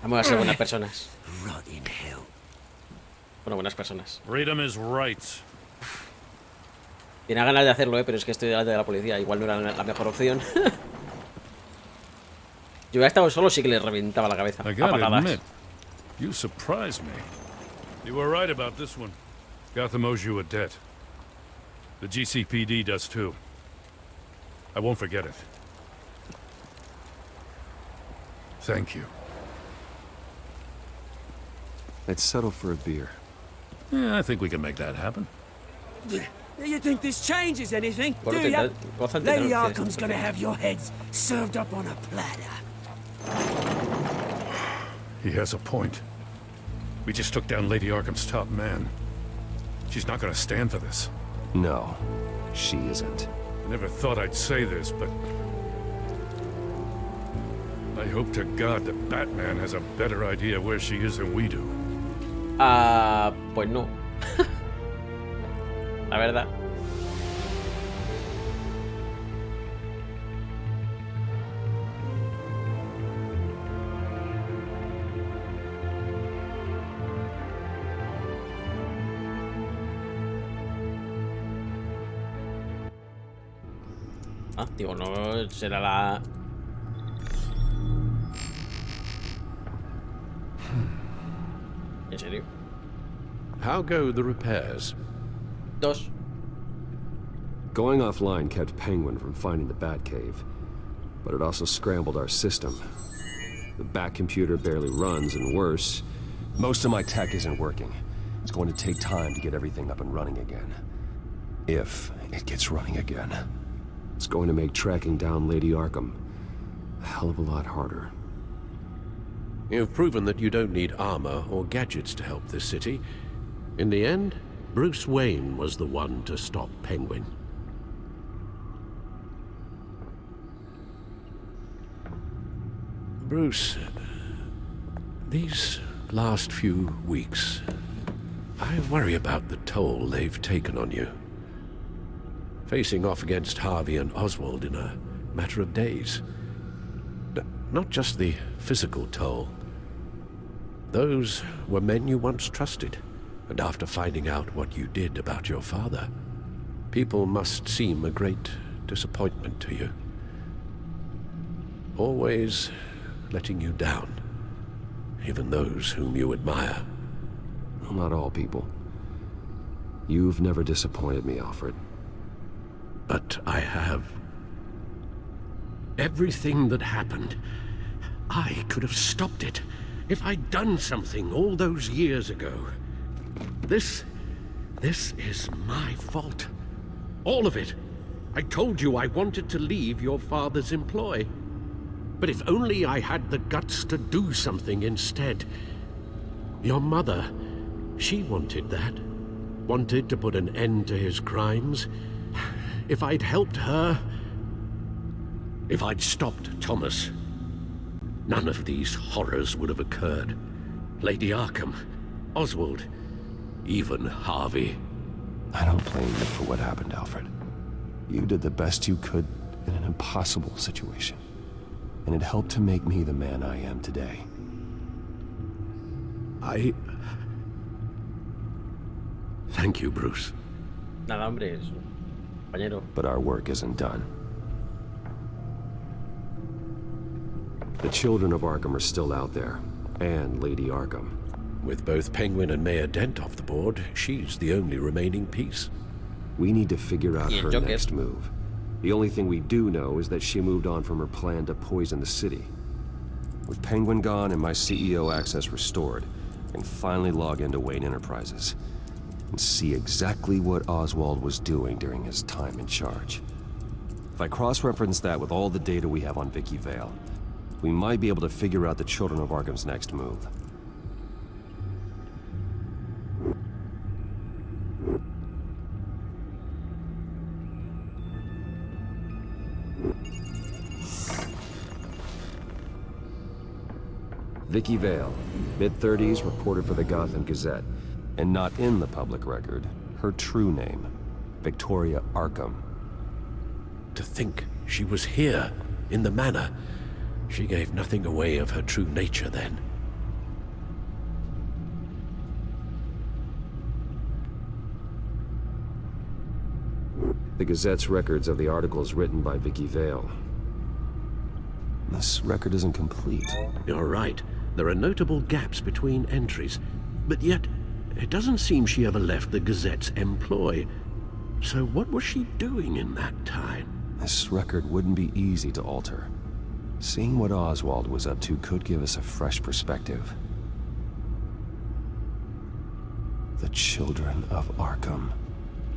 Vamos a ser buenas personas. Rot in hell. Bueno, buenas personas. Freedom is right. Tiene ganas de hacerlo, pero es que estoy delante de la policía. Igual no era la mejor opción. Yo hubiera estado solo, sí que le reventaba la cabeza. I gotta admit, you surprised me. You were right about this one. Gotham owes you a debt. The GCPD does too. I won't forget it. Thank you. Let's settle for a beer. Yeah, I think we can make that happen. You think this changes anything, do Gózate, ya? gózate, Lady no, Arkham's gonna have your heads served up on a platter. He has a point. We just took down Lady Arkham's top man. She's not gonna stand for this. No, she isn't. I never thought I'd say this, but I hope to God that Batman has a better idea where she is than we do. Pues no. La verdad. Ah, digo, no será la... ¿En serio? How go the repairs? 2. Going offline kept Penguin from finding the Batcave, but it also scrambled our system. The Bat computer barely runs, and worse, most of my tech isn't working. It's going to take time to get everything up and running again. If it gets running again. It's going to make tracking down Lady Arkham a hell of a lot harder. You've proven that you don't need armor or gadgets to help this city. In the end, Bruce Wayne was the one to stop Penguin. Bruce, these last few weeks, I worry about the toll they've taken on you. Facing off against Harvey and Oswald in a matter of days. Not just the physical toll. Those were men you once trusted, and after finding out what you did about your father, people must seem a great disappointment to you. Always letting you down, even those whom you admire. Well, not all people. You've never disappointed me, Alfred. But I have. Everything that happened, I could have stopped it if I'd done something all those years ago. This is my fault. All of it. I told you I wanted to leave your father's employ. But if only I had the guts to do something instead. Your mother, she wanted that. Wanted to put an end to his crimes. If I'd helped her, if I'd stopped Thomas, none of these horrors would have occurred. Lady Arkham, Oswald, even Harvey. I don't blame you for what happened, Alfred. You did the best you could in an impossible situation. And it helped to make me the man I am today. Thank you, Bruce. Nada, hombre, eso. Compañero. But our work isn't done. The children of Arkham are still out there, and Lady Arkham. With both Penguin and Mayor Dent off the board, she's the only remaining piece. We need to figure out her next move. The only thing we do know is that she moved on from her plan to poison the city. With Penguin gone and my CEO access restored, I can finally log into Wayne Enterprises and see exactly what Oswald was doing during his time in charge. If I cross-reference that with all the data we have on Vicky Vale, we might be able to figure out the Children of Arkham's next move. Vicky Vale, mid-30s, reporter for the Gotham Gazette, and not in the public record, her true name, Victoria Arkham. To think she was here, in the manor. She gave nothing away of her true nature then. The Gazette's records of the articles written by Vicky Vale. This record isn't complete. You're right. There are notable gaps between entries, but yet it doesn't seem she ever left the Gazette's employ. So what was she doing in that time? This record wouldn't be easy to alter. Seeing what Oswald was up to could give us a fresh perspective. The Children of Arkham.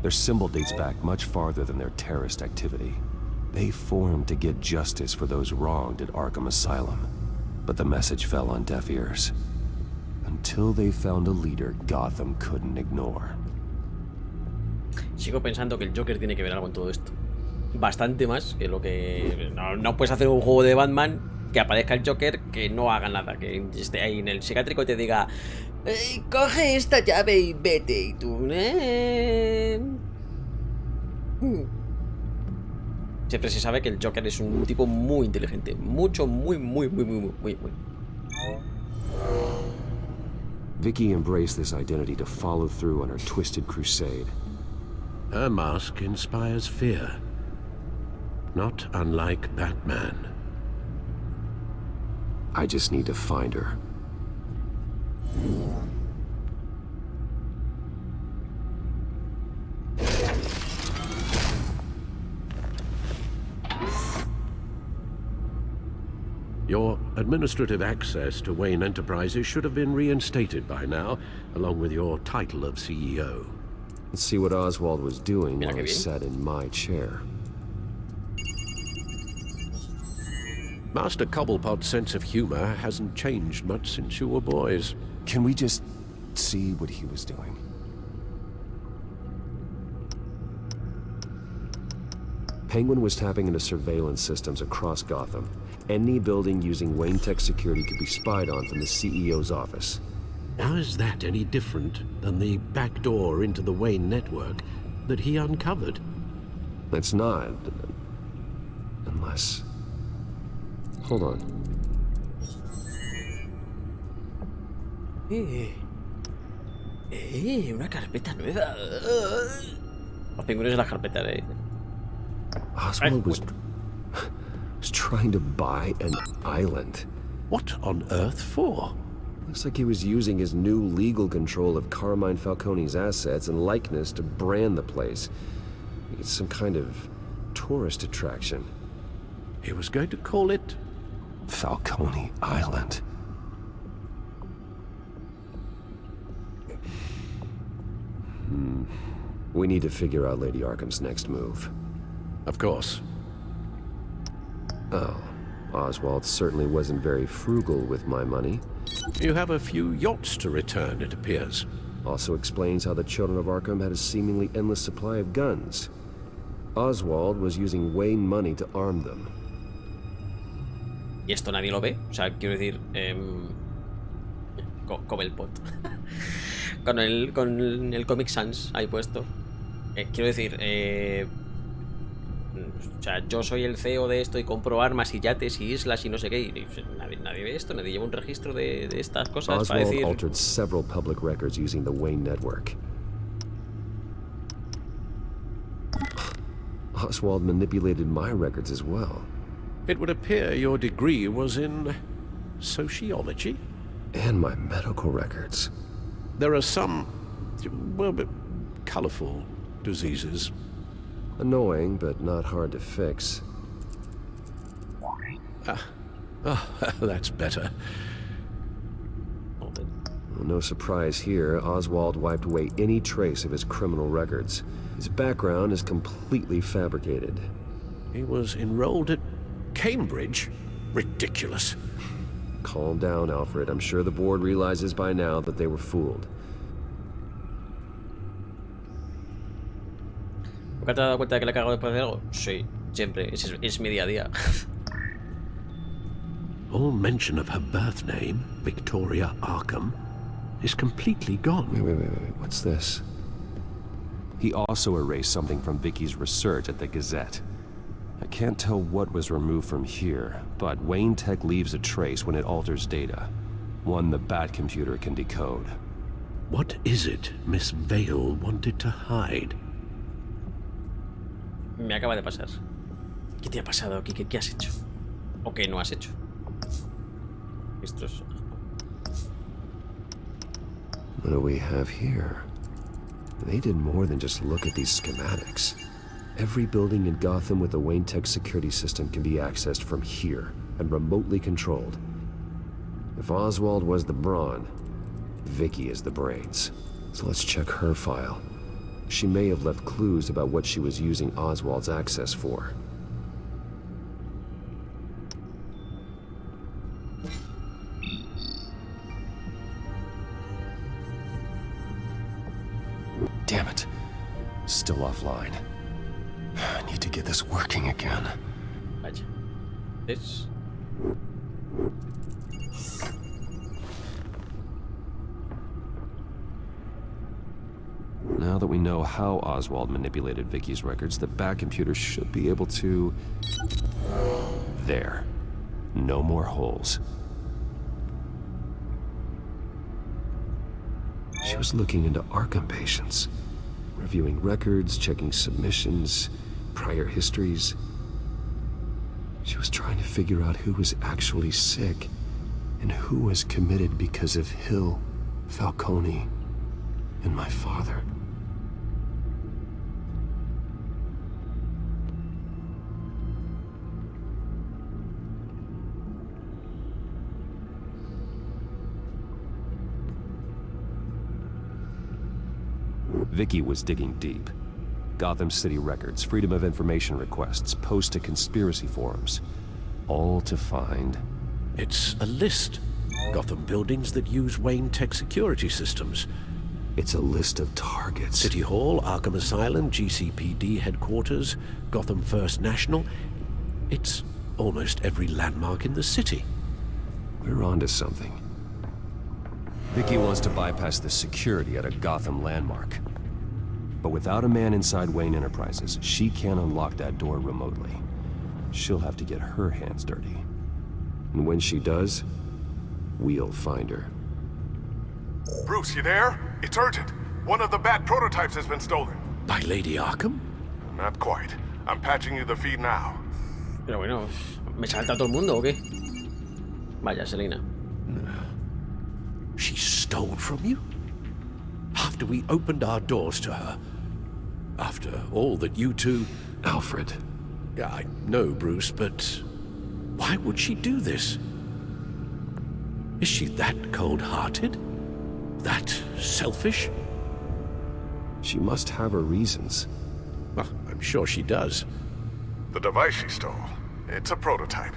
Their symbol dates back much farther than their terrorist activity. They formed to get justice for those wronged at Arkham Asylum. But the message fell on deaf ears. Until they found a leader Gotham couldn't ignore. Sigo pensando que el Joker tiene que ver algo en todo esto. Bastante más que lo que... No puedes hacer un juego de Batman que aparezca el Joker, que no haga nada, que esté ahí en el psiquiátrico y te diga coge esta llave y vete, y tú... Siempre se sabe que el Joker es un tipo muy inteligente, muy. Vicky embraced this identity to follow through on her twisted crusade. Her mask inspires fear, not unlike Batman. I just need to find her. Your administrative access to Wayne Enterprises should have been reinstated by now, along with your title of CEO. Let's see what Oswald was doing while he sat in my chair. Master Cobblepot's sense of humor hasn't changed much since you were boys. Can we just see what he was doing? Penguin was tapping into surveillance systems across Gotham. Any building using Wayne Tech security could be spied on from the CEO's office. How is that any different than the back door into the Wayne network that he uncovered? It's not. Unless... Hold on. Una carpeta nueva. Los pingüinos en las carpetas, Oswald was trying to buy an island. What on earth for? Looks like he was using his new legal control of Carmine Falcone's assets and likeness to brand the place. It's some kind of tourist attraction. He was going to call it Falcone Island. We need to figure out Lady Arkham's next move. Of course. Oh, Oswald certainly wasn't very frugal with my money. You have a few yachts to return, it appears. Also explains how the children of Arkham had a seemingly endless supply of guns. Oswald was using Wayne money to arm them. Y esto nadie lo ve, o sea, quiero decir, Cobblepot. con el Comic Sans ahí puesto. Quiero decir, o sea, yo soy el CEO de esto y compro armas y yates y islas y no sé qué. Y nadie ve esto, nadie lleva un registro de estas cosas para decir. Oswald altered several public records using the Wayne network. Oswald manipulated my records as well. It would appear your degree was in sociology? And my medical records. There are some, well, colorful diseases. Annoying, but not hard to fix. That's better. No surprise here, Oswald wiped away any trace of his criminal records. His background is completely fabricated. He was enrolled at Cambridge? Ridiculous. Calm down, Alfred. I'm sure the board realizes by now that they were fooled. ¿Nunca te has dado cuenta de que le he cagado después de algo? Sí, siempre. Es mi día a día. All mention of her birth name, Victoria Arkham, is completely gone. Wait. What's this? He also erased something from Vicky's research at the Gazette. I can't tell what was removed from here, but Wayne Tech leaves a trace when it alters data. One the Bat computer can decode. What is it Miss Vale wanted to hide? Me acaba de pasar. ¿Qué te ha pasado aquí? ¿Qué has hecho? ¿O qué no has hecho? Esto es... What do we have here? They did more than just look at these schematics. Every building in Gotham with a Wayne Tech security system can be accessed from here and remotely controlled. If Oswald was the brawn, Vicky is the brains. So let's check her file. She may have left clues about what she was using Oswald's access for. Damn it. Still offline. I need to get this working again. Vaya. Es... Now that we know how Oswald manipulated Vicky's records, the back computer should be able to... There. No more holes. She was looking into Arkham patients, reviewing records, checking submissions, prior histories. She was trying to figure out who was actually sick and who was committed because of Hill, Falcone, and my father. Vicky was digging deep. Gotham City records, Freedom of Information requests, posts to conspiracy forums. All to find... It's a list. Gotham buildings that use Wayne Tech security systems. It's a list of targets. City Hall, Arkham Asylum, GCPD headquarters, Gotham First National. It's almost every landmark in the city. We're onto something. Vicky wants to bypass the security at a Gotham landmark. But without a man inside Wayne Enterprises, she can't unlock that door remotely. She'll have to get her hands dirty. And when she does, we'll find her. Bruce, you there? It's urgent. One of the Bat prototypes has been stolen. By Lady Arkham? Not quite. I'm patching you the feed now. Pero bueno, ¿me salta todo el mundo o qué? Vaya, Selina. She stole from you? After we opened our doors to her? After all that you two... Alfred. I know, Bruce, but... why would she do this? Is she that cold-hearted? That selfish? She must have her reasons. Well, I'm sure she does. The device she stole, it's a prototype.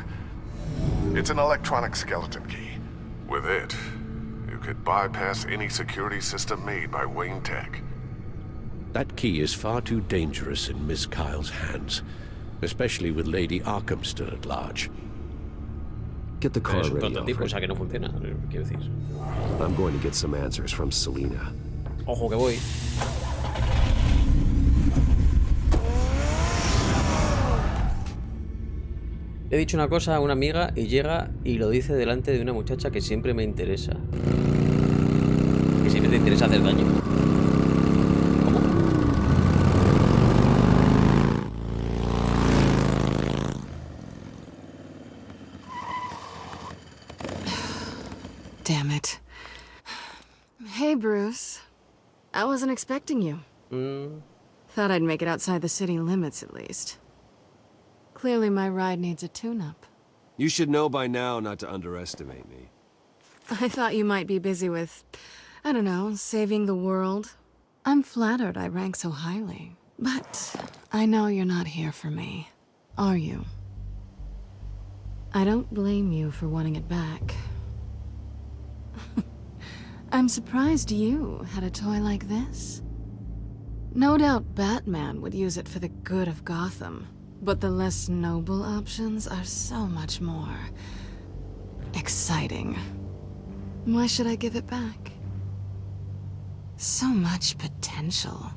It's an electronic skeleton key. With it, you could bypass any security system made by Wayne Tech. That key is far too dangerous in Miss Kyle's hands, especially with Lady Arkham still at large. Get the car ready, Alfred. O sea que no funciona, quiero decir. I'm going to get some answers from Selina. Ojo que voy. He dicho una cosa a una amiga y llega y lo dice delante de una muchacha que siempre me interesa. Que siempre te interesa hacer daño. ¿Cómo? Damn it. Hey, Bruce. I wasn't expecting you. Thought I'd make it outside the city limits, at least. Clearly my ride needs a tune-up. You should know by now not to underestimate me. I thought you might be busy with, I don't know, saving the world. I'm flattered I rank so highly. But I know you're not here for me, are you? I don't blame you for wanting it back. I'm surprised you had a toy like this. No doubt Batman would use it for the good of Gotham, but the less noble options are so much more exciting. Why should I give it back? So much potential.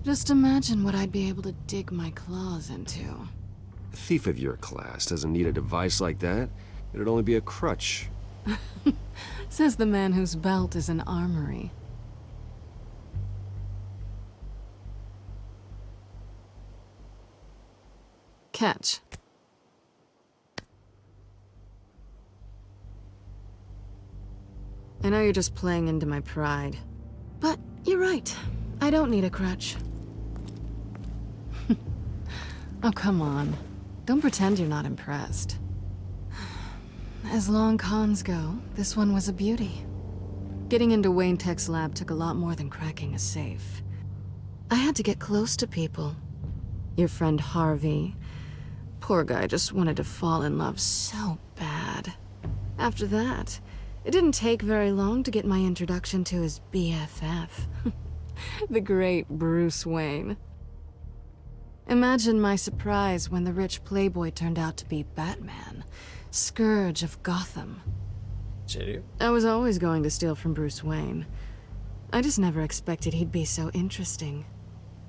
Just imagine what I'd be able to dig my claws into. A thief of your class doesn't need a device like that. It'd only be a crutch. Says the man whose belt is an armory. Catch. I know you're just playing into my pride. But you're right. I don't need a crutch. Oh, come on. Don't pretend you're not impressed. As long cons go, this one was a beauty. Getting into Wayne Tech's lab took a lot more than cracking a safe. I had to get close to people. Your friend Harvey. Poor guy just wanted to fall in love so bad. After that, it didn't take very long to get my introduction to his BFF. The great Bruce Wayne. Imagine my surprise when the rich playboy turned out to be Batman, Scourge of Gotham. ¿Serio? I was always going to steal from Bruce Wayne. I just never expected he'd be so interesting.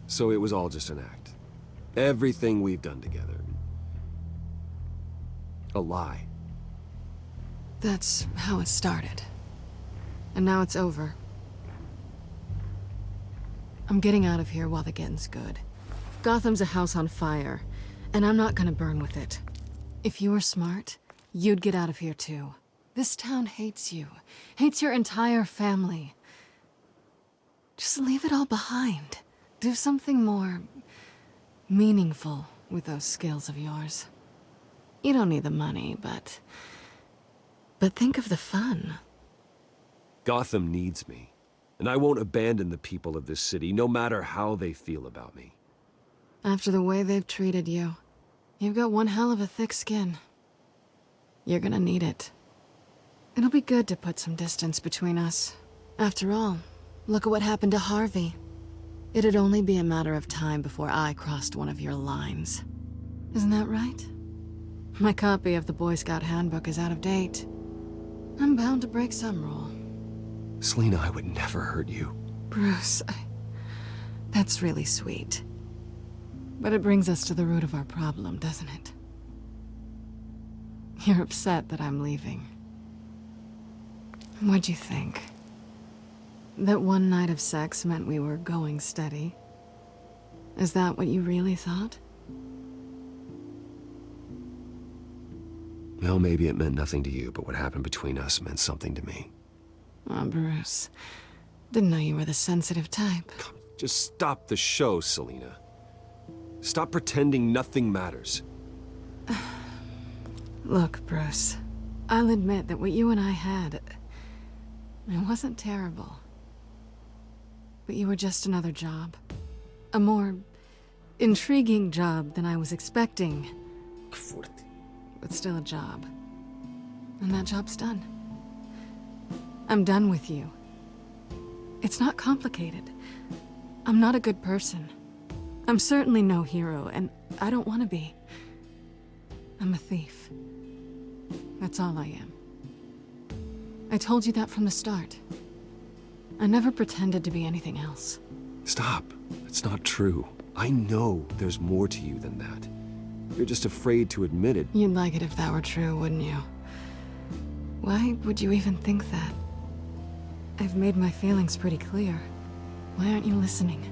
So it was all just an act. Everything we've done together. A lie. That's how it started. And now it's over. I'm getting out of here while the getting's good. Gotham's a house on fire, and I'm not gonna burn with it. If you were smart, you'd get out of here too. This town hates you. Hates your entire family. Just leave it all behind. Do something more meaningful with those skills of yours. You don't need the money, but think of the fun. Gotham needs me, and I won't abandon the people of this city, no matter how they feel about me. After the way they've treated you, you've got one hell of a thick skin. You're gonna need it. It'll be good to put some distance between us. After all, look at what happened to Harvey. It'd only be a matter of time before I crossed one of your lines. Isn't that right? My copy of the Boy Scout Handbook is out of date. I'm bound to break some rule. Selina, I would never hurt you. Bruce, that's really sweet. But it brings us to the root of our problem, doesn't it? You're upset that I'm leaving. What'd you think? That one night of sex meant we were going steady? Is that what you really thought? Well, maybe it meant nothing to you, but what happened between us meant something to me. Oh, Bruce. Didn't know you were the sensitive type. Just stop the show, Selina. Stop pretending nothing matters. Look, Bruce. I'll admit that what you and I had, it wasn't terrible. But you were just another job. A more intriguing job than I was expecting. But still a job. And that job's done. I'm done with you. It's not complicated. I'm not a good person. I'm certainly no hero, and I don't want to be. I'm a thief. That's all I am. I told you that from the start. I never pretended to be anything else. Stop. It's not true. I know there's more to you than that. You're just afraid to admit it. You'd like it if that were true, wouldn't you? Why would you even think that? I've made my feelings pretty clear. Why aren't you listening?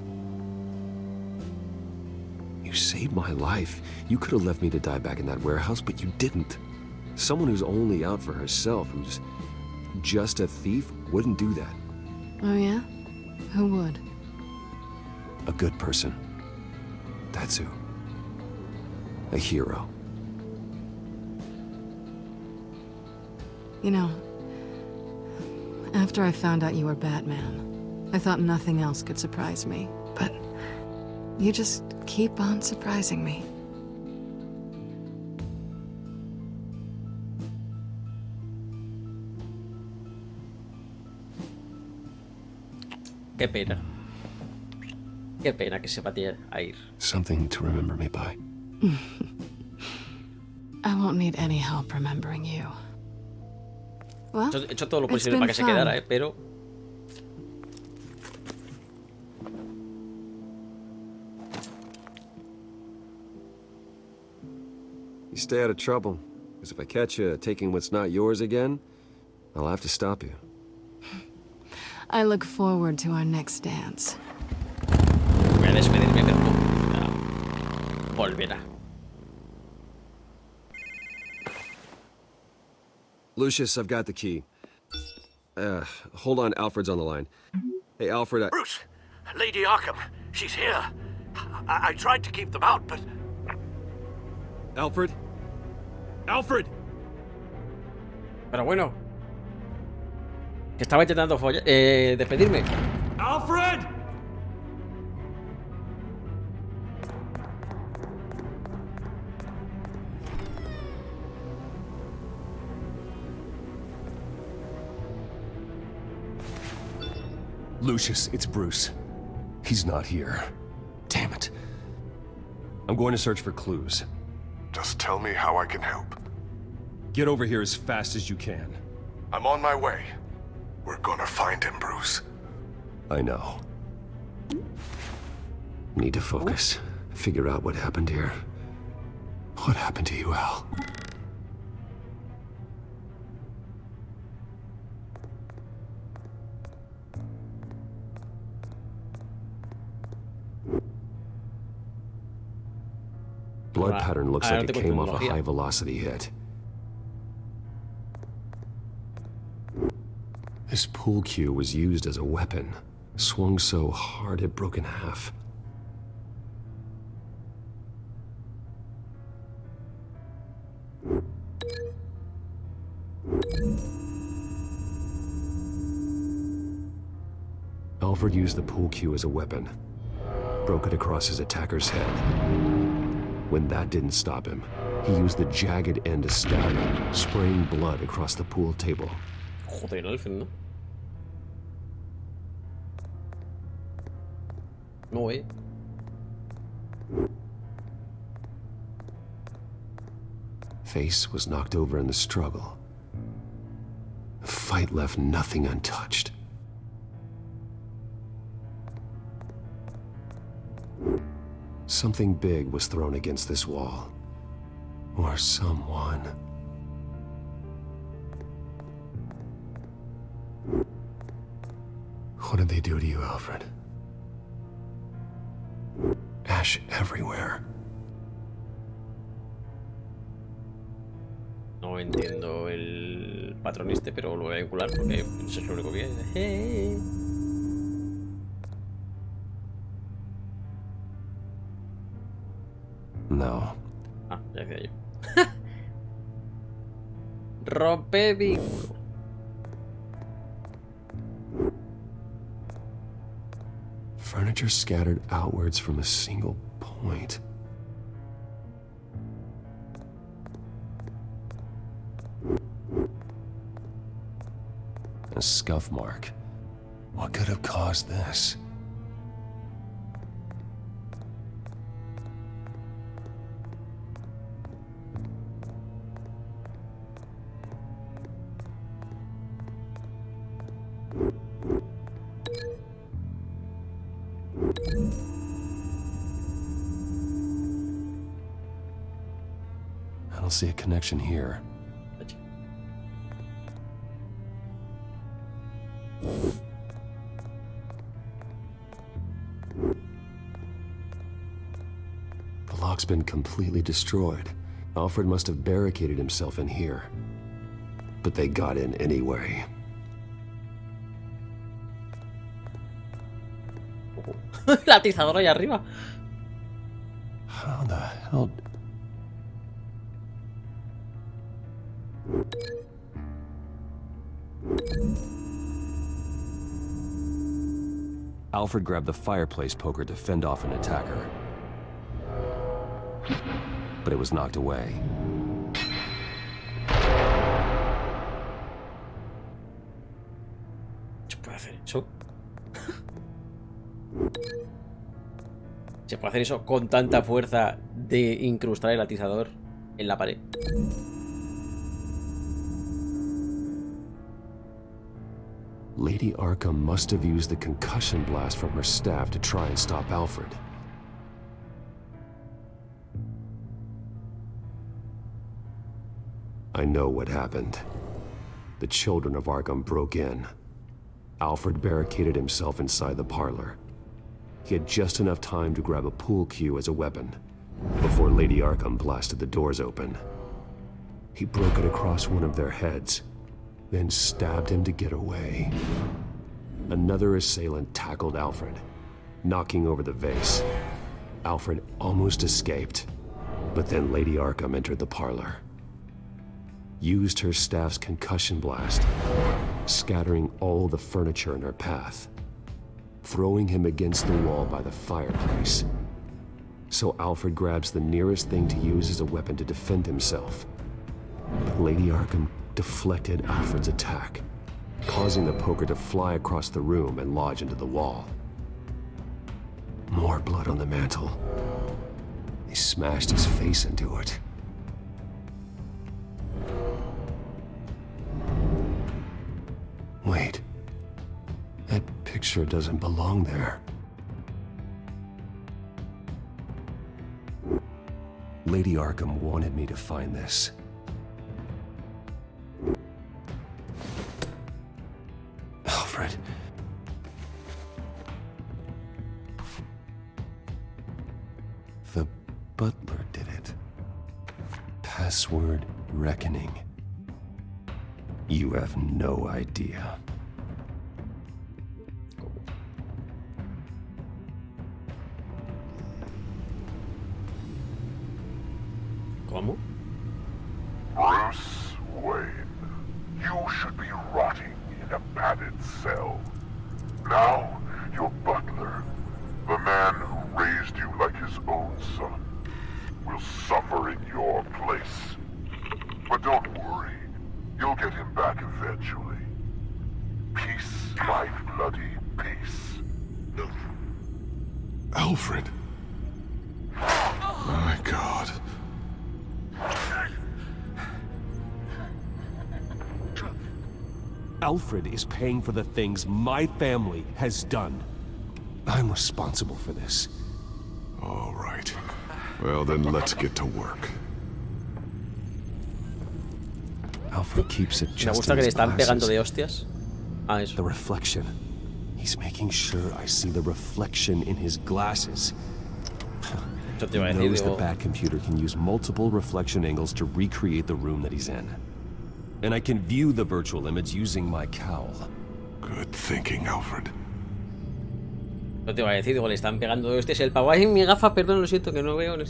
You saved my life. You could have left me to die back in that warehouse, but you didn't. Someone who's only out for herself, who's just a thief, wouldn't do that. Oh yeah? Who would? A good person. That's who. A hero. You know, after I found out you were Batman, I thought nothing else could surprise me. But you just keep on surprising me. Qué pena. Qué pena que se va a ir. Something to remember me by. I won't need any help remembering you. Well, He hecho todo lo posible para que se quedara, pero... You stay out of trouble, because if I catch you taking what's not yours again, I'll have to stop you. I look forward to our next dance. Voy a despedirme, pero volverá. Lucius, I've got the key. Hold on, Alfred's on the line. Hey, Alfred, Bruce, Lady Arkham, she's here. I tried to keep them out, but... Alfred? Alfred! Pero bueno. Que estaba intentando despedirme. Alfred! Lucius, it's Bruce. He's not here. Damn it. I'm going to search for clues. Just tell me how I can help. Get over here as fast as you can. I'm on my way. We're gonna find him, Bruce. I know. Need to focus. Figure out what happened here. What happened to you, Al? Blood pattern looks like it came off a high-velocity hit. This pool cue was used as a weapon. Swung so hard it broke in half. Alfred used the pool cue as a weapon. Broke it across his attacker's head. When that didn't stop him, he used the jagged end to stab him, spraying blood across the pool table. Joder, Alfred, ¿no? No, Face was knocked over in the struggle. The fight left nothing untouched. Something big was thrown against this wall. Or someone. What did they do to you, Alfred? Ash everywhere. No entiendo el patrón este, pero lo voy a vincular porque eso es lo único que hay. No. Ah, ya decía yo. Rompe vínculo. Furniture scattered outwards from a single point. A scuff mark. What could have caused this? I don't see a connection here. The lock's been completely destroyed. Alfred must have barricaded himself in here. But they got in anyway. La atizadora ahí arriba. How the hell? Alfred grabbed the fireplace poker to fend off an attacker. But it was knocked away. ¿Se puede hacer eso? ¿Se puede hacer eso con tanta fuerza de incrustar el atizador en la pared? Lady Arkham must have used the concussion blast from her staff to try and stop Alfred. I know what happened. The children of Arkham broke in. Alfred barricaded himself inside the parlor. He had just enough time to grab a pool cue as a weapon before Lady Arkham blasted the doors open. He broke it across one of their heads, then stabbed him to get away. Another assailant tackled Alfred, knocking over the vase. Alfred almost escaped, but then Lady Arkham entered the parlor. Used her staff's concussion blast, scattering all the furniture in her path, throwing him against the wall by the fireplace. So Alfred grabs the nearest thing to use as a weapon to defend himself. But Lady Arkham deflected Alfred's attack, causing the poker to fly across the room and lodge into the wall. More blood on the mantle. They smashed his face into it. Wait. That picture doesn't belong there. Lady Arkham wanted me to find this. Alfred. The butler did it. Password reckoning. You have no idea. ¿Cómo? Bruce Wayne, you should be rotting in a padded cell. Now, your butler, the man who raised you like his own son, will suffer in your place. But don't worry, you'll get him back eventually. Peace, my bloody peace. Alfred. My God. Alfred is paying for the things my family has done. I'm responsible for this. All right. Well, then let's get to work. Alfred keeps Me adjusting gusta que le his están pegando glasses. de hostias. Ah, eso. The reflection. He's making sure I see the reflection in his glasses. Yo te He iba a decir, knows the digo, Bat computer can use multiple reflection angles to recreate the room that he's in. And I can view the virtual image using my cowl. Good thinking, Alfred. yo te iba a decir, digo, le están pegando de hostias. El pavo, ay, mi gafa, perdón, lo siento, que no veo. No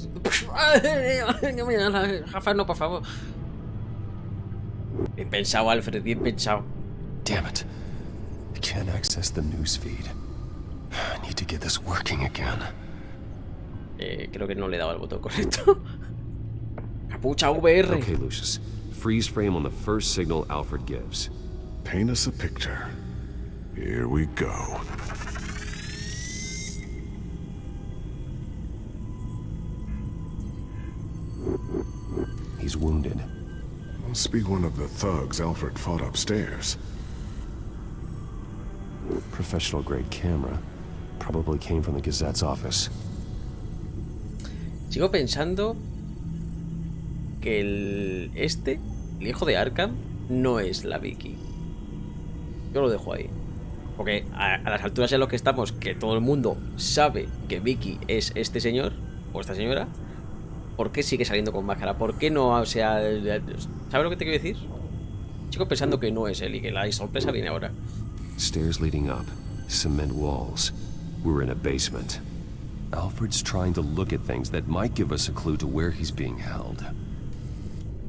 me das las gafas, no, por favor. Bien pensado, Alfred, bien pensado. Damn it. I can't access the newsfeed. I need to get this working again. Creo que no le he dado al botón correcto. Capucha VR. Okay, Lucius. Freeze frame on the first signal Alfred gives. Paint us a picture. Here we go. He's wounded. Must be one of the thugs Alfred fought upstairs. Professional-grade camera. Probably came from the Gazette's office. Sigo pensando que el hijo de Arkham, no es la Vicky. Yo lo dejo ahí. Porque a las alturas en las que estamos, que todo el mundo sabe que Vicky es este señor o esta señora, ¿por qué sigue saliendo con máscara? ¿Por qué no? O sea, ¿sabes lo que te quiero decir? Sigo pensando que no es él y que la sorpresa viene ahora. Stairs leading up. Cement walls. We're in a basement. Alfred's trying to look at things that might give us a clue to where he's being held.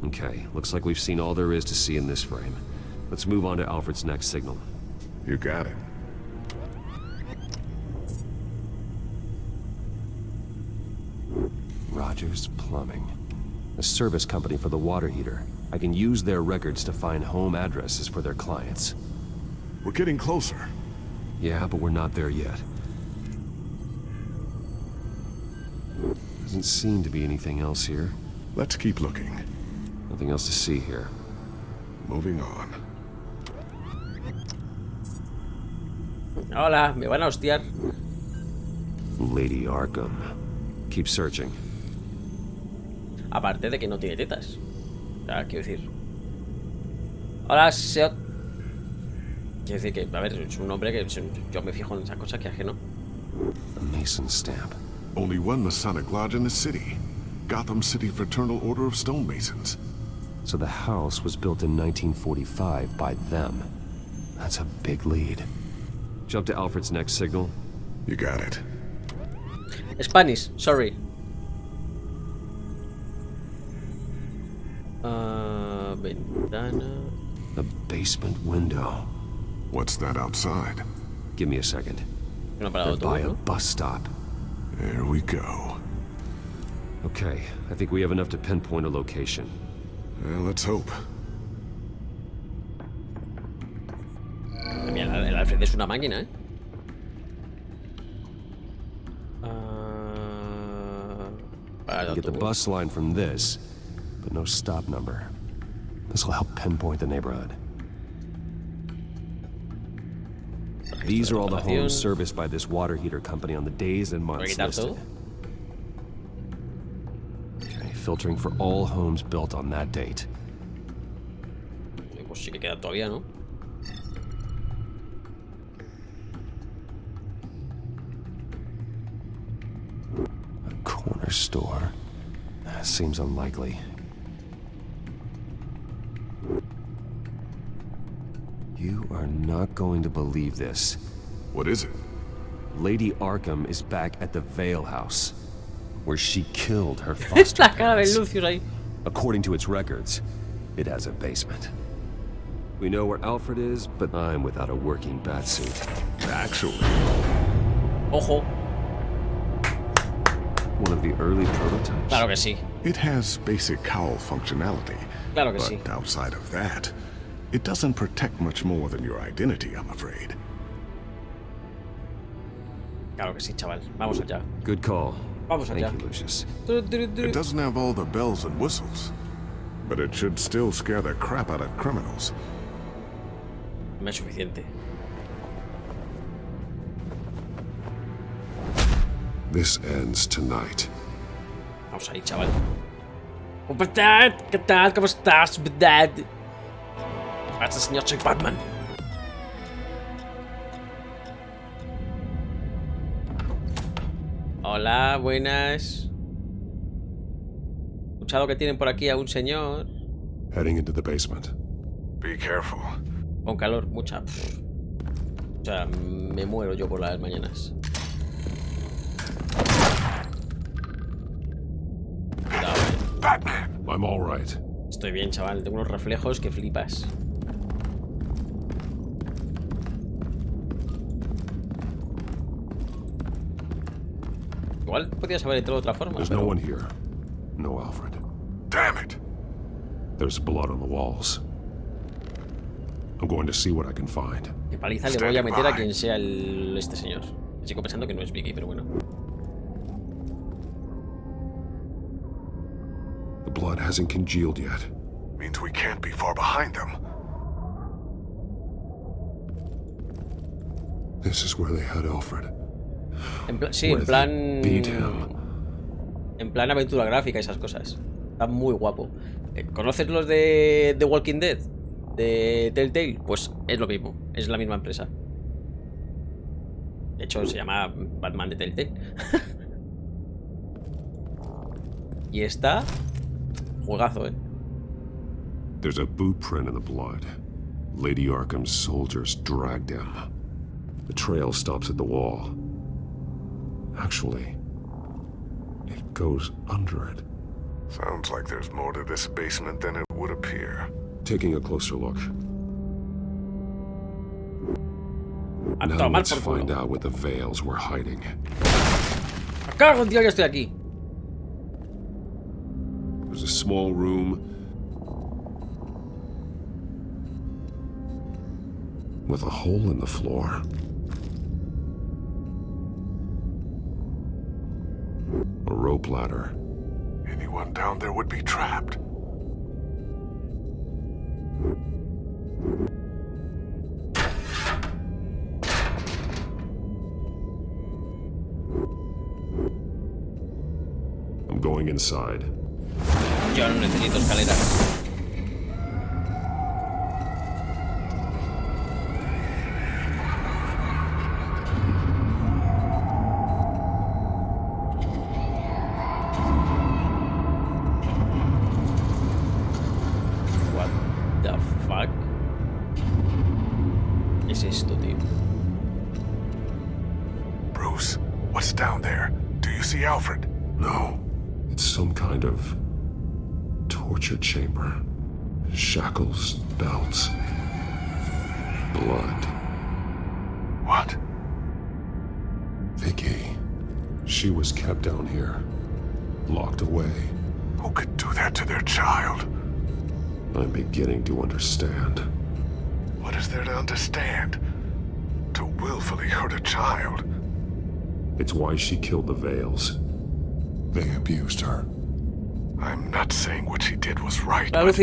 Okay, looks like we've seen all there is to see in this frame. Let's move on to Alfred's next signal. You got it. Rogers Plumbing. A service company for the water heater. I can use their records to find home addresses for their clients. We're getting closer. Yeah, but we're not there yet. Doesn't seem to be anything else here. Let's keep looking. Nothing else to see here. Moving on. Hola, me van a hostiar. Lady Arkham. Keep searching. Aparte de que no tiene tetas. Ya, quiero decir. Hola, Seot. Quiero decir que, a ver, es un nombre que yo me fijo en esa cosa que ajeno. A Mason stamp. Only one Masonic lodge in the city. Gotham City Fraternal Order of Stonemasons. So the house was built in 1945 by them. That's a big lead. Jump to Alfred's next signal. You got it. Spanish, sorry. Ventana. A basement window. What's that outside? Give me a second. They're by a bus stop. There we go. Okay, I think we have enough to pinpoint a location. Well, let's hope. Mira, el Alfred es una máquina, ¿eh? Get the bus line from this, but no stop number. This will help pinpoint the neighborhood. These are all the homes serviced by this water heater company on the days and months listed. Okay, filtering for all homes built on that date. Pues sí que queda todavía, ¿no? A corner store. Seems unlikely. You are not going to believe this. What is it? Lady Arkham is back at the Vale House, where she killed her foster parents. According to its records, it has a basement. We know where Alfred is, but I'm without a working batsuit. Actually. Ojo. One of the early prototypes? Claro que sí. It has basic cowl functionality. Claro que but sí. Outside of that, it doesn't protect much more than your identity, I'm afraid. Claro que sí, chaval. Vamos allá. Good call. Vamos allá. Thank you, Lucius. It doesn't have all the bells and whistles, but it should still scare the crap out of criminals. No es suficiente. This ends tonight. Vamos ahí, chaval. ¿Qué tal? ¿Cómo estás, verdad? Gracias, señor, soy Batman. Hola, buenas. He escuchado que tienen por aquí a un señor. Heading into the basement. Be careful. Con calor, mucha. O sea, me muero yo por las mañanas. Cuidado, Batman. I'm all right. Estoy bien, chaval. Tengo unos reflejos que flipas. Igual podías haber entrado de otra forma. There's no one here. No Alfred. Damn it. There's blood on the walls. I'm going to see what I can find. Qué paliza le voy a meter a quien sea este señor. Sigo pensando que no es Vicky, pero bueno. The blood hasn't congealed yet. Means we can't be far behind them. This is where they had Alfred. Sí, en plan aventura gráfica y esas cosas. Está muy guapo. ¿Conoces los de The Walking Dead? De Telltale, pues es lo mismo, es la misma empresa. De hecho se llama Batman de Telltale. Y está juegazo, There's a boot print in the blood. Lady Arkham's soldiers dragged him. The trail stops at the wall. Actually, it goes under it. Sounds like there's more to this basement than it would appear. Taking a closer look. Now let's find out what the Veils were hiding. ¡Cago en Dios, ya estoy aquí! There's a small room with a hole in the floor. A rope ladder. Anyone down there would be trapped. I'm going inside. Yo no necesito escaleras. What the fuck? ¿Qué es esto, tío? Bruce, what's down there? Do you see Alfred? No. It's some kind of torture chamber. Shackles, belts, blood. What? Vicky. She was kept down here, locked away. Who could do that to their child? I'm beginning to understand. What is there to understand? To willfully hurt a child? It's why she killed the Vales. They abused her. I'm not saying what she did was right, but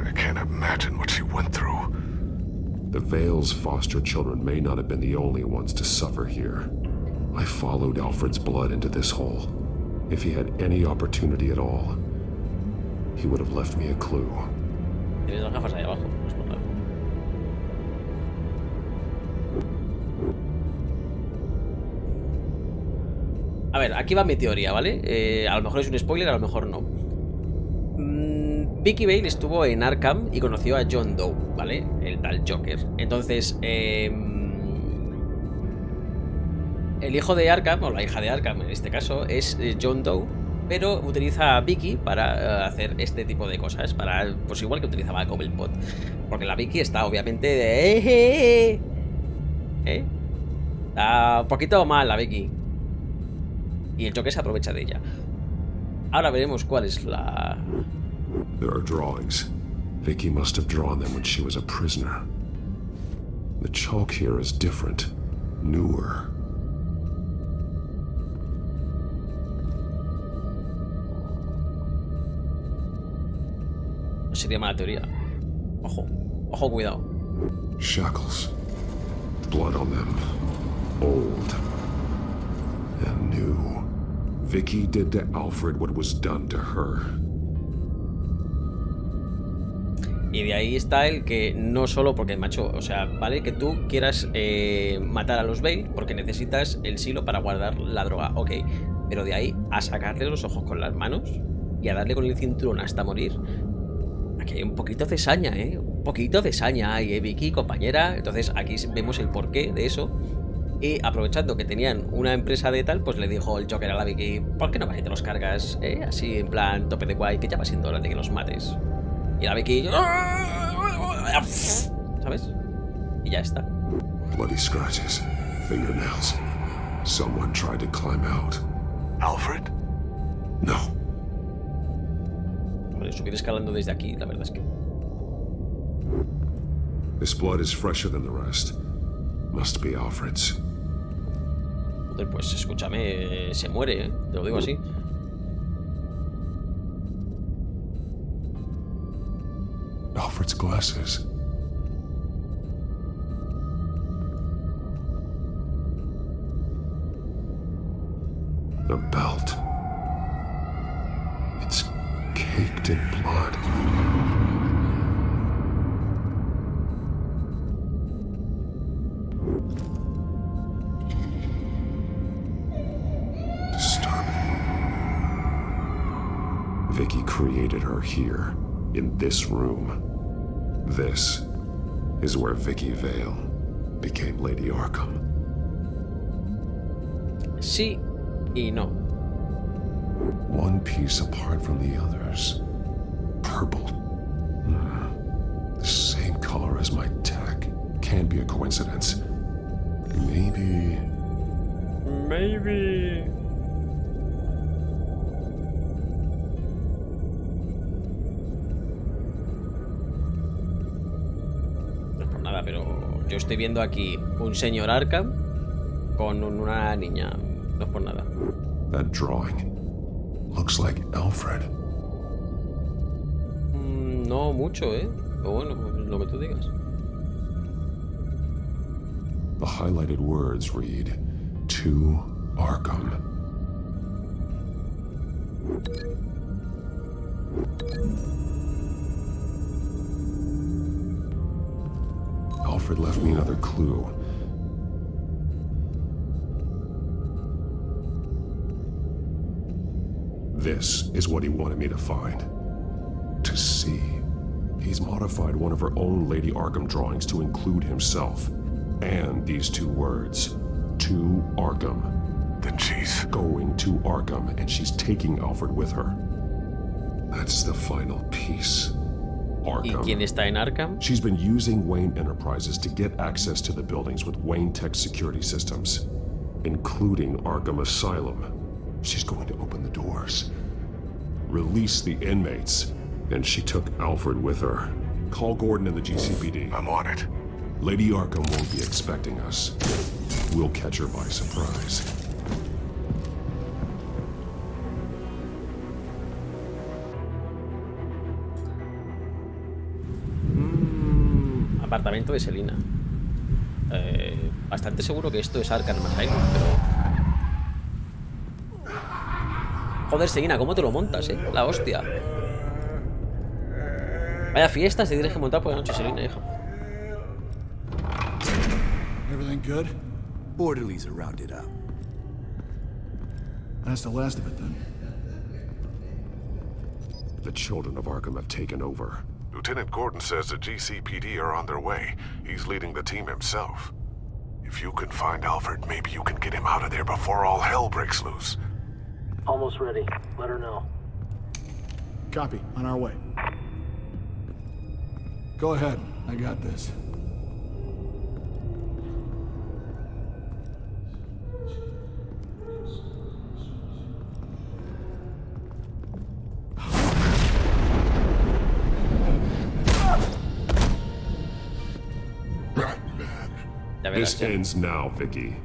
I can't imagine what she went through. The Vales' foster children may not have been the only ones to suffer here. I followed Alfred's blood into this hole. If he had any opportunity at all, he would have left me a clue. Tienes las gafas ahí abajo. A ver, aquí va mi teoría, ¿vale? A lo mejor es un spoiler, a lo mejor no. Vicky Vale estuvo en Arkham y conoció a John Doe, ¿vale? El tal Joker. Entonces, el hijo de Arkham, o la hija de Arkham en este caso, es John Doe, pero utiliza a Vicky para hacer este tipo de cosas, para, pues igual que utilizaba a Cobblepot. Porque la Vicky está obviamente de... Está un poquito mal la Vicky. Y el Joker se aprovecha de ella. Ahora veremos cuál es la... There are drawings. Vicky must have drawn them when she was a prisoner. The chalk here is different, newer. No sería mala teoría. Ojo, ojo, cuidado. Shackles. Blood on them. Old. And new. Vicky did to Alfred what was done to her. Y de ahí está el que no solo porque, macho, o sea, vale que tú quieras matar a los Bale porque necesitas el silo para guardar la droga, ok, pero de ahí a sacarle los ojos con las manos y a darle con el cinturón hasta morir, aquí hay un poquito de saña, un poquito de saña hay, Vicky, compañera. Entonces aquí vemos el porqué de eso. Y aprovechando que tenían una empresa de tal, pues le dijo el Joker a la Vicky, ¿por qué no vas y te los cargas así en plan tope de guay, que ya va siendo hora de que los mates? Y la Vicky... ¿Sabes? Y ya está. Bloody scratches, fingernails. Someone tried to climb out. ¿Alfred? No. Vale, subir escalando desde aquí, la verdad es que... This blood is fresher than the rest. Must be Alfred's. Joder, pues escúchame, se muere, te lo digo así. Alfred's glasses. The belt. It's caked in blood. Disturbing. Vicky created her here, in this room. This is where Vicky Vale became Lady Arkham. Sí y no. One piece apart from the others. Purple. The same color as my tech. Can't be a coincidence. Maybe... Pero yo estoy viendo aquí un señor Arkham con una niña. No es por nada. That drawing looks like Alfred. No mucho, Pero bueno, lo que tú digas. The highlighted words read, "To Arkham." Alfred left me another clue. This is what he wanted me to find. To see. He's modified one of her own Lady Arkham drawings to include himself. And these two words. To Arkham. Then she's going to Arkham, and she's taking Alfred with her. That's the final piece. ¿Y quién está en Arkham? She's been using Wayne Enterprises to get access to the buildings with Wayne Tech security systems, including Arkham Asylum. She's going to open the doors, release the inmates, and she took Alfred with her. Call Gordon and the GCPD. I'm on it. Lady Arkham won't be expecting us. We'll catch her by surprise. Apartamento de Selina. Bastante seguro que esto es Arkham Asylum, pero... Joder, Selina, ¿cómo te lo montas, La hostia. Vaya fiesta se tienes que montar por la noche, Selina, hija. Everything good? Orderlies are rounded up. That's the last of it, then. The children of Arkham have taken over. Lieutenant Gordon says the GCPD are on their way. He's leading the team himself. If you can find Alfred, maybe you can get him out of there before all hell breaks loose. Almost ready. Let her know. Copy. On our way. Go ahead. I got this. This ends now, Vicky.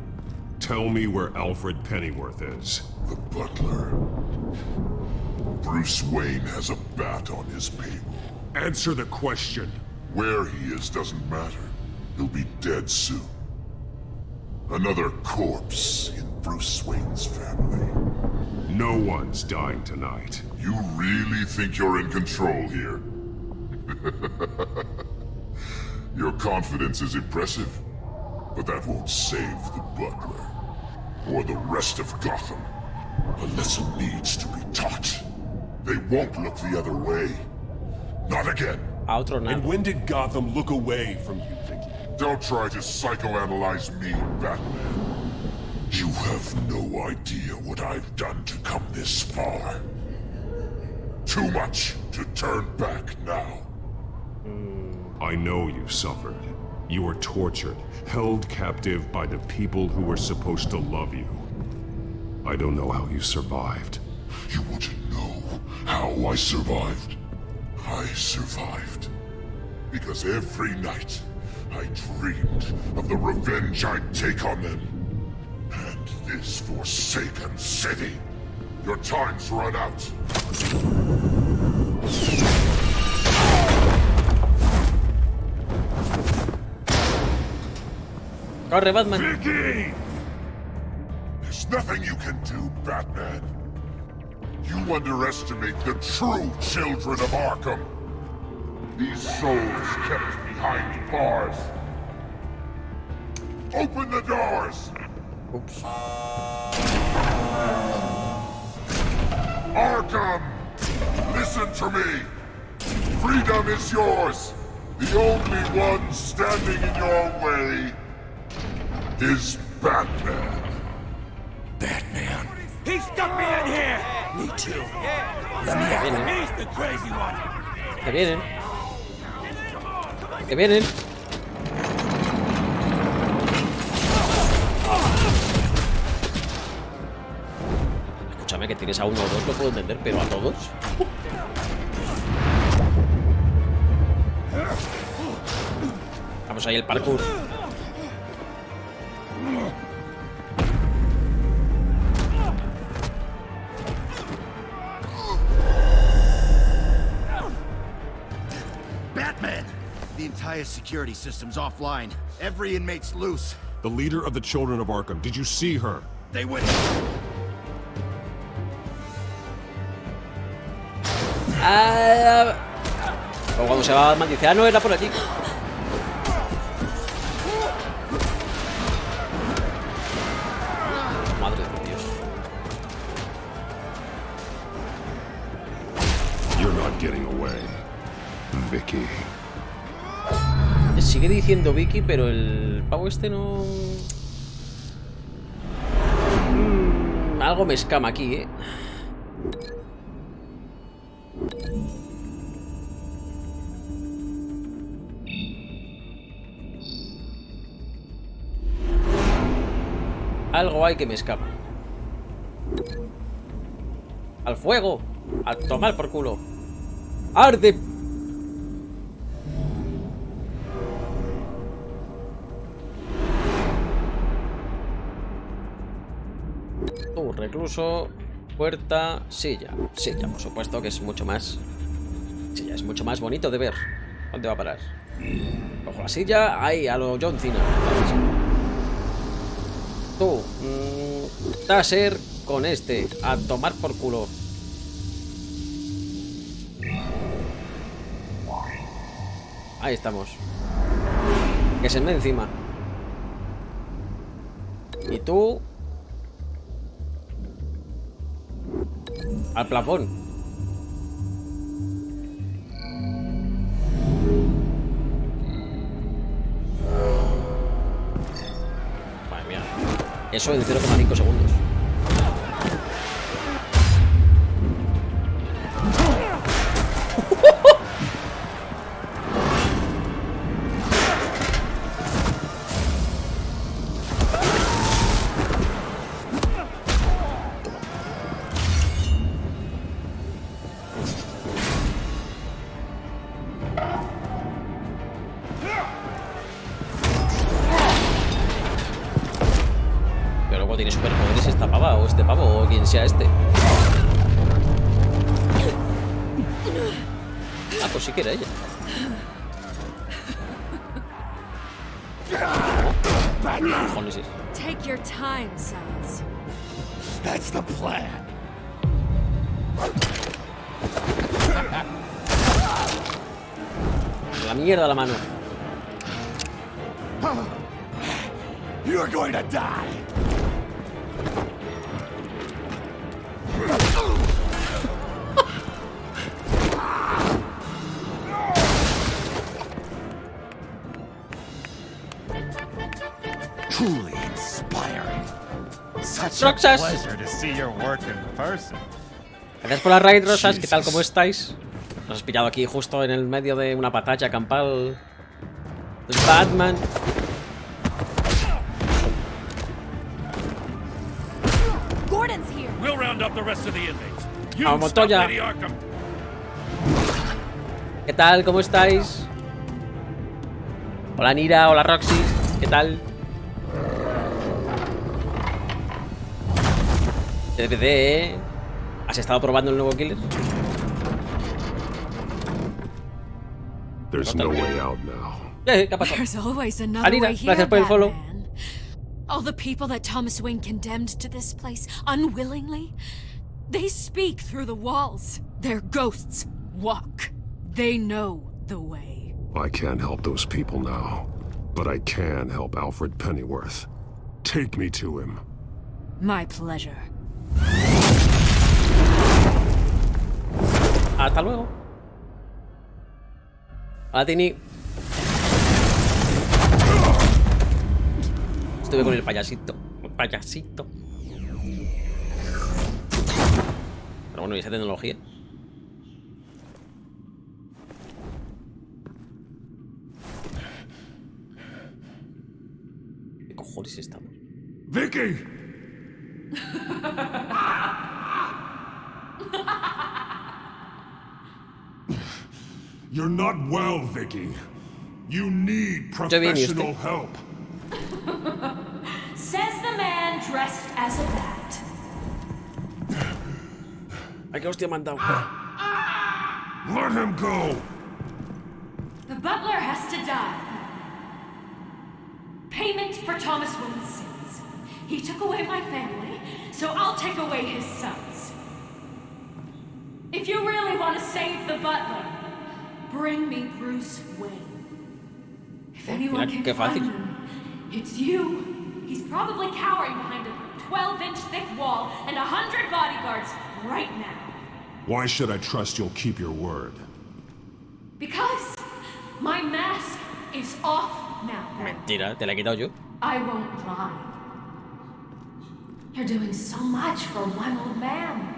Tell me where Alfred Pennyworth is. The butler. Bruce Wayne has a bat on his payroll. Answer the question. Where he is doesn't matter. He'll be dead soon. Another corpse in Bruce Wayne's family. No one's dying tonight. You really think you're in control here? Your confidence is impressive, but that won't save the butler. Or the rest of Gotham. A lesson needs to be taught. They won't look the other way. Not again. And when did Gotham look away from you, Vicky? Don't try to psychoanalyze me, Batman. You have no idea what I've done to come this far. Too much to turn back now. I know you suffered. You were tortured, held captive by the people who were supposed to love you. I don't know how you survived. You want to know how I survived? I survived because every night I dreamed of the revenge I'd take on them. And this forsaken city. Your time's run out. Corre, Batman. Vicky! There's nothing you can do, Batman. You underestimate the true children of Arkham. These souls kept behind bars. Open the doors! Oops. Arkham! Listen to me! Freedom is yours! The only one standing in your way is Batman. Batman. He stuck me in here! Me too. Let me out. He's the crazy one. Que vienen. Que vienen. Escúchame, que tienes a uno o dos, lo puedo entender, pero a todos. Vamos ahí el parkour. Batman! The entire security system's offline. Every inmate's loose. The leader of the children of Arkham, did you see her? They went... O cuando se va Batman dice, ah, no, era por aquí. Madre de Dios. You're not getting away, Vicky. Sigue diciendo Vicky, pero el pavo este no... algo me escama aquí, Algo hay que me escapa. ¡Al fuego! ¡A tomar por culo! ¡Arde! Tú, recluso, puerta, silla. Silla, por supuesto que es mucho más... Silla, es mucho más bonito de ver. ¿Dónde va a parar? Cojo la silla, ahí, a lo John Cena. Tú, taser con este, a tomar por culo. Ahí estamos. Que se me encima. Y tú... al plafón. Madre mía. Eso en 0,5 segundos. Tiene superpoderes esta pava o este pavo o quien sea este. Ah, pues sí que era ella. Cojones es. Take your time, sons. That's the plan. La mierda la mano. You're going to die. Truly inspiring. Such a pleasure to see your work in person. Gracias por la raid, Rosas. ¿Qué tal? ¿Cómo estáis? Nos has pillado aquí justo en el medio de una batalla campal. Batman. Gordon's here. We'll round up the rest of the inmates. Vamos, Montoya. ¿Qué tal? ¿Cómo estáis? Hola Nira, hola Roxy. ¿Qué tal? DVD, ¿eh? ¿Has estado probando el nuevo killer? There's no way out now. ¿Qué ha pasado? There's always another Anira, way here, gracias por el follow. Batman. All the people that Thomas Wayne condemned to this place unwillingly, they speak through the walls. Their ghosts walk. They know the way. I can't help those people now, but I can help Alfred Pennyworth. Take me to him. My pleasure. Hasta luego. Hola, Tini. Estuve con el payasito. El payasito. Pero bueno, ¿y esa tecnología? ¿Qué cojones estamos? Vicky! You're not well, Vicky. You need professional help. Says the man dressed as a bat. Ay, qué hostia me han dado. Let him go. The butler has to die. Payment for Thomas Wayne's sins. He took away my family, so I'll take away his sons. If you really want to save the butler, bring me Bruce Wayne. If anyone can find him, it's you. He's probably cowering behind a 12-inch thick wall and 100 bodyguards right now. Why should I trust you'll keep your word? Because my mask is off now. Mentira, te la he quitado yo. I won't lie. You're doing so much for one old man.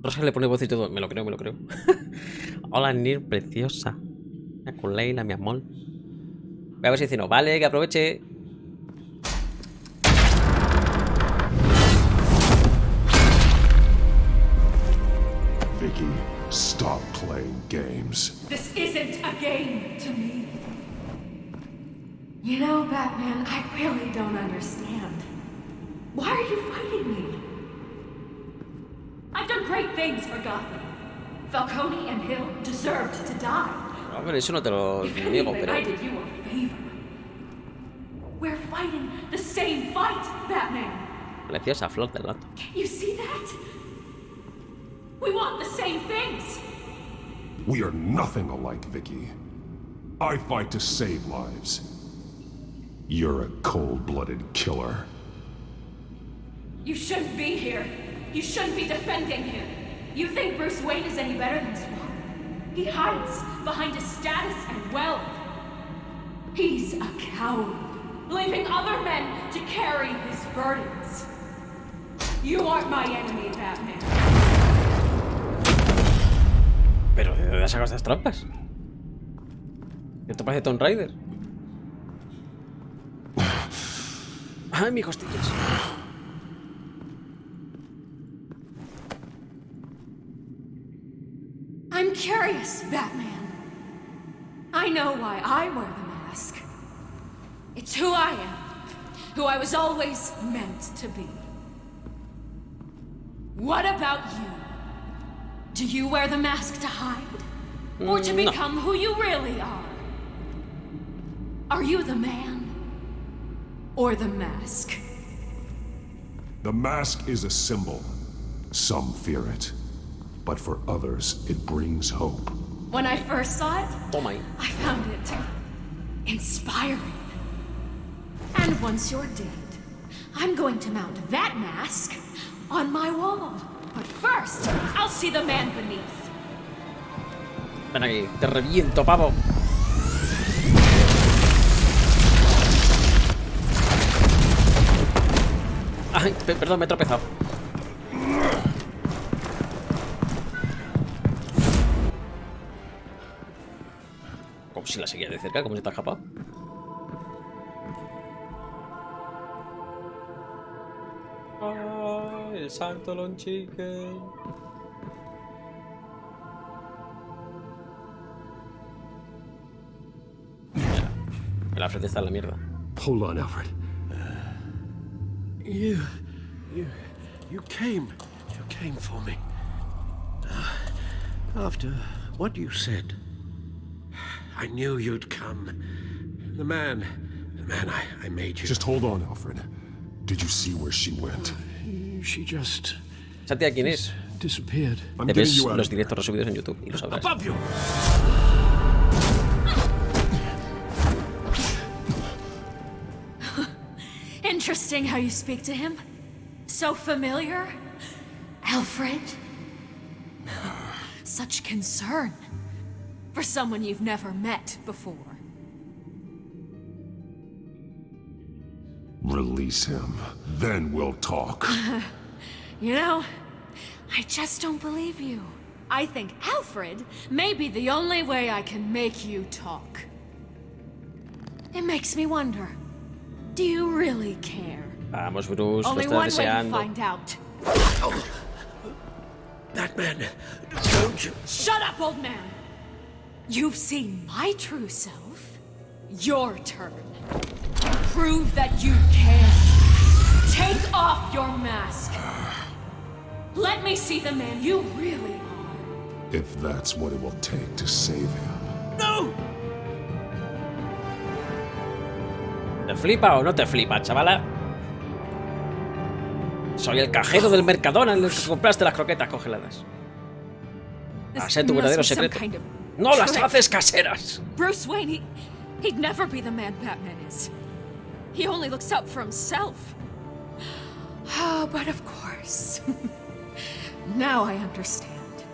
Rosa le pone voz y todo. Me lo creo, me lo creo. Hola, Nir, preciosa. Con Leila, mi amor. Voy a ver si dice no. Vale, que aproveche. Vicky, stop playing games. This isn't a game to me. You know, Batman, I really don't understand. Why are you fighting me? I've done great things for Gotham. Falcone and Hill deserved to die. A ver, eso no te lo niego, pero... I did you a favor. We're fighting the same fight, Batman. Parecías a Flor del Gato. Can't you see that? We want the same things. We are nothing alike, Vicky. I fight to save lives. You're a cold-blooded killer. You shouldn't be here. You shouldn't be defending him. You think Bruce Wayne is any better than his father? He hides behind his status and wealth. He's a coward, leaving other men to carry his burdens. You aren't my enemy, Batman. Pero ¿de dónde sacas estas trampas? ¿Qué te parece Tomb Raider? Ay, mis costillas. I'm curious, Batman. I know why I wear the mask. It's who I am, who I was always meant to be. What about you? Do you wear the mask to hide? Or to become who you really are? Are you the man? Or the mask? The mask is a symbol. Some fear it. But for others, it brings hope. When I first saw it, I found it inspiring. And once you're dead, I'm going to mount that mask on my wall. But first, I'll see the man beneath. Ven aquí, te reviento, pavo. Ay, perdón, me he tropezado. Como si la seguía de cerca, como si te ha escapado. Oh, el santo lonchique. La frente está en la mierda. Hold on, Alfred. You came for me. After what you said, I knew you'd come. The man I made you. Just hold on, Alfred. Did you see where she went? She just... ¿Sabes quién es? Disappeared. Te ves los directos resubidos en YouTube y lo sabrás. Above you. Interesting how you speak to him. So familiar. Alfred. Such concern for someone you've never met before. Release him. Then we'll talk. You know, I just don't believe you. I think Alfred may be the only way I can make you talk. It makes me wonder, do you really care? Vamos, Bruce, Only lo estás one way to deseando. find out. Batman, don't you... Shut up, old man! You've seen my true self. Your turn. Prove that you care. Take off your mask. Let me see the man you really are. If that's what it will take to save him. No! ¿Te flipa o no te flipa, chavala? Soy el cajero del Mercadona en el que compraste las croquetas congeladas. A ser tu verdadero secreto. ¡No las haces caseras! Bruce Wayne, he'd never be the man Batman is. He only looks out for himself. Oh, but of course. Now I understand.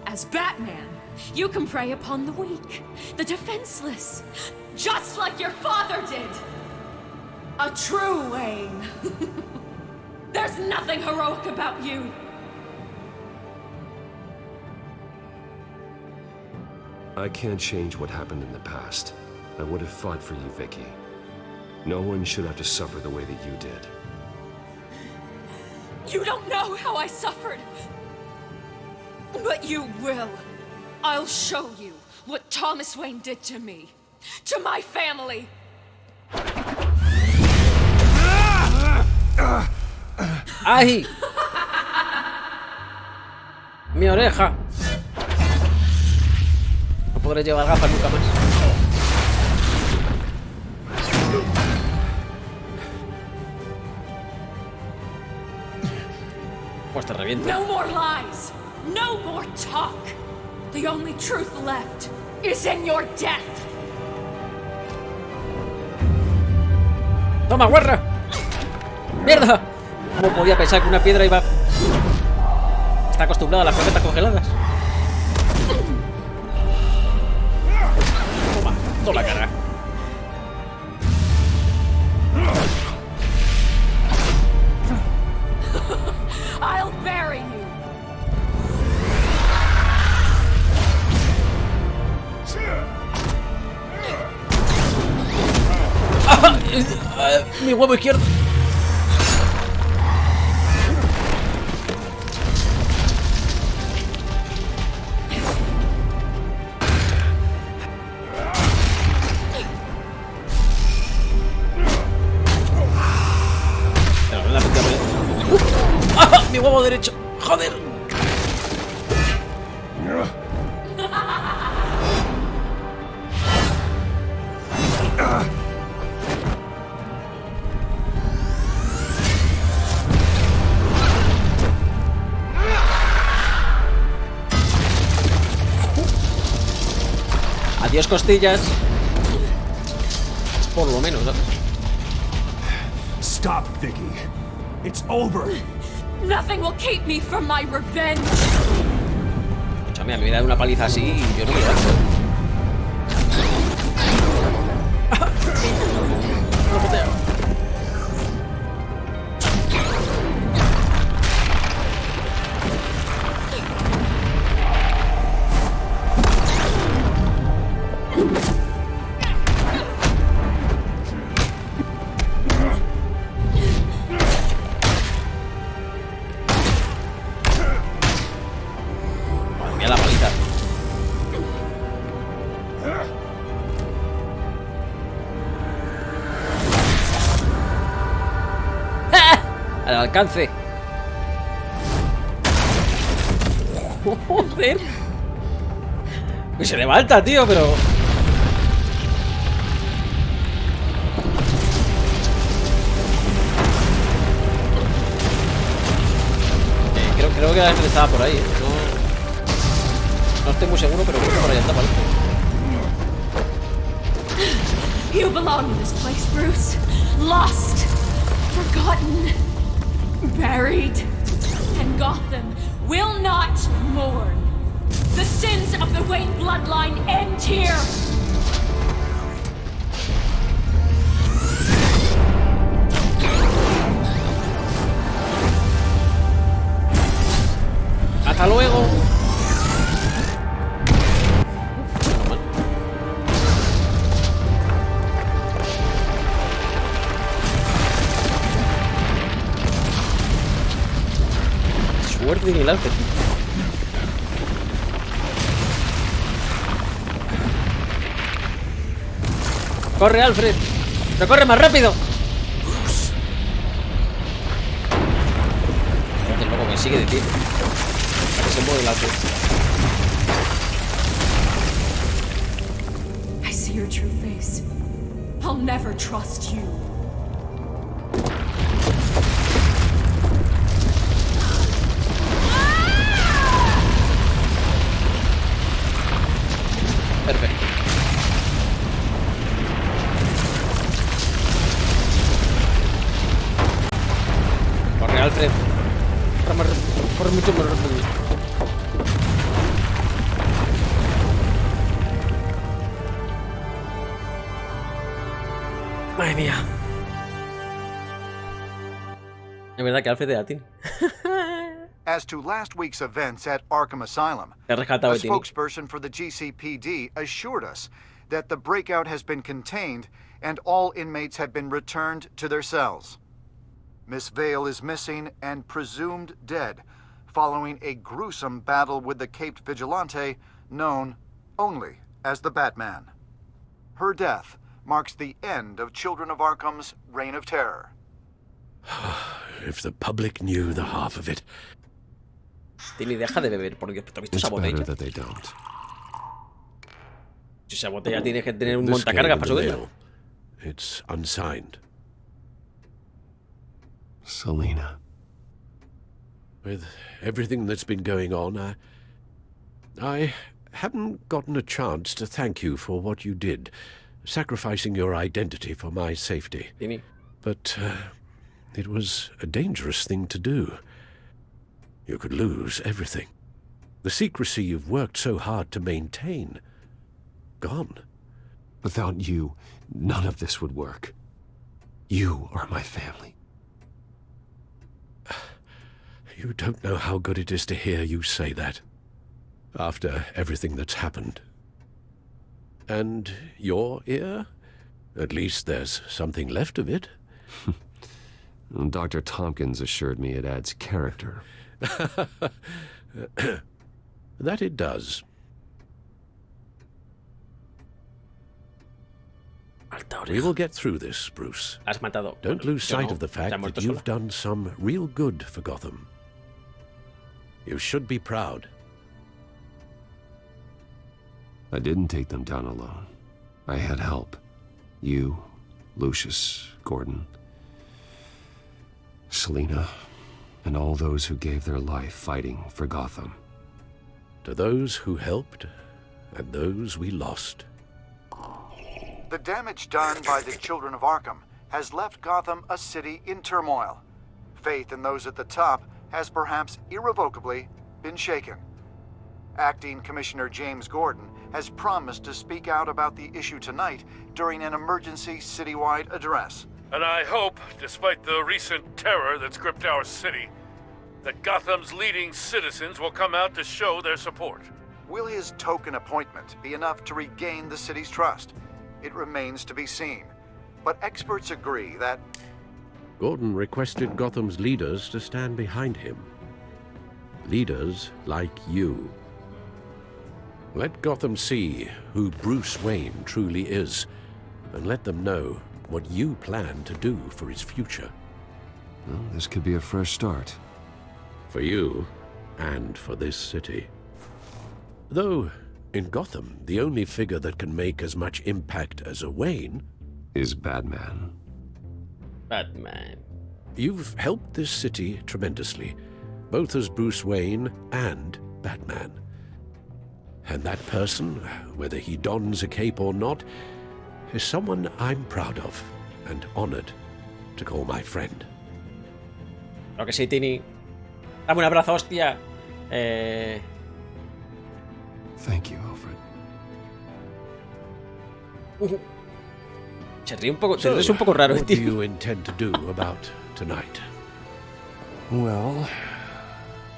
As Batman, you can prey upon the weak, the defenseless, just like your father did. A true Wayne. There's nothing heroic about you. I can't change what happened in the past. I would have fought for you, Vicky. No one should have to suffer the way that you did. You don't know how I suffered. But you will. I'll show you what Thomas Wayne did to me. To my family. ¡Ay! ¡Mi oreja! No podré llevar gafas nunca más. Pues te reviento. No more lies! No more talk! The only truth left is in your death! ¡Toma, guarra! ¡Mierda! ¿Cómo podía pensar que una piedra iba...? Está acostumbrada a las croquetas congeladas. Toma, toma cara. I'll bury you! Mi huevo izquierdo. Mi huevo derecho. Joder. Adiós, costillas. Por lo menos, ¿no? Stop, Vicky. It's over. Nothing will keep me from my revenge. Escúchame, a mí me da una paliza así y yo no me lo hago. No poteo. Al alcance. Joder. Que se levanta, tío, pero... creo que la gente estaba por ahí. No estoy muy seguro, pero creo que por ahí está, ¿vale? You belong in this place, Bruce. Lost. Forgotten. Buried. And Gotham will not mourn. The sins of the Wayne bloodline end here. Hasta luego. Suerte en el alce. Corre, Alfred. ¡Pero corre más rápido! El loco me sigue de pie. A que se mueve el alce. I see your true face. I'll never trust you. Perfecto. Corre, Alfred. Corre mucho más rápido. Madre mía. Es verdad que Alfred era Tim. As to last week's events at Arkham Asylum, a spokesperson for the GCPD assured us that the breakout has been contained and all inmates have been returned to their cells. Miss Vale is missing and presumed dead, following a gruesome battle with the caped vigilante known only as the Batman. Her death marks the end of Children of Arkham's reign of terror. If the public knew the half of it. Tini, deja de beber, porque ¿tú has visto esa botella? Si esa botella tiene que tener un montacargas para subirla. It's unsigned. Selina. With everything that's been going on, I haven't gotten a chance to thank you for what you did, sacrificing your identity for my safety. Tini. But it was a dangerous thing to do. You could lose everything. The secrecy you've worked so hard to maintain. Gone. Without you, none of this would work. You are my family. You don't know how good it is to hear you say that. After everything that's happened. And your ear? At least there's something left of it. Dr. Tompkins assured me it adds character. That it does. We will get through this, Bruce. Has matado. Don't lose sight of the fact that you've done some real good for Gotham. You should be proud. I didn't take them down alone. I had help. You, Lucius, Gordon, Selina, and all those who gave their life fighting for Gotham. To those who helped, and those we lost. The damage done by the Children of Arkham has left Gotham a city in turmoil. Faith in those at the top has perhaps irrevocably been shaken. Acting Commissioner James Gordon has promised to speak out about the issue tonight during an emergency citywide address. And I hope, despite the recent terror that's gripped our city, that Gotham's leading citizens will come out to show their support. Will his token appointment be enough to regain the city's trust? It remains to be seen. But experts agree that Gordon requested Gotham's leaders to stand behind him. Leaders like you. Let Gotham see who Bruce Wayne truly is, and let them know what you plan to do for his future. Well, this could be a fresh start. For you, and for this city. Though, in Gotham, the only figure that can make as much impact as a Wayne is Batman. Batman. You've helped this city tremendously, both as Bruce Wayne and Batman. And that person, whether he dons a cape or not, is someone I'm proud of and honored to call my friend. Lo que sí, Tini. Dame un abrazo, hostia. Thank you, Alfred. Se ríe un poco, se ríe un poco raro, what do you intend to do about tonight? Well,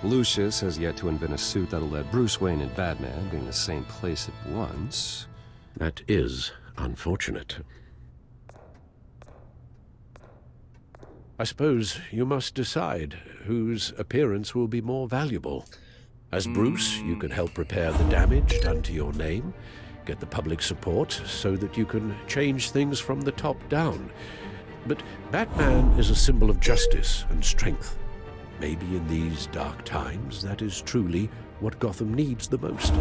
Lucius has yet to invent a suit that'll let Bruce Wayne and Batman be in the same place at once. That is unfortunate. I suppose you must decide whose appearance will be more valuable. As Bruce, you can help repair the damage done to your name, get the public support so that you can change things from the top down. But Batman is a symbol of justice and strength. Maybe in these dark times, that is truly what Gotham needs the most.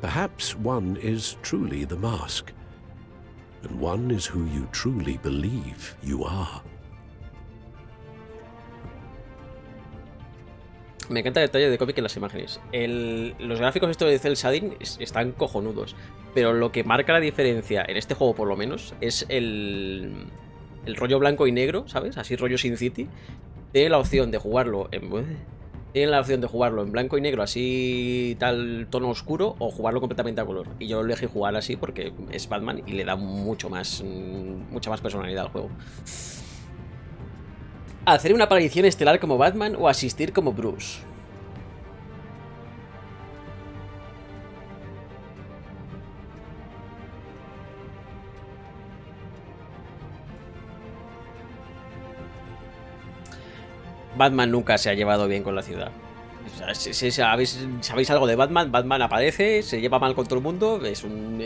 Perhaps one is truly the mask, and one is who you truly believe you are. Me encanta el detalle de cómic en las imágenes. Los gráficos estos de Cell Shading están cojonudos, pero lo que marca la diferencia en este juego, por lo menos, es el rollo blanco y negro, ¿sabes? Así rollo Sin City. Tiene la opción de jugarlo en blanco y negro, así tal tono oscuro, o jugarlo completamente a color. Y yo elegí jugar así porque es Batman y le da mucha más personalidad al juego. ¿Hacer una aparición estelar como Batman o asistir como Bruce? Batman nunca se ha llevado bien con la ciudad. O sea, si sabéis algo de Batman, Batman aparece, se lleva mal con todo el mundo, es un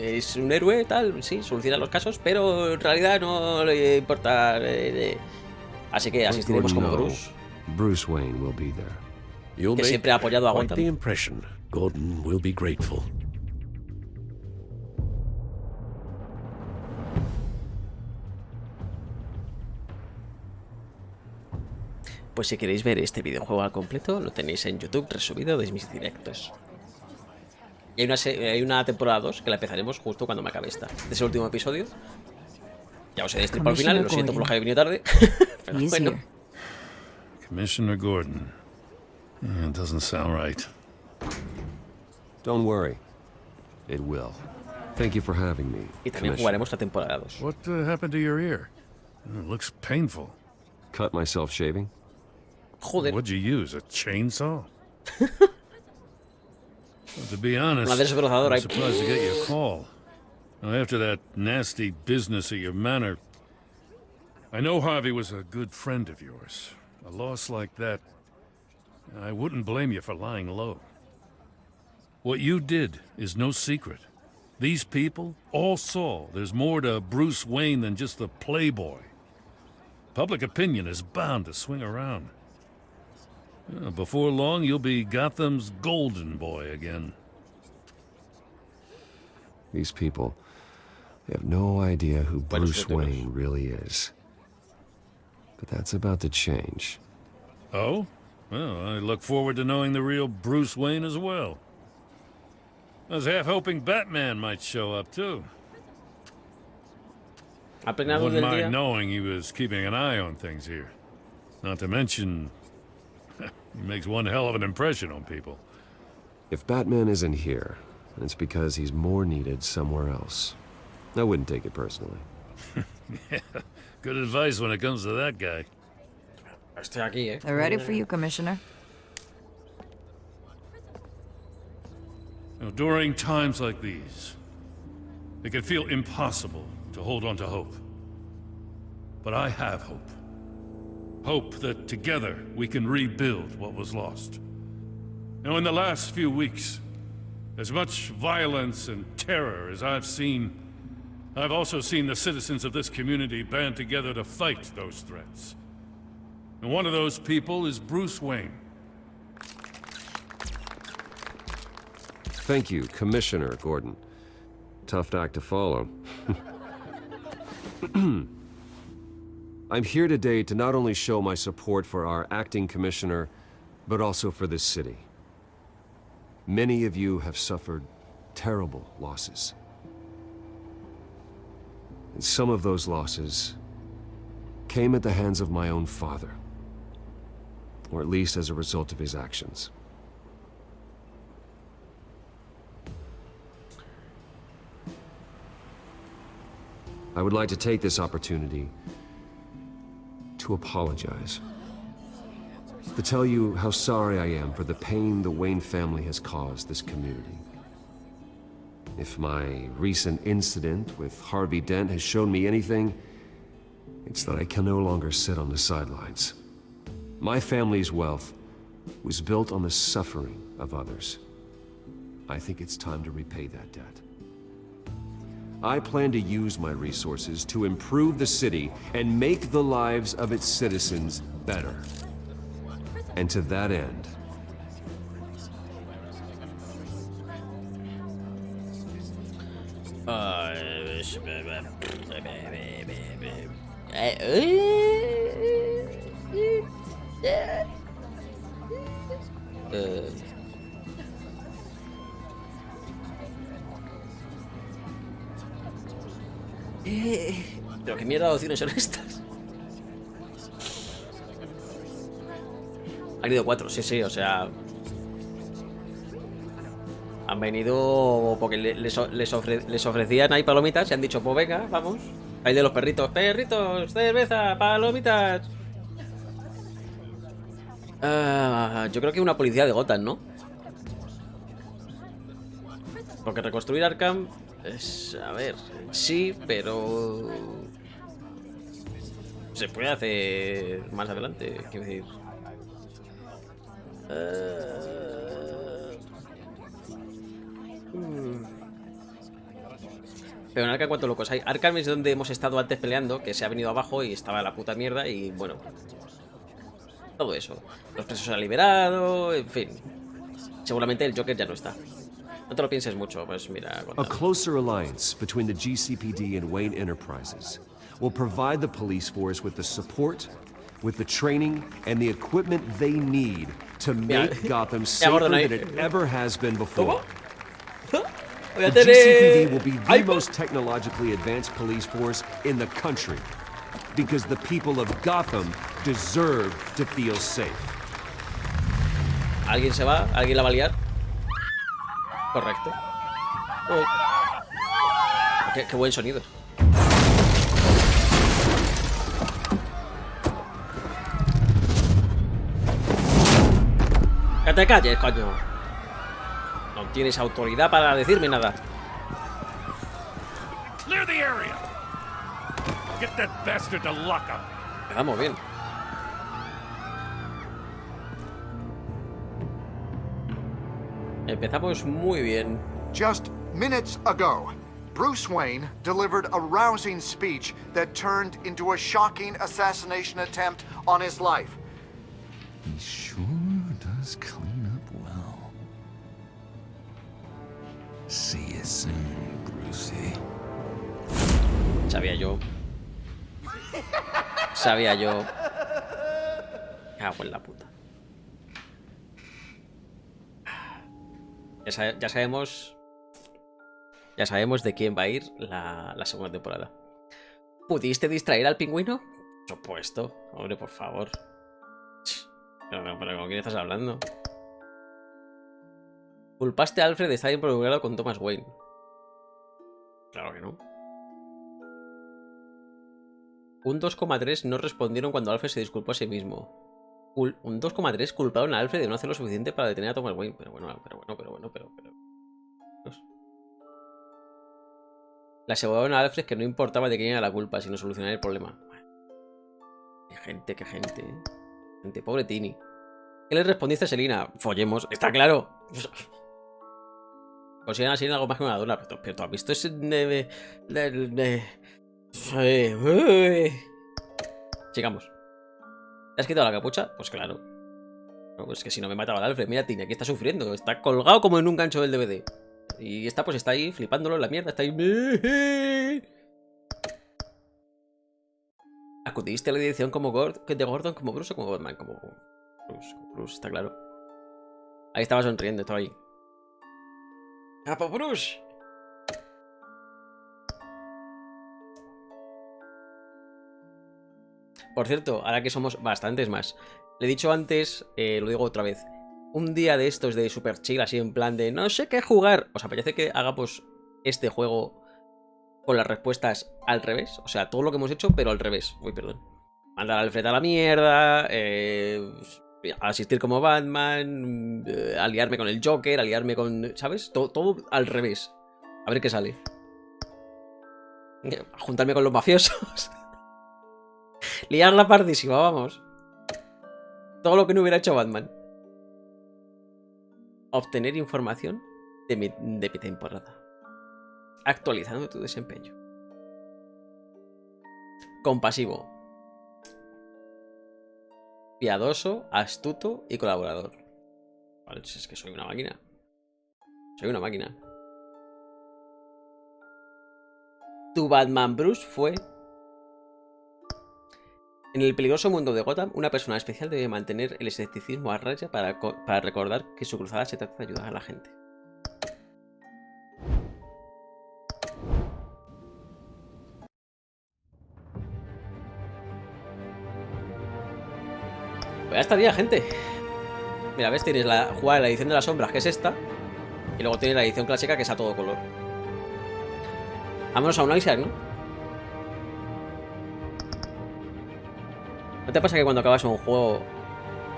héroe, tal, sí, soluciona los casos, pero en realidad no le importa. Así que asistiremos como Bruce. Bruce Wayne will be there. Que siempre ha apoyado a Gotham. The impression. Gordon will be grateful. Pues si queréis ver este videojuego al completo, lo tenéis en YouTube resubido de mis directos. Y hay una temporada 2 que la empezaremos justo cuando me acabe esta. Este es el último episodio. Ya os he destripado al final, lo siento por lo que he venido tarde. Pero bueno. Commissioner Gordon. It doesn't sound right. Don't worry. It will. Thank you for having me. Y también jugaremos la temporada 2. What happened to your ear? It looks painful. Cut myself shaving. Joder. What'd you use? A chainsaw? Well, to be honest, I'm surprised to get your call. Now, after that nasty business at your manor, I know Harvey was a good friend of yours. A loss like that, I wouldn't blame you for lying low. What you did is no secret. These people all saw there's more to Bruce Wayne than just the playboy. Public opinion is bound to swing around. Before long, you'll be Gotham's golden boy again. These people, they have no idea who Bruce Wayne really is. But that's about to change. Oh? Well, I look forward to knowing the real Bruce Wayne as well. I was half hoping Batman might show up, too. I wouldn't mind knowing he was keeping an eye on things here. Not to mention, he makes one hell of an impression on people. If Batman isn't here, it's because he's more needed somewhere else. I wouldn't take it personally. Yeah, good advice when it comes to that guy. They're ready for you, Commissioner. During times like these, it can feel impossible to hold on to hope. But I have hope. Hope that together we can rebuild what was lost. Now, in the last few weeks, as much violence and terror as I've seen, I've also seen the citizens of this community band together to fight those threats. And one of those people is Bruce Wayne. Thank you, Commissioner Gordon. Tough act to follow. I'm here today to not only show my support for our acting commissioner, but also for this city. Many of you have suffered terrible losses. And some of those losses came at the hands of my own father, or at least as a result of his actions. I would like to take this opportunity to apologize. To tell you how sorry I am for the pain the Wayne family has caused this community. If my recent incident with Harvey Dent has shown me anything, it's that I can no longer sit on the sidelines. My family's wealth was built on the suffering of others. I think it's time to repay that debt. I plan to use my resources to improve the city and make the lives of its citizens better. And to that end, Pero qué mierda de opciones son estas. Han ido 4, sí, o sea. Han venido porque les ofrecían ahí palomitas y han dicho, pues venga, vamos. Ahí de los perritos, cerveza, palomitas. Yo creo que una policía de Gotham, ¿no? Porque reconstruir Arkham es... A ver, sí, pero... se puede hacer más adelante, quiero decir... Pero en Arkham, ¿cuántos locos hay? Arkham es donde hemos estado antes peleando, que se ha venido abajo y estaba la puta mierda y bueno. Todo eso. Los presos se han liberado, en fin. Seguramente el Joker ya no está. No te lo pienses mucho, pues mira. A closer alliance between the GCPD and Wayne Enterprises will provide the police force with the support, with the training, and the equipment they need to make Gotham safer than it ever has been before. The GCPD will be the most technologically advanced police force in the country because the people of Gotham deserve to feel safe. ¿Alguien se va? ¿Alguien la va a liar? Correcto. Qué buen sonido. ¡Que te calles, coño! No tienes autoridad para decirme nada. Clear the area. Get that bastard to lock up. Vamos bien. Empezamos muy bien. Just minutes ago, Bruce Wayne delivered a rousing speech that turned into a shocking assassination attempt on his life. He sure does clean up well. See you soon, Brucey. Sabía yo. Sabía yo. Cago en la puta. Ya sabemos. Ya sabemos de quién va a ir la segunda temporada. ¿Pudiste distraer al pingüino? Por supuesto. Hombre, por favor. Pero ¿con quién estás hablando? ¿Culpaste a Alfred de estar involucrado con Thomas Wayne? Claro que no. Un 2,3 no respondieron cuando Alfred se disculpó a sí mismo. Un 2,3 culparon a Alfred de no hacer lo suficiente para detener a Thomas Wayne. Pero bueno. Le aseguraron a Alfred que no importaba de quién era la culpa, sino solucionar el problema. Qué gente. Gente, pobre Tini. ¿Qué le respondiste a Selina? Follemos, está claro. Consideran a Selina algo más que una dona. Pero ¿tú has visto ese... Sigamos. ¿Te has quitado la capucha? Pues claro. No, pues que si no me mataba el Alfred. Mira, Tini, aquí está sufriendo. Está colgado como en un gancho del DVD. Y esta pues está ahí flipándolo en la mierda. Está ahí... ¿Acudiste a la dirección como de Gordon como Bruce o como Batman? Como Bruce, está claro. Ahí estaba sonriendo, estaba ahí. ¡Capo Bruce! Por cierto, ahora que somos bastantes más. Le he dicho antes, lo digo otra vez. Un día de estos de super chill, así en plan de no sé qué jugar. ¿Os apetece que hagamos este juego con las respuestas al revés? O sea, todo lo que hemos hecho, pero al revés. Uy, perdón. Mandar a Alfred a la mierda, asistir como Batman, aliarme con el Joker, aliarme con... ¿Sabes? Todo al revés. A ver qué sale. Juntarme con los mafiosos. Liar la pardísima, vamos. Todo lo que no hubiera hecho Batman. Obtener información de mi temporada. Actualizando tu desempeño. Compasivo. Piadoso, astuto y colaborador. Vale, es que soy una máquina. Soy una máquina. Tu Batman Bruce fue... En el peligroso mundo de Gotham, una persona especial debe mantener el escepticismo a raya para recordar que su cruzada se trata de ayudar a la gente. Pues ya estaría, gente. Mira, ves, tienes jugar la edición de las sombras, que es esta. Y luego tienes la edición clásica, que es a todo color. Vámonos a un Isaac, ¿no? ¿No te pasa que cuando acabas un juego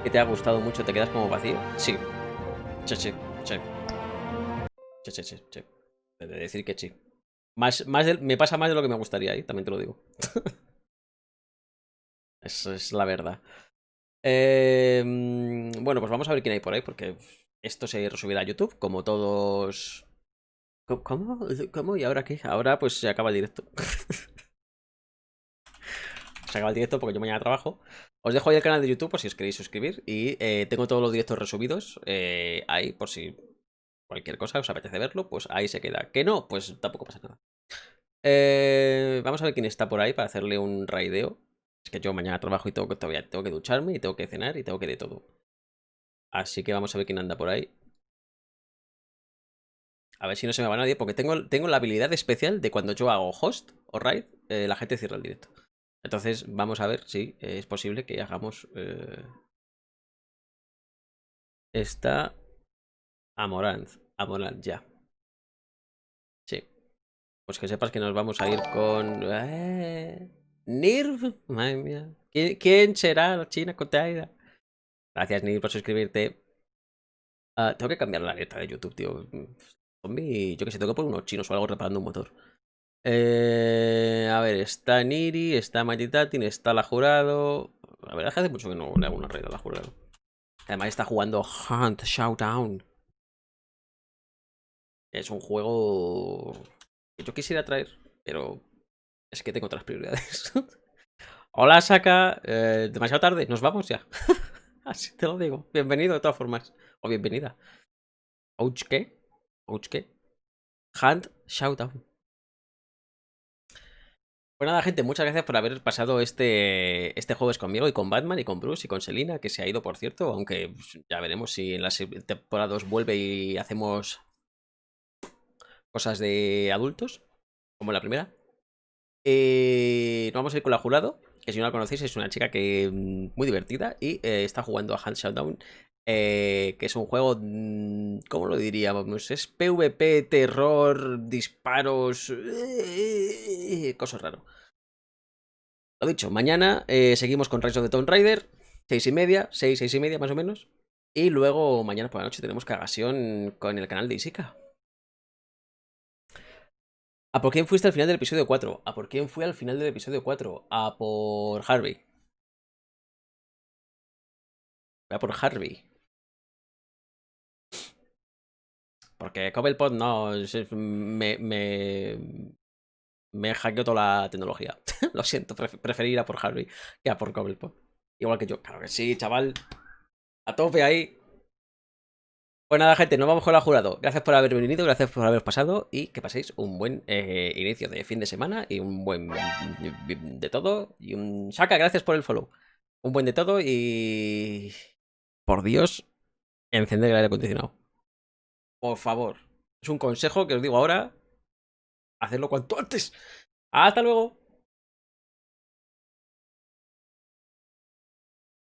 que te ha gustado mucho te quedas como vacío? Sí. Che. De decir que sí. Me pasa más de lo que me gustaría, ¿eh? También te lo digo. Eso es la verdad. Bueno, pues vamos a ver quién hay por ahí, porque esto se resubirá a YouTube, como todos ¿Cómo? ¿Cómo? ¿Y ahora qué? Ahora pues se acaba el directo. Se acaba el directo porque yo mañana trabajo. Os dejo ahí el canal de YouTube por si os queréis suscribir. Y tengo todos los directos resubidos ahí por si cualquier cosa os apetece verlo. Pues ahí se queda. Que no, pues tampoco pasa nada. Vamos a ver quién está por ahí para hacerle un raideo. Es que yo mañana trabajo y todavía tengo que ducharme y tengo que cenar y tengo que de todo. Así que vamos a ver quién anda por ahí. A ver si no se me va nadie, porque tengo la habilidad especial de cuando yo hago host o raid, la gente cierra el directo. Entonces vamos a ver si es posible que hagamos... Está Amoranz, ya. Sí. Pues que sepas que nos vamos a ir con... Nirv, madre mía. ¿Quién será China con Taira? Gracias, Nirv, por suscribirte. Tengo que cambiar la letra de YouTube, tío. Yo que sé, tengo que poner unos chinos o algo reparando un motor. A ver, está Niri, está Magitatin, está la Jurado. La verdad es que hace mucho que no le hago una raid a la Jurado. Además está jugando Hunt Showdown. Es un juego que yo quisiera traer, pero es que tengo otras prioridades. Hola, Saka. Demasiado tarde, nos vamos ya. Así te lo digo. Bienvenido de todas formas. O bienvenida. ¿Ouch qué? ¿Ouch qué? Hunt Showdown. Pues nada, gente, muchas gracias por haber pasado este jueves conmigo y con Batman y con Bruce y con Selina, que se ha ido, por cierto, aunque ya veremos si en las temporadas vuelve y hacemos cosas de adultos, como la primera. Nos vamos a ir con la Jurado, que si no la conocéis es una chica que muy divertida y está jugando a Hunt Showdown, que es un juego, ¿cómo lo diríamos? Es PvP, terror, disparos, cosas raras. Lo dicho, mañana seguimos con Rise of the Tomb Raider, 6:30, 6:30 más o menos. Y luego mañana por la noche tenemos cagasión con el canal de Isika. ¿A por quién fuiste al final del episodio 4? ¿A por quién fui al final del episodio 4? A por Harvey. Voy a por Harvey. Porque Cobblepot no... Me hackeó toda la tecnología. Lo siento, preferí ir a por Harvey que a por Cobblepot. Igual que yo. Claro que sí, chaval. A tope ahí. Pues nada, gente, nos vamos con la Jurado. Gracias por haber venido, gracias por haberos pasado y que paséis un buen inicio de fin de semana y un buen de todo. Y un Shaka, gracias por el follow. Un buen de todo y... Por Dios, encender el aire acondicionado. Por favor. Es un consejo que os digo ahora. Hacerlo cuanto antes. Hasta luego.